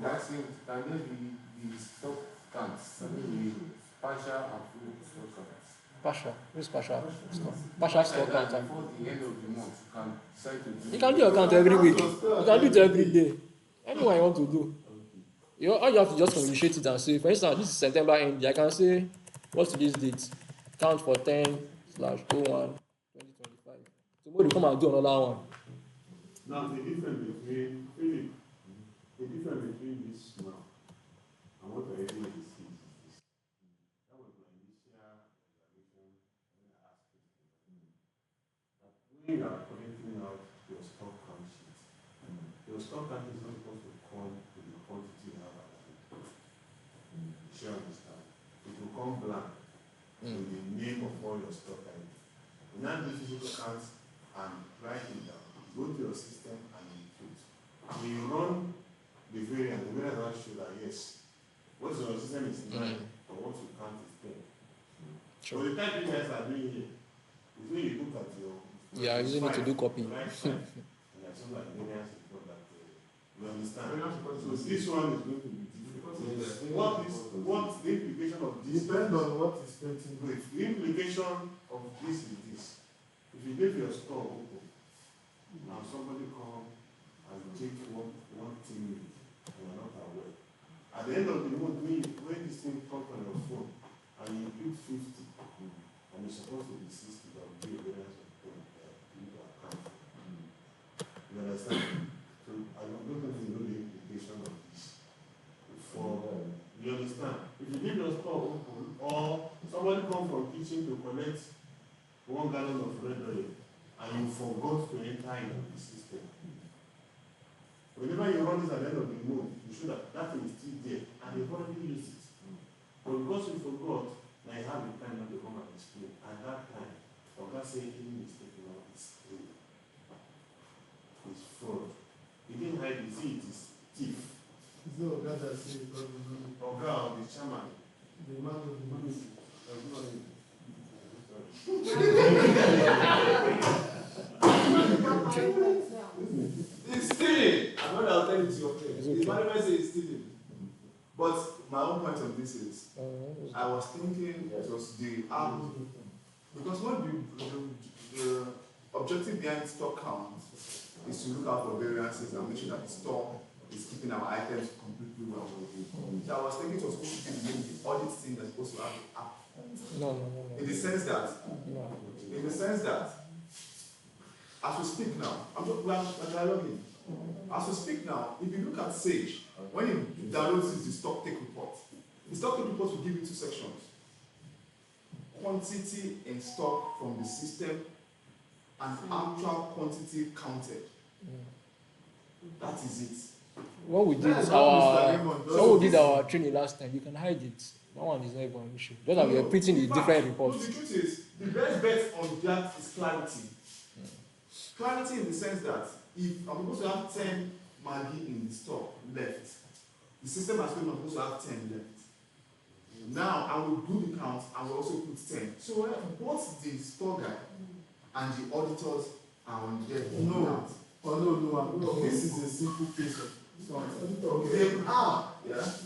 that's it. Can there be the stock counts? Can there be partial and full stock counts? Partial. Who's partial? Partial stock count. Before the end of the month, you can decide to do. You can do your account every week. You can do it every day. Anyone you want to do. All you have to just initiate it and say, for instance, this is September end. I can say, what's today's date? Count for 10/01/2025. Tomorrow you come and do another one. Now the difference between this now and what I really see is that was my initial observation when I asked you that when you are collecting out your stock count sheet, your stock count is not supposed to come with the quantity you have available. You should understand. It will come blank with the name of all your stock items. Now do physical counts and write it down. Go to your system and input. When you run the variant will show that yes, what your system is 9, or what you count is 10. So the type you guys are doing here is when you look at your yeah, you need to do copy. Right side, and I saw that variance is not that you understand? So this one is going to be different. What the implication of this Depend on what is printing. Wait, the implication of this is this. If you leave your store open, now somebody come and take one thing and you're not aware. At the end of the month, when this thing comes on your phone and you put 50 and it's supposed to be 60, that will be a variance of 10 into account. You understand? So I don't know if you know the implication of this. You understand? If you leave your store open or somebody come from kitchen to collect 1 gallon of red oil and you forgot to enter into the system. Whenever you run this at the end of the month, you show that that thing is still there and you've already used it. But because you forgot, now you have the time now to come and explain. At that time, Oga say any mistake now is clear. It's fraud. He didn't hide it, see it is thief. It's the Oga that says God will know. Oga or the chairman. The man of the money. It's stealing. I'm not I'll tell it to your face. The management says it's stealing. But my own point of this is, I was thinking it was the app, because what the objective behind stock count is to look out for variances and make sure that the store is keeping our items completely well. So I was thinking it was supposed to be the audit team that's supposed to have the app. No. In the sense that, as we speak now, we are dialoguing. As we speak now, if you look at Sage, when you download the stock take report, the stock take report will give you 2 sections. Quantity in stock from the system and actual quantity counted. That is it. When we did our training last time, you can hide it. That one is not even an issue. Just that we are printing the different reports. The truth is, the best bet on that is clarity. Clarity in the sense that if I'm supposed to have 10 Maggi in the store left, the system has told me I'm supposed to have 10 left. Now I will do the count and will also put 10. So both the store guy and the auditors are on there. No. This is a simple case of The app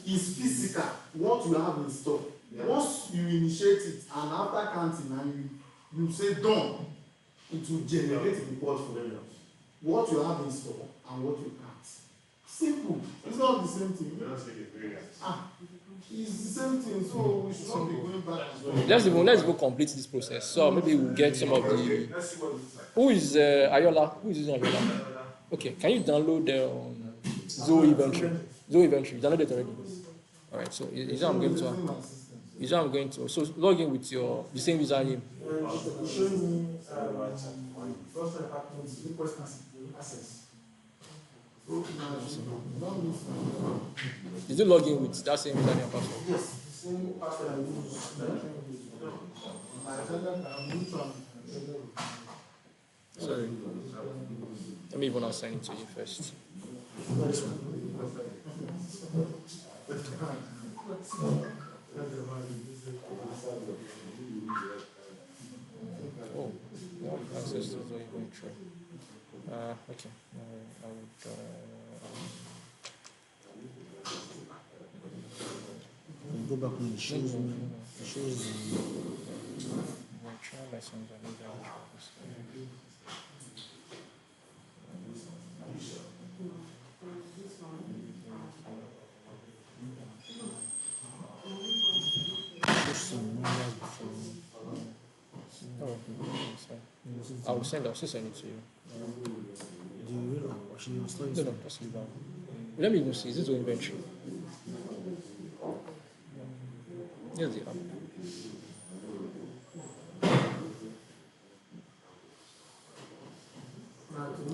is physical. What you have in store. Yeah. Once you initiate it and after counting and you say done, it will generate a report for you. What you have in store and what you count. Simple. It's not the same thing. It's the same thing. So we should not be going back. Let's go complete this process. So maybe we'll get some of the. Let's see what it looks like. Who is Ayola? Who is using Ayola? Okay, can you download the zoho inventory? Zoho inventory. You downloaded it already. Alright, so is that I'm going to. Is what I'm going to. So log in with the same username. It's showing me first department request access. So now, Did you log in with that same username and password? yes, the same password I use. My attendant, I'm new to Sorry. Let me even assign it to you first. Oh, no access to the inventory. Okay. I would. go back when it shows me. It shows the Virtual license and inventory. some numbers before. Oh, I will send it to you. Do you read or should you install it? No, just leave that. Let me even see. Is this the inventory? Here's the app.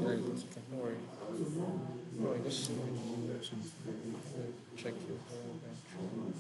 Yeah, it's okay. Don't worry. Don't worry, just check your inventory.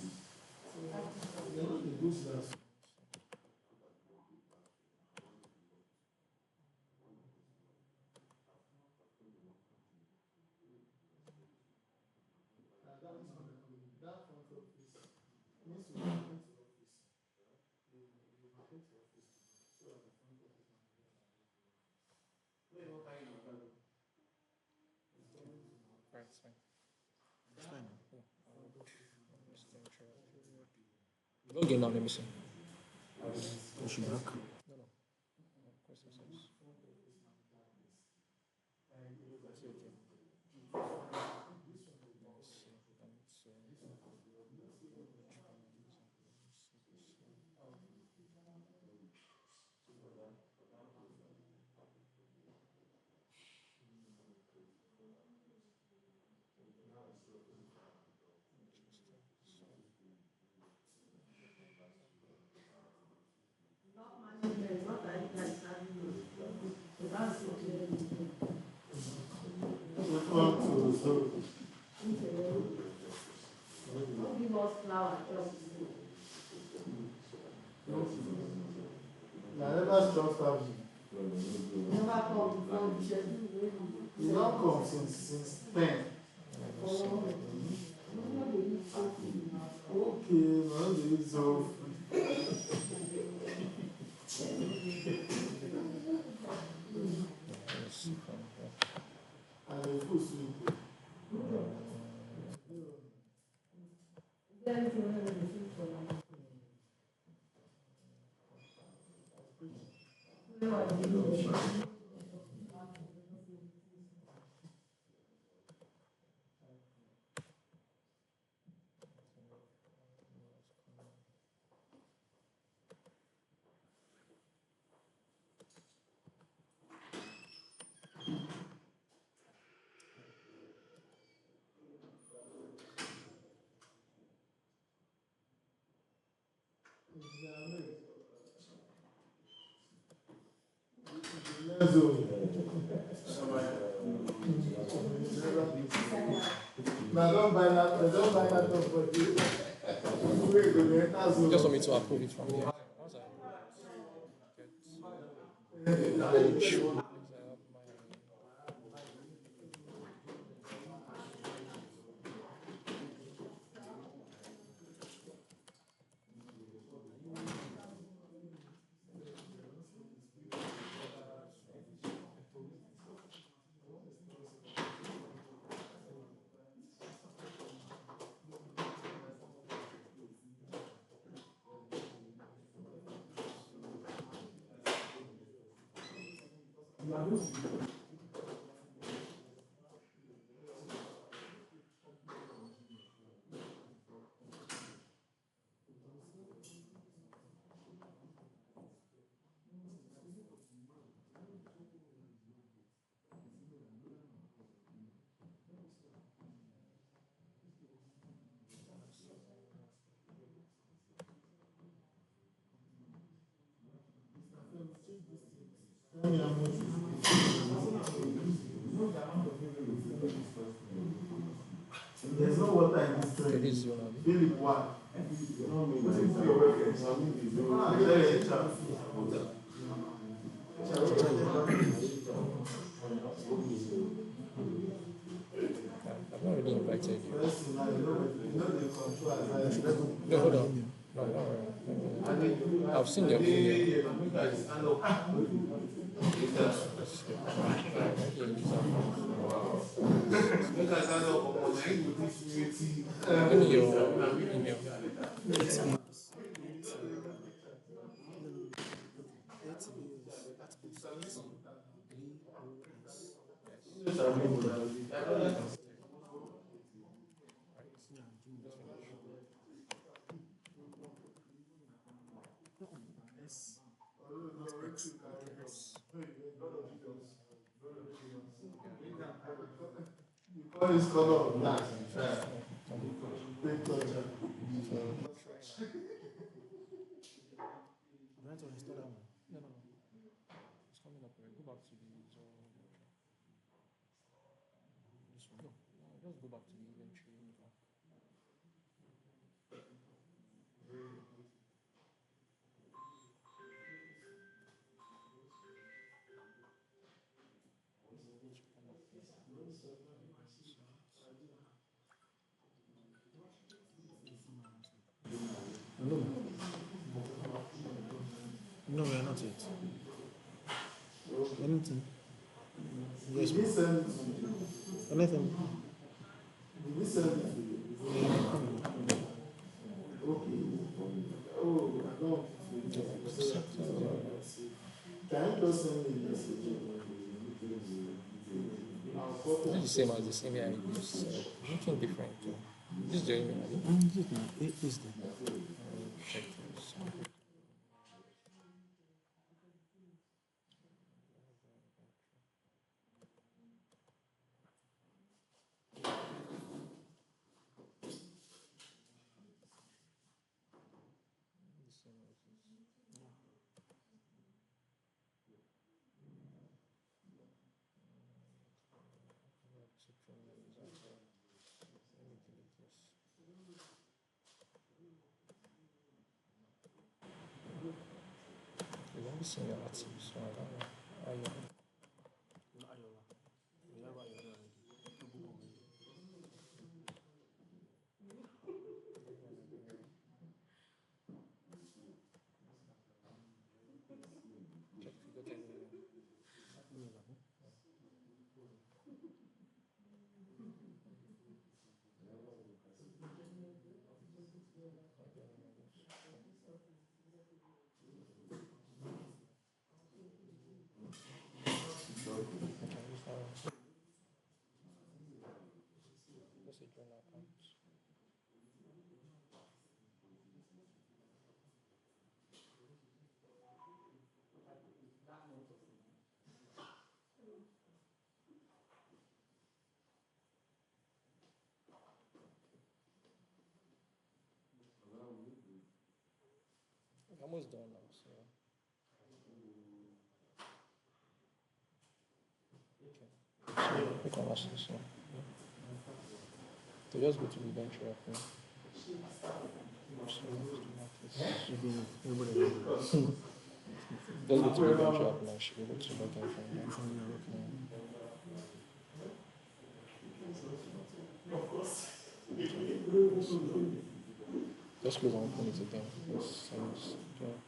Right, it's fine. It's fine. Log in now, let me see. You should back. No. Request access. Never trust have you don't come since 10. Okay, man, it's so. And the food sweet. Now don't buy that. Don't buy that for you. Just want me to approve it from here. Once I get Tell me how much is there's no water in this train. Philip, why? What is your reference? I've not really invited you. No, hold on. No, don't worry. I've seen your email. Give me your email. What is color of that? Big culture. No. It's coming up. Go back to the zoho. Just go. Just go back to the inventory. No, we are not yet. Anything? Yes, Did he send it to you? anything? Did he send it to you? Okay. Oh, I don't. Can you just send me a message? This is the same as the same I use. Nothing different. This is the email. It is the. Check this. You've only seen your artists, so I don't know. Check if you got any email. Just a journal account. I'm almost done now, so. Okay. So we can watch this one. So just go to the venture open. Just go to the venture app now. Should be able to log in from there. Just close and open it again. Just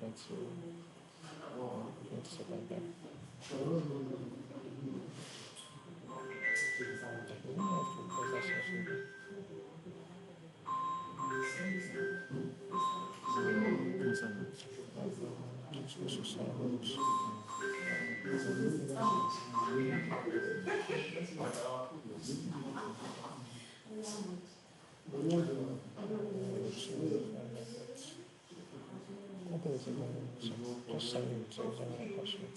point to 20 seconds back. You don't have to press that session. Open it again. Just sign in to username and password.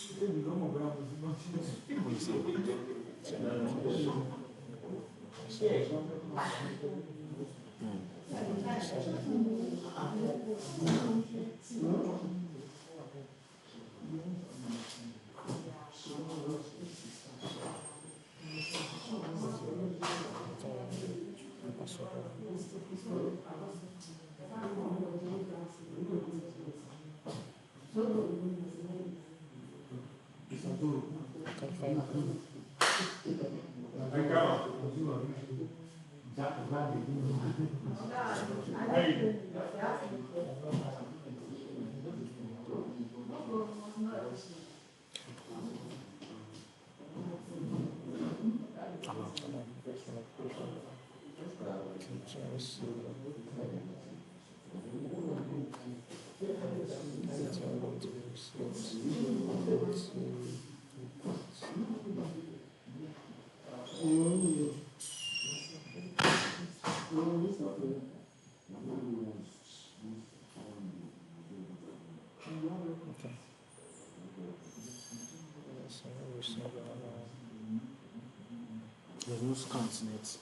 There's no scans in it.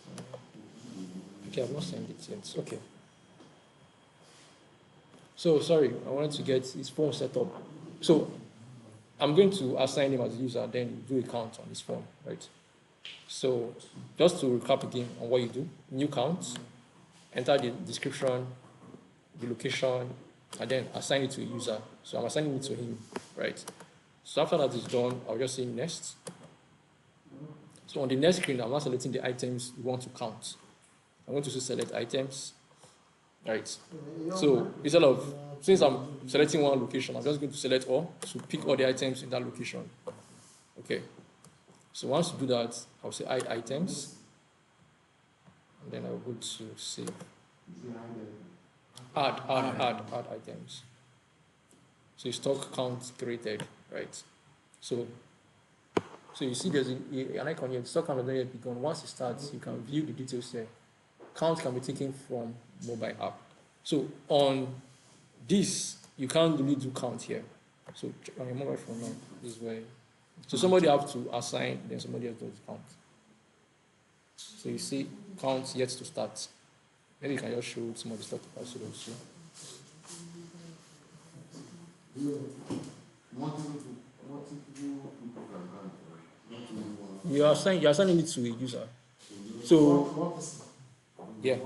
Okay, I've not sent it yet. Okay. So sorry, I wanted to get his phone set up. So I'm going to assign him as a user, then do a count on his phone, right? So just to recap again on what you do, new count, enter the description, the location, and then assign it to a user. So I'm assigning it to him, right? So after that is done, I'll just say next. So on the next screen, I'm not selecting the items you want to count. I'm going to select items, right? So instead of, since I'm selecting one location, I'm just going to select all to pick all the items in that location. Okay. So once you do that, I'll say add items, and then I'll go to save. Add items. So stock count created, right? So you see there's an icon here, the stock count has not yet begun. Once it starts, you can view the details here. Count can be taken from mobile app. So on this, you can't really do count here. So on your mobile phone now, this is where. So somebody have to assign, then somebody else does count. So you see count yet to start. Maybe you can just show some of the stuff also. You're assigning it to a user. So yeah,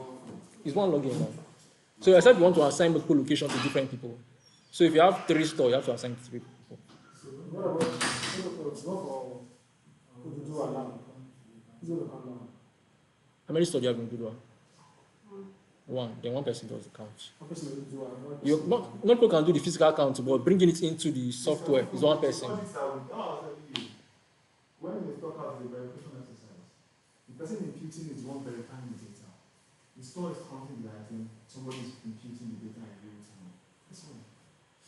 it's one login now. So I said you want to assign multiple locations to different people. So if you have 3 stores, you have to assign 3 people. How many stores do you have in Dudua? 1. Then one person does the count. Not people can do the physical count, but bringing it into the software is one person. When we talk about the verification exercise, the person imputing is one verifying the data. The store is counting the item, somebody is imputing the data in real time. This one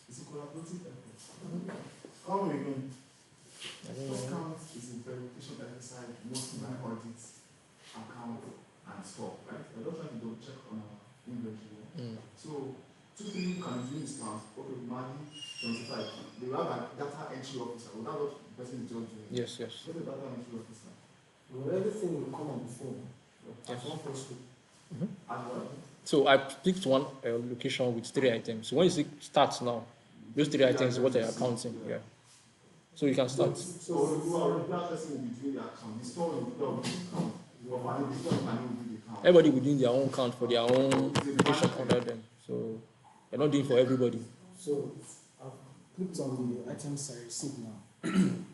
is a collaborative effort. How are we going? Stock count is a verification exercise mostly by audit, account, and stock, right? We're just trying to double check on our inventory. So, 2 people can do this count. Okay, money 25. They have a data entry officer. Well, that's what the person is just doing. Yes. What's the data entry officer? Well, everything will come on the phone. As one person. As well. So I picked one location with 3 items. So when you see start now, those 3 items is what I am counting. Yeah. So you can start. So that person will be doing the account. The store will do the account. Everybody will do their own count for their own location under them. So they're not doing for everybody. So I've clicked on the items I received now. You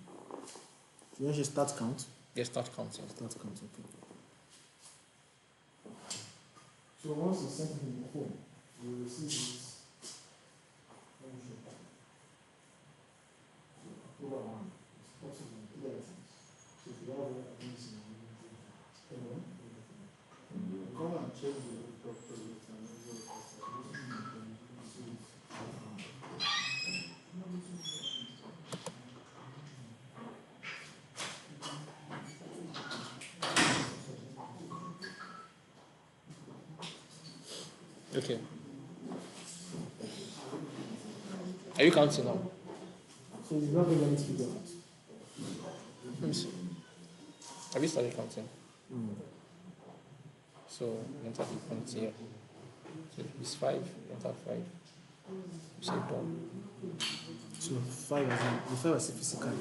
want to start count? Yes, start counting. Start count, okay. So once you send him the phone, you will receive this. October 1. It's possible in 3 items. So if you have any items in come and check the doctor Okay. Are you counting now? So you're not going to figure out. Let me see. Have you started counting? So enter the count here. So it's 5, enter 5. You say done. So 5 as physically.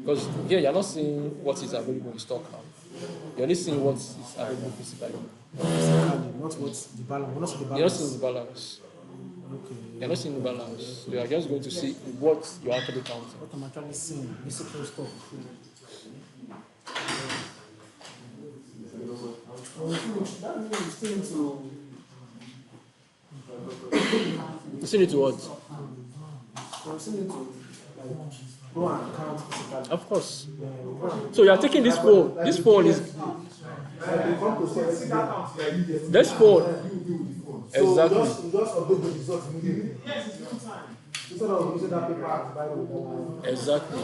Because here you're not seeing what is available in stock now. You're only seeing what is available physically. Physically, not what the balance. Not the balance. You're not seeing the balance. You're not seeing the balance. You are just going to see what you're actually counting. What I'm actually seeing, physical stuff. That means you still need to. You still need to what? You still need to like go and count physically. Of course. So you are taking this phone. This phone is. This phone. Exactly. You just update the results immediately. Yes, it's one time. Instead of using that paper to buy one. Exactly.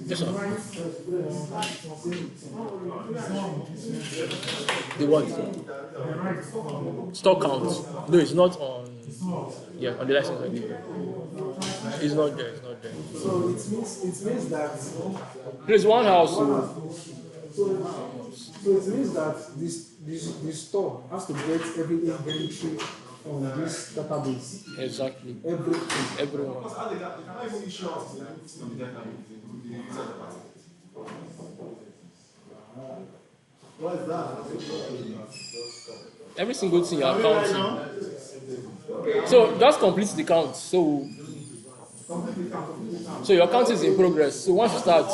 Yes, sir. The what? Stock count. No, it's not on. Yeah, on the license agreement. It's not there. It's not there. So it means that. There's one house. So it means that this store has to get every inventory on this database. Exactly. Everything. Everyone. Because they cannot even issue us on the database. What is that? Every single thing you are counting. So just complete the count. So your count is in progress. So once you start.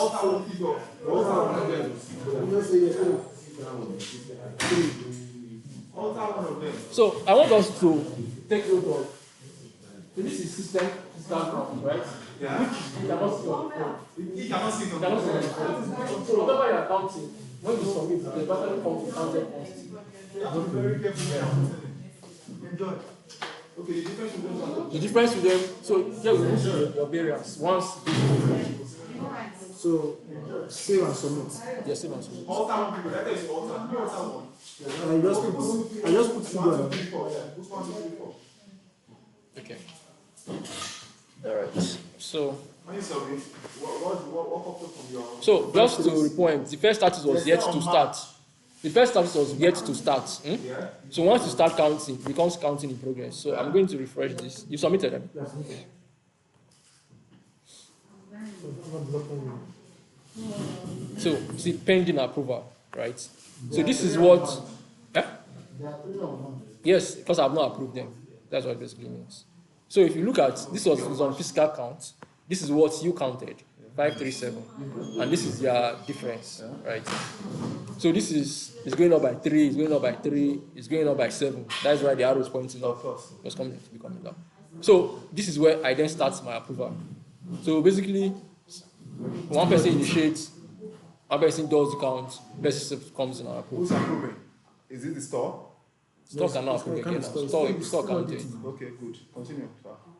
So I want us to take note of. So this is system count, right? Yeah. Which you cannot see on the phone. You cannot see it on the phone. So whatever you are counting, when you submit, the battery counts with counted quantity. I'm very careful. Enjoy. Okay, the difference with them. So here we will see your variance. Once. So save and submit. Yes, save and submit. Alter one people. That is alter. You alter one. I just put figure. Okay. All right. So. When you submit, what pops up from your? So just to repoint, the first status was yet to start. The first status was yet to start. Yeah. So once you start counting, it becomes counting in progress. So I'm going to refresh this. You submitted them. So see pending approval, right? So this is what. Yes, because I've not approved them. That's what it basically means. So if you look at this was on physical count. This is what you counted, 537, and this is your difference, right? So this is going up by 3, it's going up by 3, it's going up by 7. That's why the arrow is pointing up. It's coming to be coming down. So this is where I then start my approval. So basically, one person initiates, one person does the count, person comes in and approves. Who's approving? Is it the store? Store cannot approve again. Store counted. Okay, good. Continue.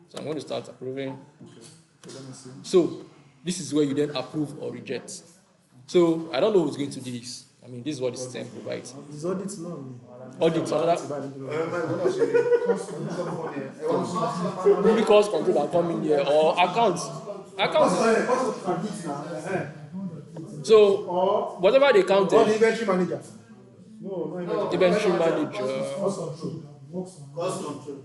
So I'm going to start approving. Okay. So let me see. So this is where you then approve or reject. So I don't know who's going to do this. I mean, this is what the system provides. Is audit now? Audit, another. Maybe cost control are coming here or accounts. So whatever they counted. Or the inventory manager. No, inventory manager. Cost control. Cost control.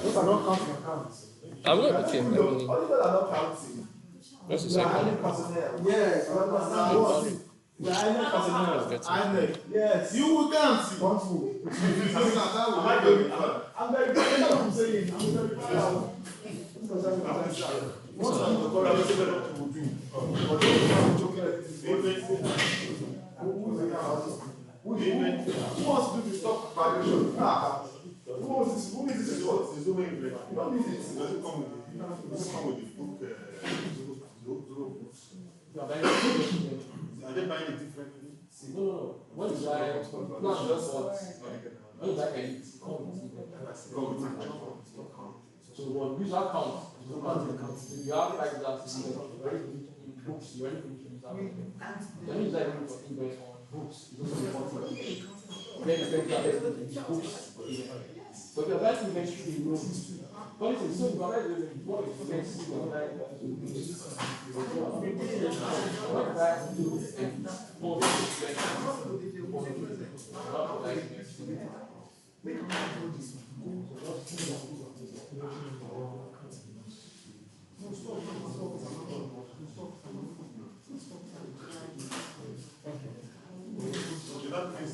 Those are not counting accounts. I'm not okay. What's the second? Yes. Yes, you will count. I'm very good. I'm saying. Who wants to do the stock valuation? Who is this? What? You don't need it. It doesn't come with the book. Zoho books. Are they buying it differently? No. When you buy, just what? When you buy it, come with it. So what usual count? If you have like that, in books, you already finish with that. Then you like for invest on books. You don't report it. Then you can get books. But you're buying inventory in room. But it's so you are like what is next? You are like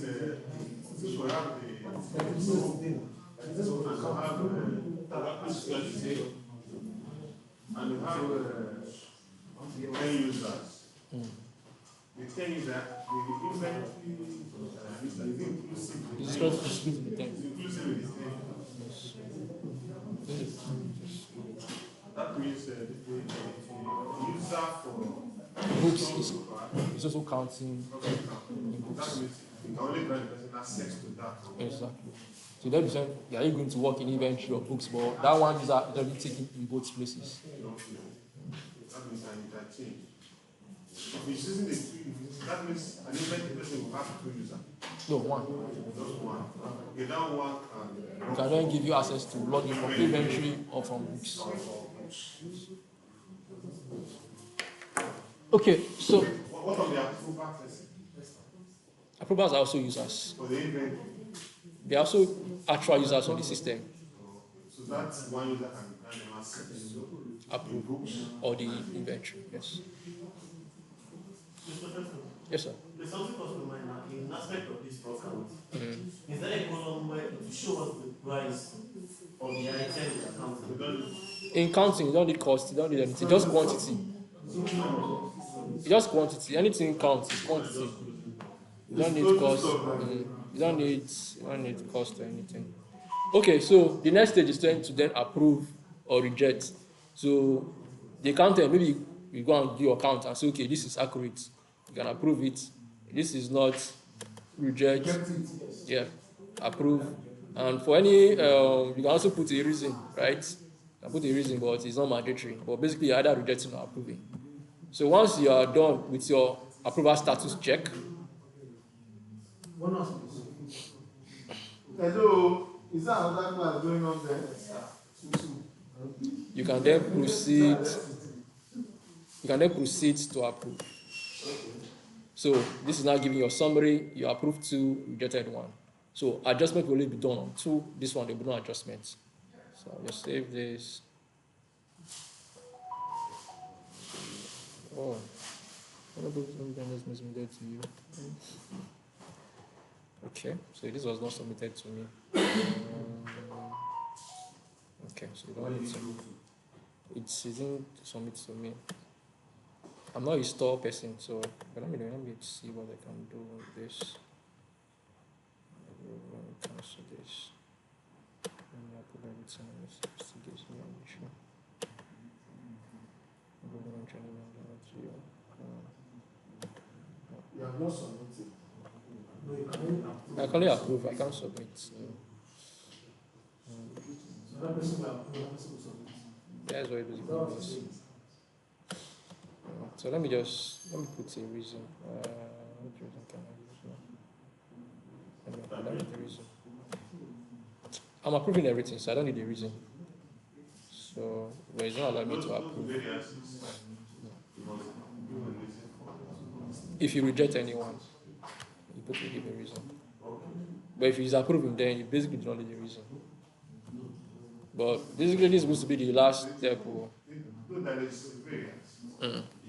is you have the zoho, and you have application, and you have 10 users. The 10 users, the inventory is inclusive. It's not exclusive the 10. It's inclusive with the 10. That means the user for Books is also counting in that books. means you can only grant the person access to that. Exactly. So that is are you going to work in inventory or books, but that one is already taken in both places. That means I interchange. If it's using the two, that means an inventory person will have 2 users. No, one. Just one. Okay, that one You can then give you access to log in from inventory or from books. Okay, so what of the approval person? approvers are also users. For the inventory. They are also actual users on the system. So that's one user can grant them access to approve or the inventory. Yes. Yes, sir. There's something comes to mind now in aspect of this account. Is there a column where to show us the price of the item in accounting? In counting, you don't need cost, you don't need anything, just quantity. Just quantity. Anything counts is quantity. You don't need cost. You don't need cost or anything. Okay, so the next stage is to then approve or reject. So the accountant, maybe you go and do your count and say, okay, this is accurate. You can approve it. This is not, reject. Yeah, approve. And for any, you can also put a reason, right? You can put a reason, but it's not mandatory. But basically, you're either rejecting or approving. So once you are done with your approval status check, hello, is that another class going on there? you can then proceed. You can then proceed to approve. So this is now giving your summary. You approved 2, rejected 1. So adjustment will only be done on 2. This one there will be no adjustments. So I'll just save this. Oh, what about this submitted to you? Okay, so this was not submitted to me. Okay, so you don't need to. It isn't submitted to me. I'm not a store person, so but let me see what I can do with this. Let me cancel this. Let me put everything on this investigation issue. You have not submitted. No, you can only approve. I can only approve, I can't submit. So that person will approve, that person will submit. That's what it is. So let me put a reason. What reason can I use now? Let me put the reason. I'm approving everything, so I don't need a reason. So, but it's not allowing me to approve. If you reject anyone, you put to give a reason. But if he's approving, then you basically do not need a reason. But basically, this is supposed to be the last step. You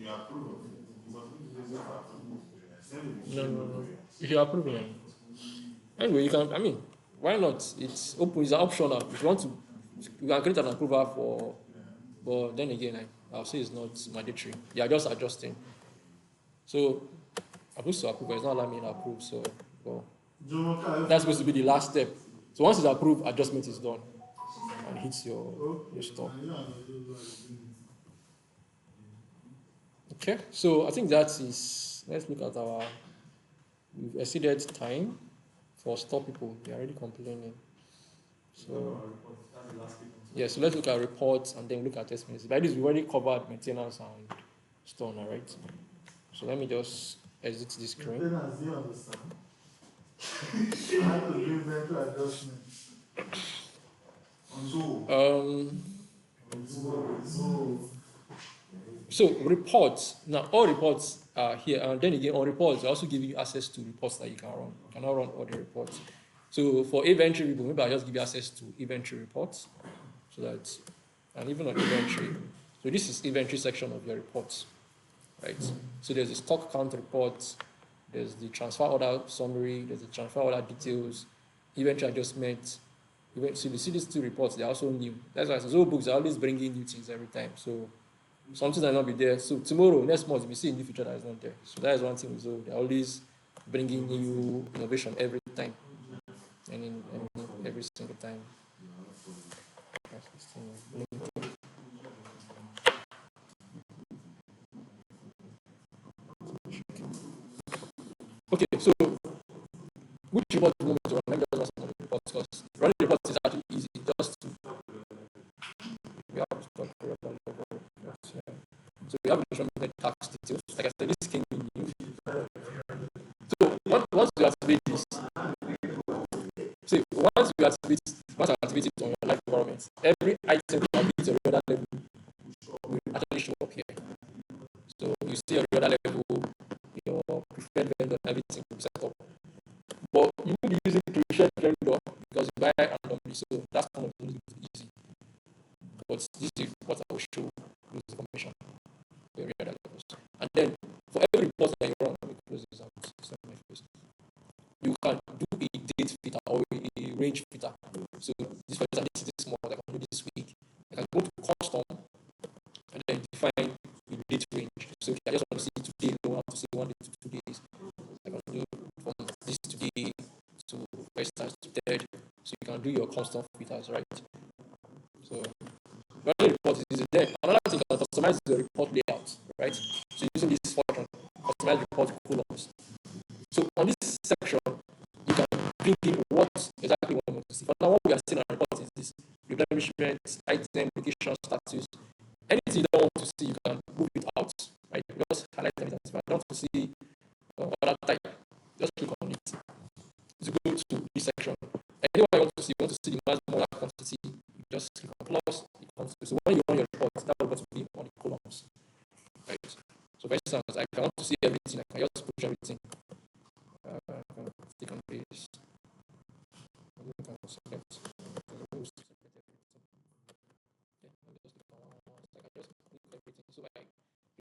approve of it. You must put the reason for approval. No. If you approve it. Anyway, you can, why not? It's open, it's optional. If you want to, you can create an approval for, but then again, I'll say it's not mandatory. You are just adjusting. So, I'm supposed to approve, but it's not allowing me to approve, so, well, that's supposed to be the last step. So once it's approved, adjustment is done. And hits your store. Okay, so I think that is, let's look at we've exceeded time for store people. They're already complaining. So, yeah, so let's look at reports and then look at estimates. By this, we've already covered maintenance and store, right? So let me just exit this screen. Maintenance, do you understand? I have to give them to adjustment. So reports, now all reports are here, and then again on reports, they also give you access to reports that you can run. You cannot run all the reports. So for inventory report, maybe I'll just give you access to inventory reports. So that, and even on inventory, so this is inventory section of your reports, right? So there's a stock count report, there's the transfer order summary, there's the transfer order details, eventual adjustments. So you see these two reports, they're also new. That's why Zoho books are always bringing new things every time. So something might not be there. So tomorrow, next month, we see a new feature that is not there. So that is one thing with Zoho. They're always bringing new innovation every time. And in every single time. Okay, so which report do you want me to run? Let me just run some of the reports because running reports is actually easy. Just to we have to talk about level. So we have instrumented tax details. Like I said, this can be new. So once you activate this, once you activate it on your live environment, every item that meets your order level will actually show up here. So you see your order level, your preferred vendor, everything will set up. But you will be using preferred vendor because you buy randomly, so that's not easy. But this is what I will show this information. Your order levels. And then for every report that you run, let me close this out. You can do a date filter or a range filter. So this for example, this month, I can do this week. I can go to custom and then define a date range. So if I just want to see today, I want to see 1 day to 2 days. I can do from this today to first to third. So you can do your custom filters, right? So running report is there. Another thing, you can customize the report layout, right? So using this function, customize report columns. So on this section, you can bring in what exactly you want to see. For now, what we are seeing on the report is this replenishment, item, location, status. Anything you don't want to see, you can move it out. Right? Just highlight everything. If you don't want to see other type, just click on it. To go to this section. Anyone you want to see the maximum order quantity, you just click on plus. So when you run your report, that will be on the columns. Right? So for instance, I want to see everything, I can just push everything. Click on this. Select. So I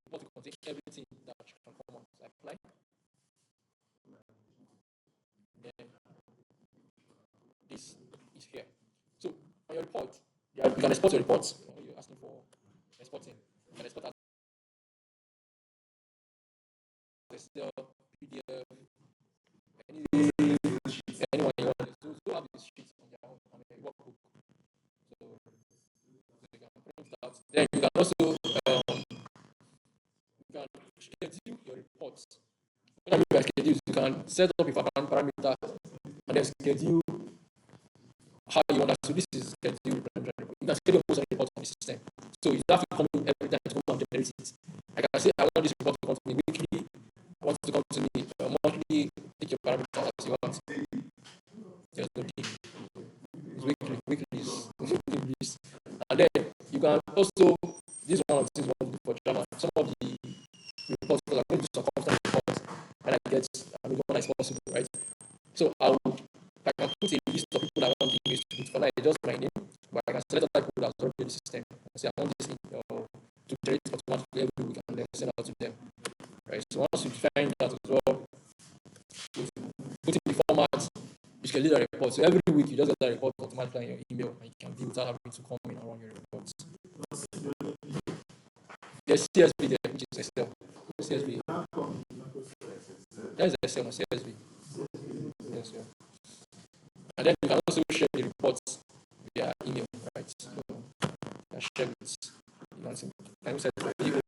report to contain everything that can come on. So I apply. Then this is here. So on your report, you can export your reports. You're asking for exporting. You can export as Excel, PDF, anyone you want. So have these sheets on their own on a workbook. So you can print it out. Then you can also schedule your reports. What I mean by schedule, you can set up a parameter and then schedule how you want that. So this is schedule. You can schedule most of the reports on the system. So you have to come in every time to come and generate it. I can say I want this report to come to me weekly. I want it to come to me monthly. Take your parameter as you want. There's no deal. It's weekly. Weekly is and then you can also this one of the things we want to do for Java. Some of the reports because I'm going to circumstance reports and I get the one as possible, right? So I can put a list of people that I want the image to put for like just my name, but I can select other people that's already in the system and say I want this to generate automatically every week and then send out to them. Right. So once you define that as well, you put in the format, you schedule the report. So every week you just get the report automatically in your email and you can view without having to come in and run your reports. There's CSV there, which is Excel. CSV. That is Excel, not CSV. Yes, yeah. And then you can also share the reports via email, right? So you can share it. Can you set VOD?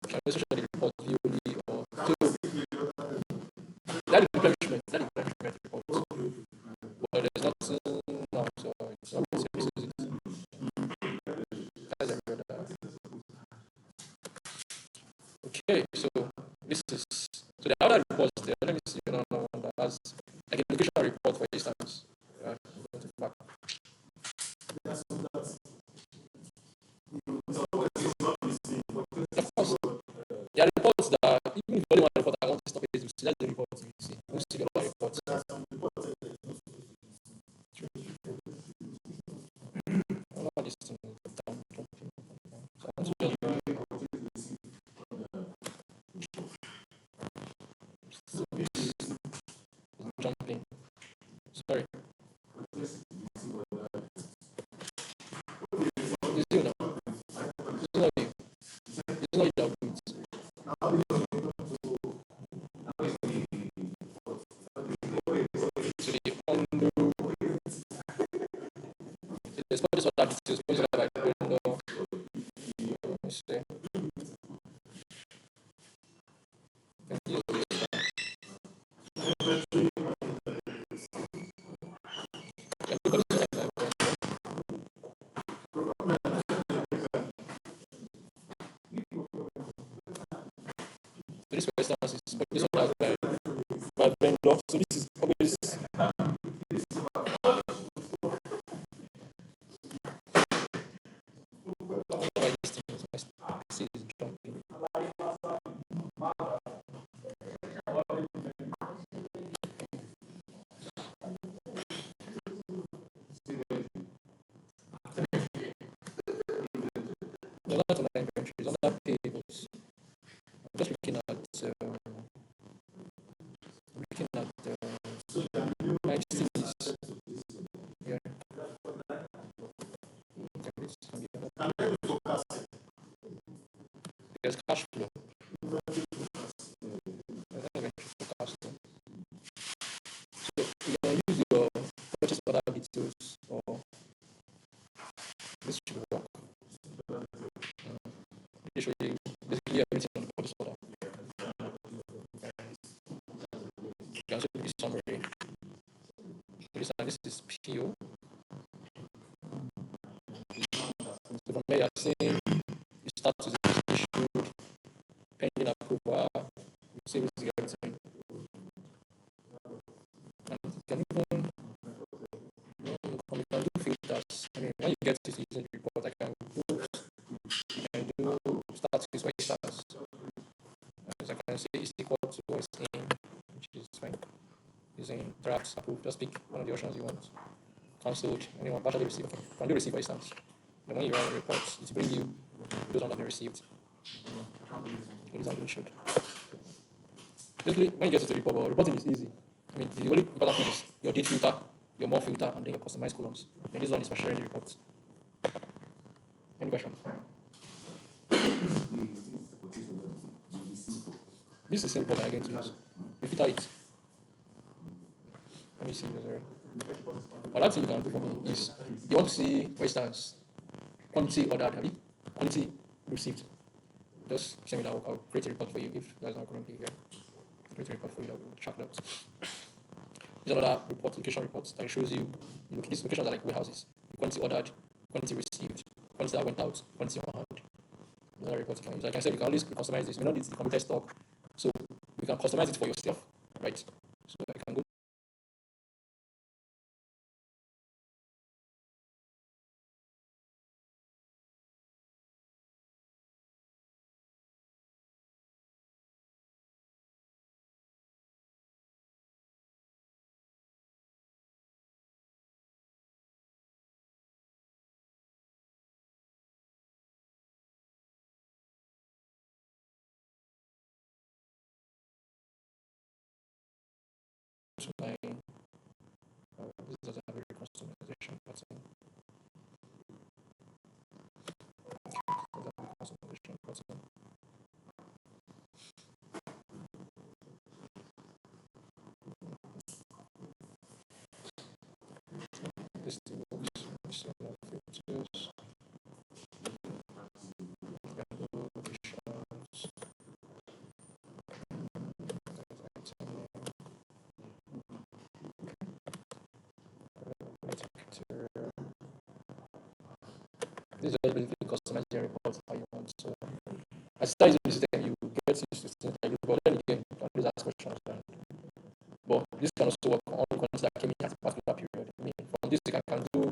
You can also share the report VOD or so. That is replenishment report. But there's nothing now, so it's not services. Okay, so this is so the other reports there. Let me see another one that has like a location report for instance. Of course, there are reports that even if you only one report I want to stop it, you see that's the report you see. You see the reports. This thing. This question is this one has by vendor. So this is always why this thing is jumping. There are lots of inventories on that payables. I'm just looking at my cities. Yeah. There's cash flow. There's an inventory forecasting. So you can use your purchase order details or this should work. They show you basically everything on the purchase order. You can also do this summary. This is PO. So from there, you're saying you start to issued, pending approval, you say this is everything. And you can even you can do filters. I mean, when you get to using the report, I can do status by status. As I can say, it's equal to what's in, which is fine. Using drafts, approved, just pick one of the options you want. Cancelled, anyone partially received. Okay. Can do receive by instance. Then when you run the reports, it brings you those ones that they received. It is how it should. Basically, when you get to the report, well, reporting is easy. I mean, the only important thing is your date filter, your more filter, and then your customized columns. And this one is for sharing the reports. Any questions? This is simple again to use. You filter it. Let me see. Another thing you can do for me is you want to see, for instance, quantity ordered, have you? Quantity received. Just send me that. I'll create a report for you if that's not currently here. Create a report for you that will track that. There's another report, location reports, that shows you these locations are like warehouses. Quantity ordered, quantity received, quantity that went out, quantity on hand. Another report you can use. Like I said, you can always customize this. We don't need the computer stock, so you can customize it for yourself, right? So I can go. To my this doesn't have a customization button. Doesn't have a customization button. This works. So filters. This is just basically customizing your reports how you want. So as you start using the system, you get used to things like this. But then again, you can always ask questions. But this can also work on quantities that came in at a particular period. I mean, from this, I can do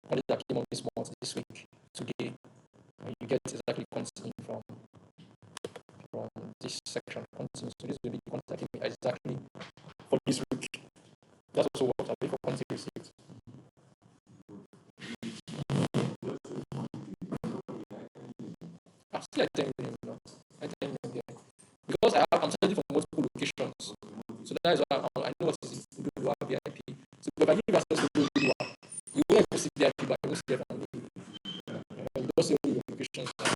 quantities that came on this month, this week, today. And you get exactly quantity from this section. Quantity. So this will be the quantity that came in exactly for this week. That also works for quantity received. Still like 10 million, like 10 million. Because I'm starting from multiple locations. So that is why I know what is individual VIP. So if I give access to individual, you won't receive VIP, but you will see it from you don't see only your locations that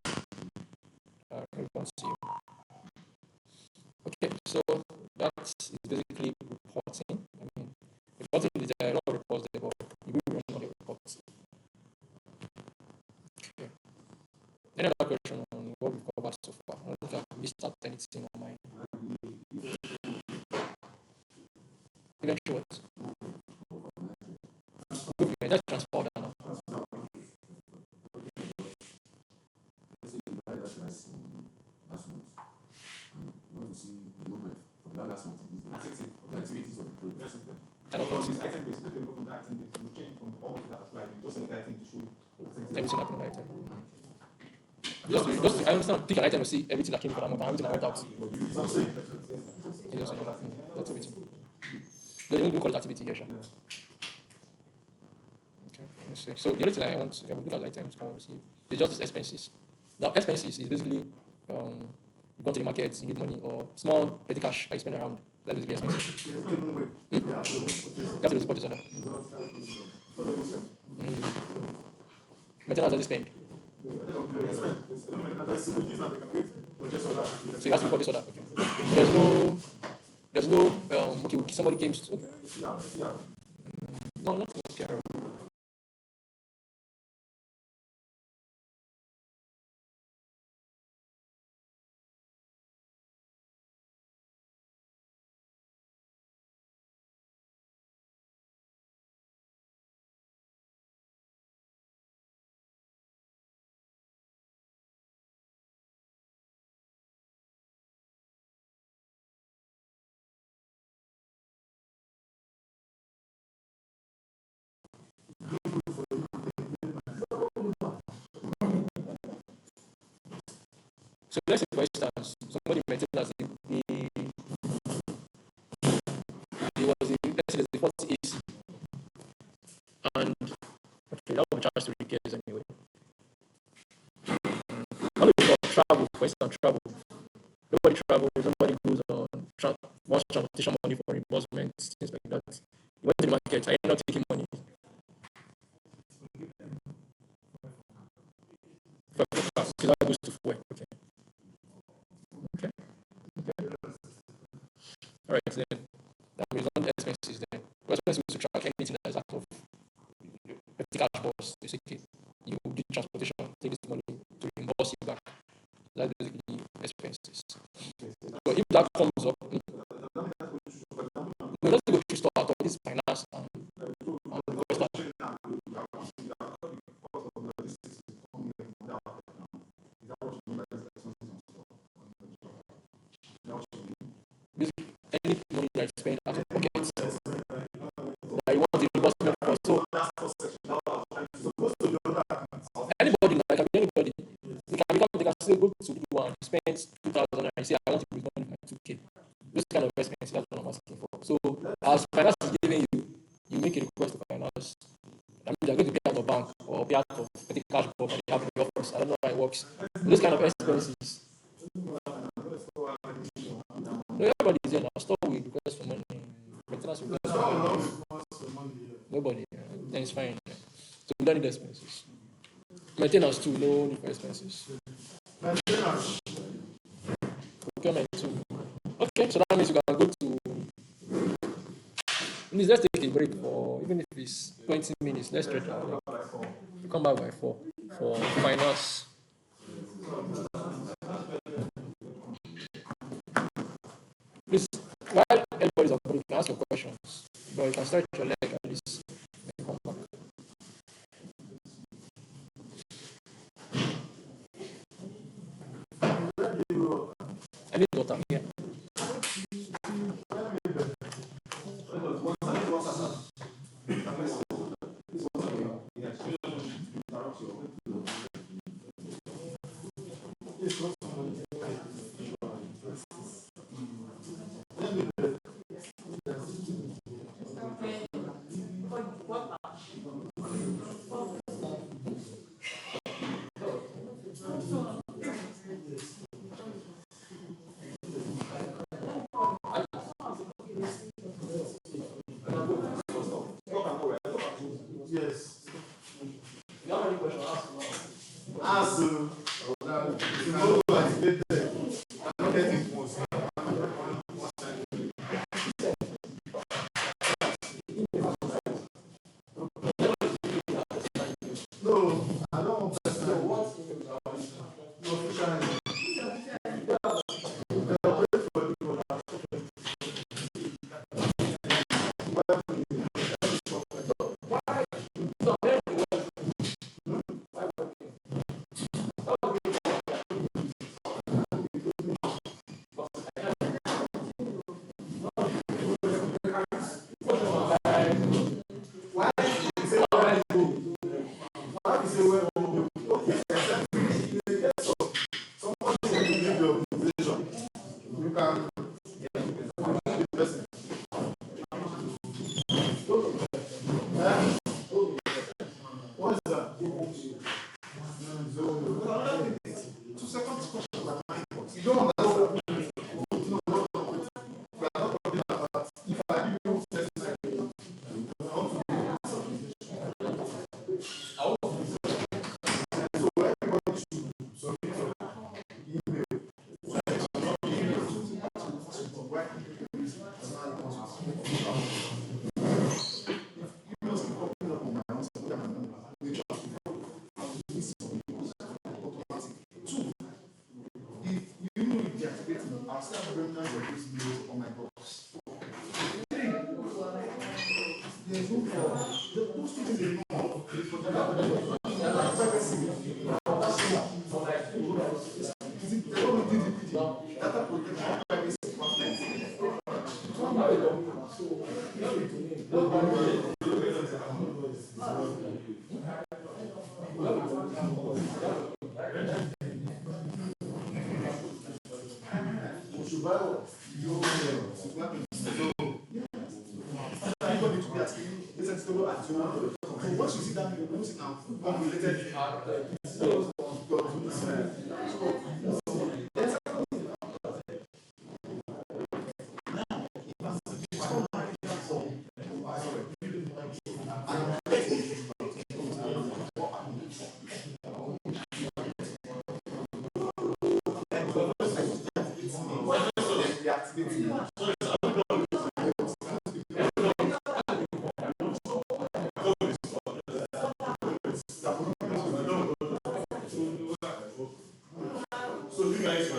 relevant to you. Okay, so that is basically reporting. I mean, reporting is a lot of reports there, but you will run all the reports. Okay. Any other question on what we've covered so far? I don't think I've missed out anything on my Eventually what? Okay, that's transfer order now. Everything happened on item. I understand. Pick an item and see everything that came for that month and everything that went out. That's everything. They don't call it activity here, sure. Okay, let's see. So the only thing I want to look at items, I want to see is just expenses. Now, expenses is basically you go to the market, you need money, or small petty cash I spend around. That is the expenses. That's the support disorder. Maintenance doesn't spend. So you have to report disorder. Okay. There's no okay, somebody came to no, not okay. So let's say for instance, somebody maintained as he was in let's say there's a 40 AC and okay, that will be charged to repairs anyway. How about travel, for instance, travel? Nobody travels, nobody goes on wants transportation money for reimbursement, things like that. You went to the market, are you not taking money? Okay, that goes to fuel. Okay. Okay. All right, then that means not expenses then. We're supposed to track anything that is out of the cash box, basically. You do transportation, take this money to reimburse you back. That's basically expenses. But if that comes up, we don't go through store at all. This is finance and basically any money that you spend out of pocket that you want the reimbursement for. So anybody, like I mean, anybody, they can still go to do one, spend 2,000 and say I want to refund my 2K. Those kind of expenses, that's what I'm asking for. So as finance is giving you, you make a request to finance. I mean, they're going to pay out of bank or pay out of the cash box that they have in the office. I don't know how it works. Those kind of expenses. No, everybody is there now. Store will request for money. Maintenance will request for money. Nobody. Then it's fine. So we don't need expenses. Maintenance too, no need for expenses. Maintenance. Procurement too. Okay, so that means you can go to. Please, let's take a break for even if it's 20 minutes. Let's stretch out. We come back by 4 for finance. Please, while everybody's on break, you can ask your questions, but you can stretch your leg at least. Then come back. I need water here. why personal responsibility. If emails keep popping up on my own system, nature automatic. Two, if you know if deactivate me, I'll still have remnants of these mails on my box. Three, there's no problem. Those two things are not privacy. Data protection, privacy, everybody to be asking, listen to at so once you see that, you lose it now, unrelated. So you guys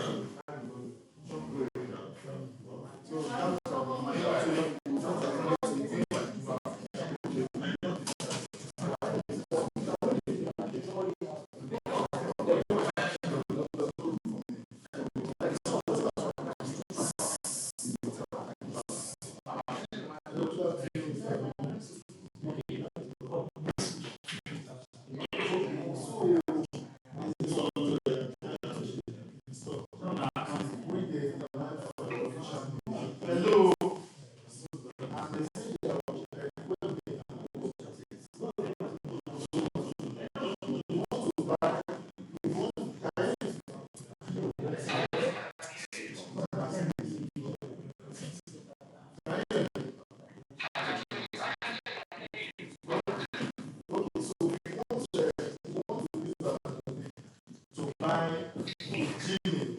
buy Gmail,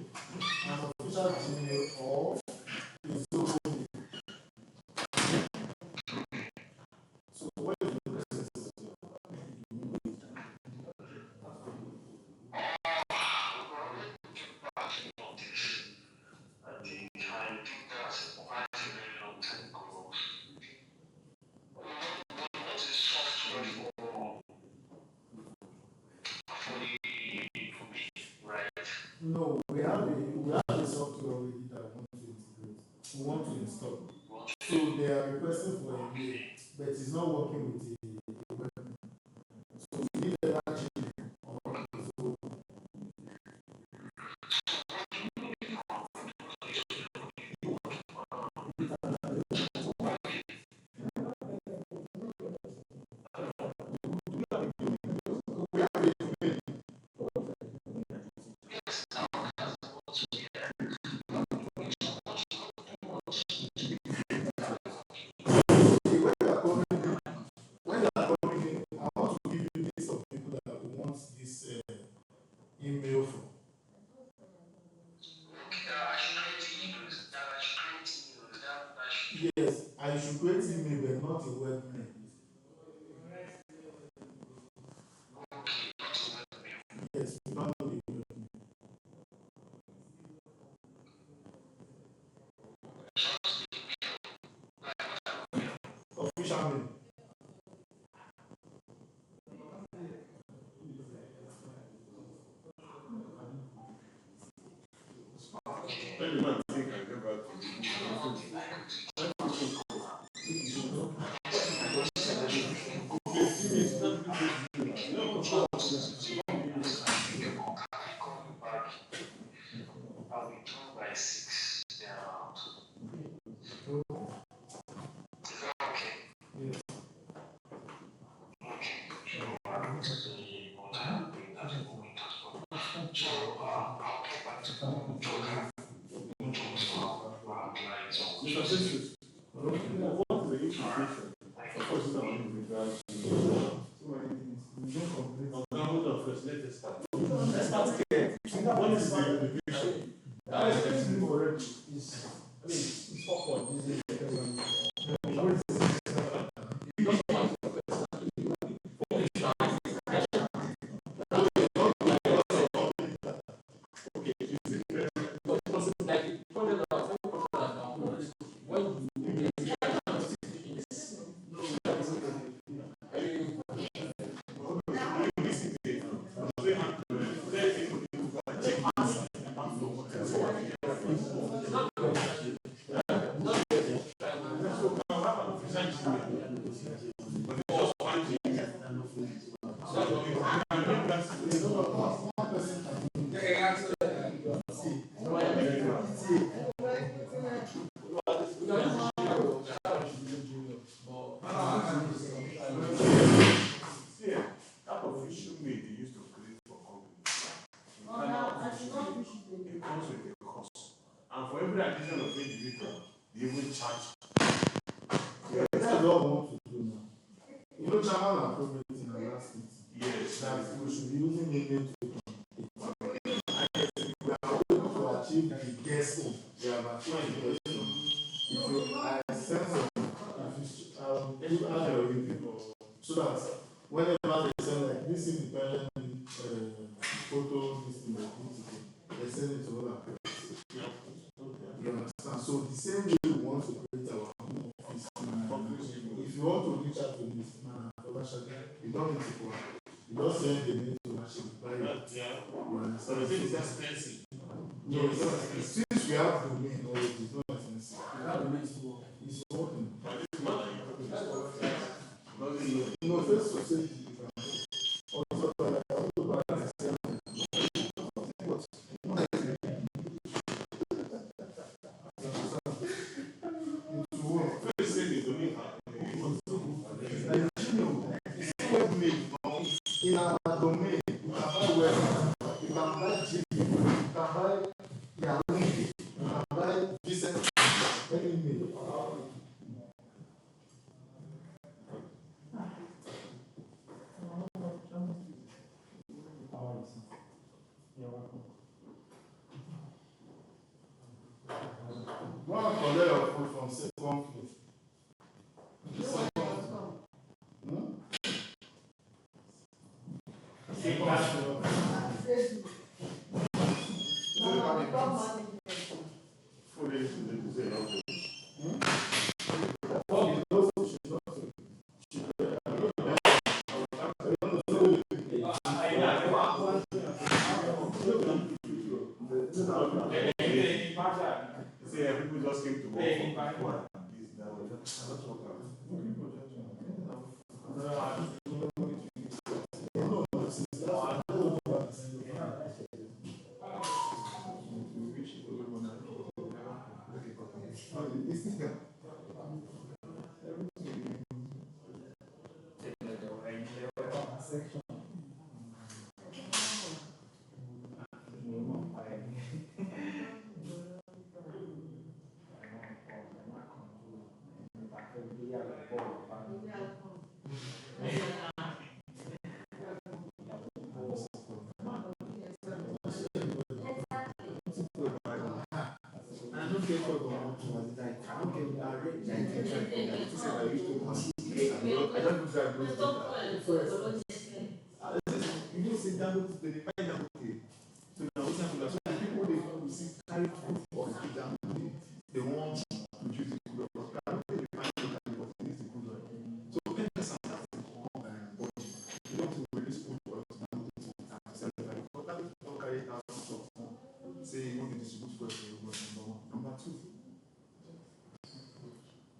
an official Gmail or a zoho. So what is the process? No, we have a software already that we want to integrate. We want to install. So they are requesting for a mail, but it's not working with the web. So we need a large Gmail or so. When you are calling me, I want to give you a list of people that want this email from. Yes, I should create email, but not a web mail. Yes, you don't know the web mail. Official mail. Let the man think and get back to you. I'll be through by 6. Thereabout. Is that okay? Yes. Okay. So I'll see what I'm doing at the moment as well. So I'll get back to you. Mr. Justice, what is the implication of personal individuals? Now, hold on first, let us start. Let's start here. What is the implication? I mean, That official made they used to create for companies. It comes with a cost. And for every addition of individual, they even charge. That's what we want to do now. You know, Chairman approved it in the last meeting. Yes. That we should be using the name to we are able to achieve the guest home. We have achieved the guest home. If you, I sense of, if you add your people so that whenever they send like this independent photo, this thing, they send it to other places. You understand? So the same way we want to create our own office. If you want to reach out to this man, you don't need to go. You don't send the name to Rashid. You understand? So it's expensive. No, it's not expensive. Since we have domain already, it's not expensive. It's working. No, first to say also in our domain, you can buy web, you can buy GP, you can buy Yahoo, you can buy decent any mail. One collect your food from second floor. People just came to work for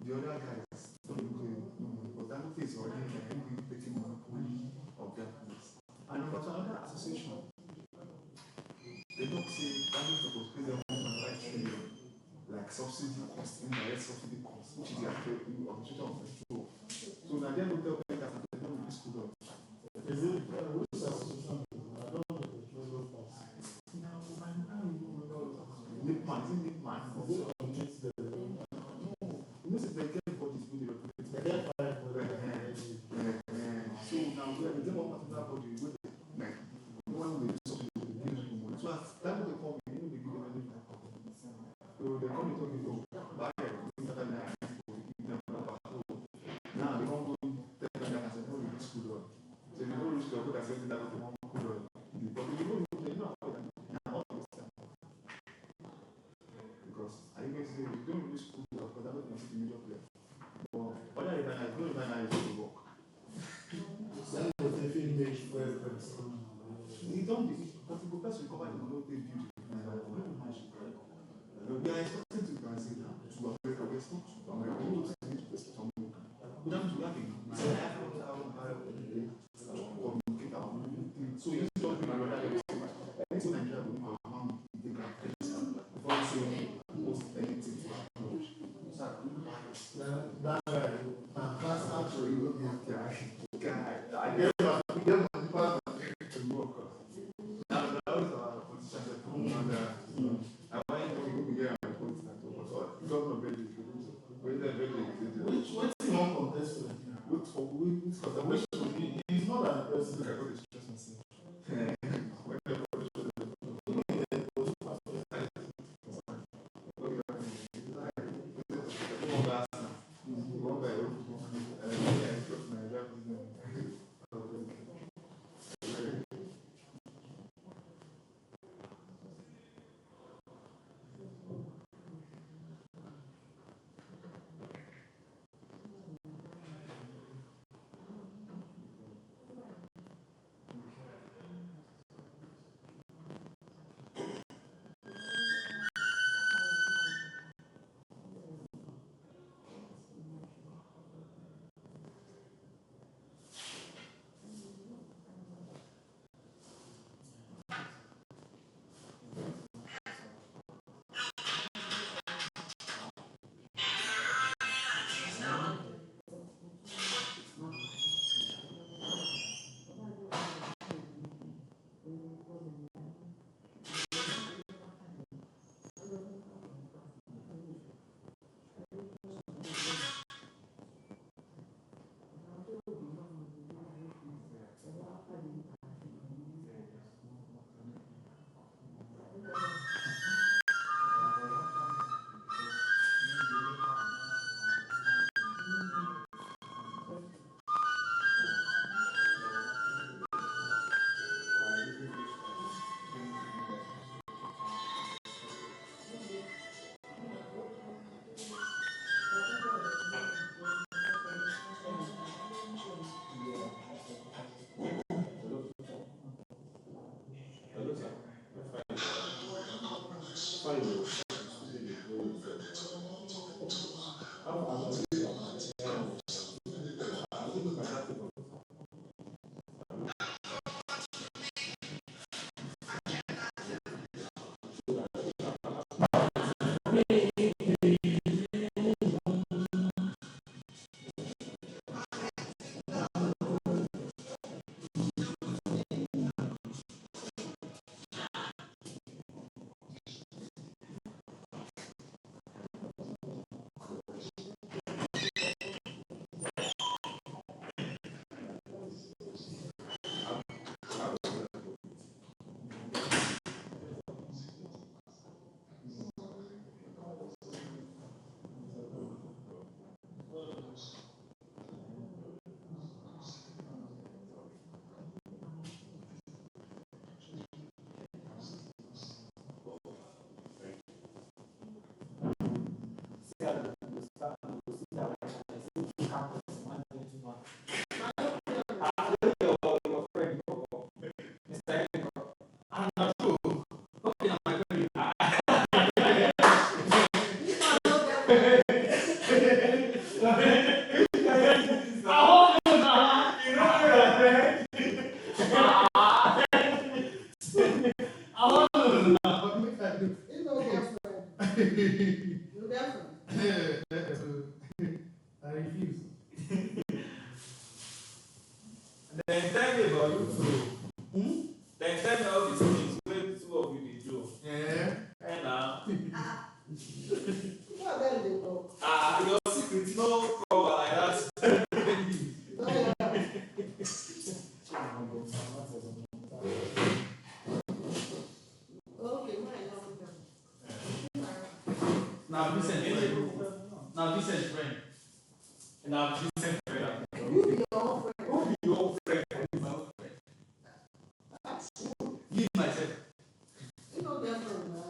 The other guys don't look but that is already taking monopoly of their place. And number two, another association, they don't say that is supposed to pay them 1.5 trillion, like subsidy cost, indirect subsidy cost, which is the actual administration of petrol. So now they don't tell them that they don't release school of. Is it which association? I don't know the petrol cost. Now, Nipman, is it Nipman? This is the get bodies with the representative. So now we have the one particular body with the one with the so that will come in, they give them anything. So they come and talk to buy every school, because they're not going to be a major player. But other refineries, no refineries will work. He don't be, but the first recover the no take beauty. We are expecting to transit now to America, we're still to America. We need to test some more. We don't have to communicate our movement. So you don't bring another anything Nigeria will need for how we take our place before we say post anything to our knowledge. That's actually what you have. I guess we get one department to work. Now, that was our politicians and I want to go here and put that over. Governor Bello, which one contest for which he's not an person. I got to stress myself. I refuse. Then tell me about you too. Then tell me all these things where the two of you they do. Yeah. And your secret no cover like that. Now Vincent friend. Now Vincent friend. Now Vincent friend. Who be your friend? Who be your friend? My own friend. Give myself. You know that friend, man.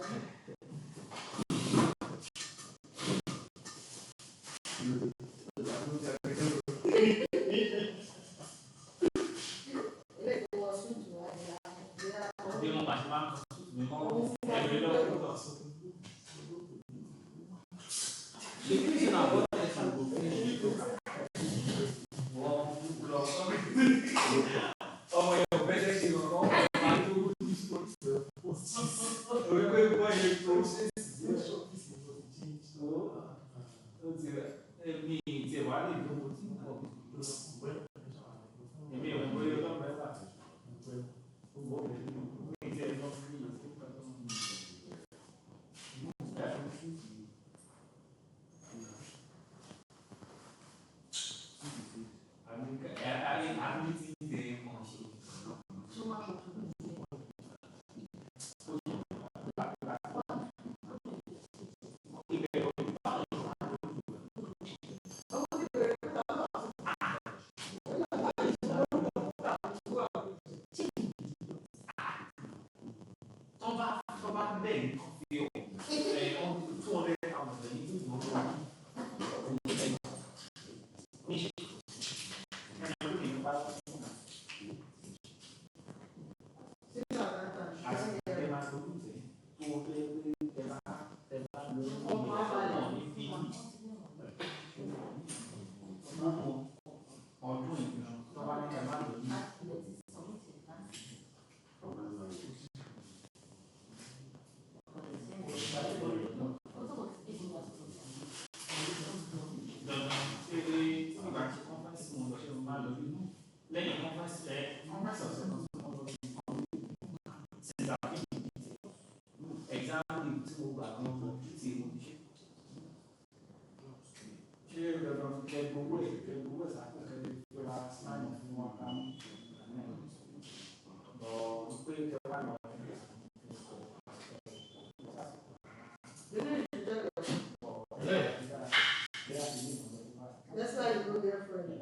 That's why you go there friend.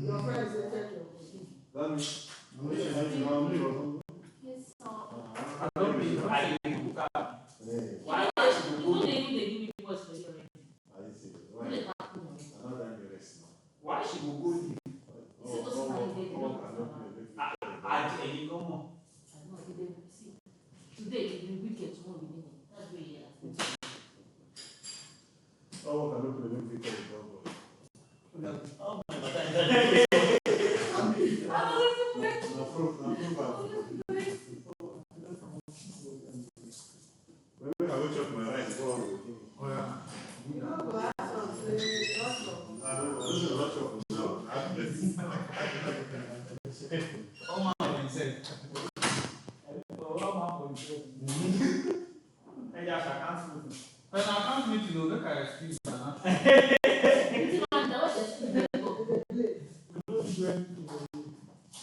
Your friends they take your why should we go? They even they give me voice for you. Why should we go? Today is the weekend, tomorrow evening. That's where you are. Oh, I don't believe we can Oh my God. Maybe I will check my right. You know, go ask us, I don't know, not sure. No, Oh my God. And I can't meet you, look at excuse.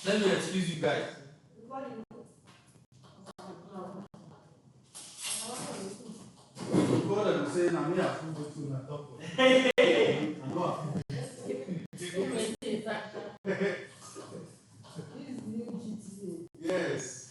Let me excuse you guys. God will say, I'm here to talk. Yes.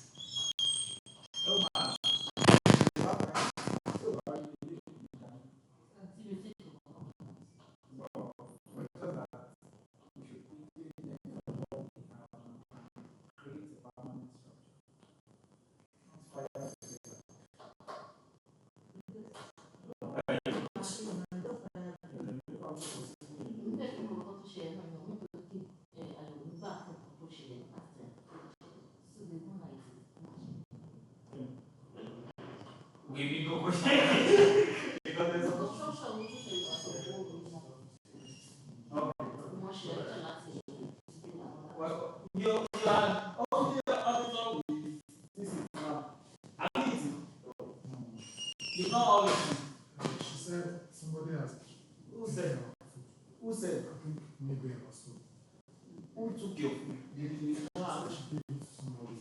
She said somebody has. Who said? Who said? I think maybe I was told. Who took your food? Did you? She gave it to somebody.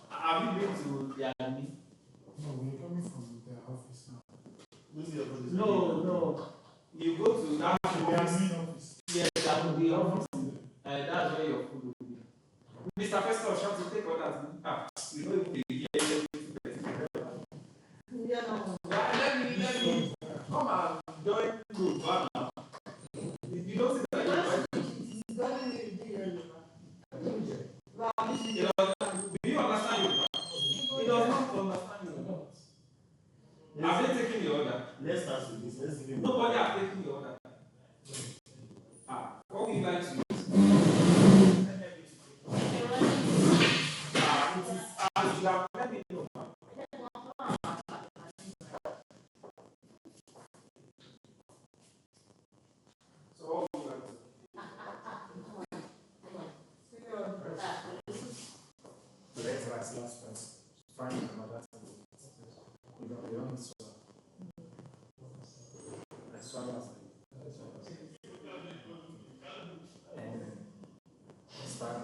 Have you been to the army? No, we're coming from their office now. No. You go to that office. Yes, that will be office. That's where your food will be. Mr. Festor, shall to take orders. You know, you hear everything. Yeah, no. Let me. you taking the order? Let's start with this. Let's give him. Nobody has taken the order. What would you like to use? You have let me know. So what would you like to do? Let's last first. Find another thing. You don't need to. Let's swallow. And start.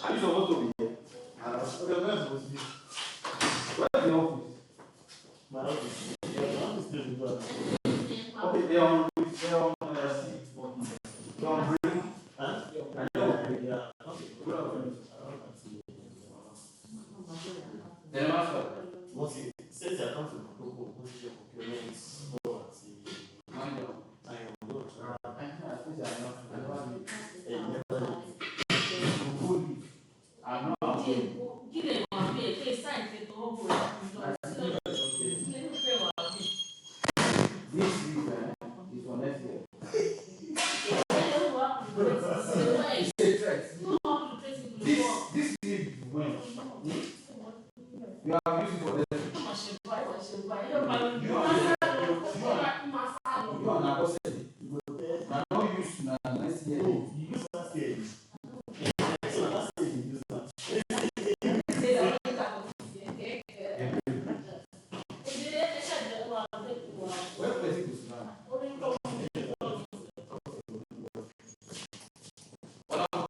Are you supposed to be here? Okay, where am I supposed to be? Where's the office? My office. Yeah, my office is still the okay, they're on they're on break. Huh? I know. Yeah. Okay. Good afternoon. Then I'm after. What's it? Since I come to Coco, who's your procurement? Mind you. I am good. I'm not aware. This week is for next year. It's a threat. This week when you are using for this. You are not possible. I don't use next year. You use last year. So last year you use that. Where was it? Other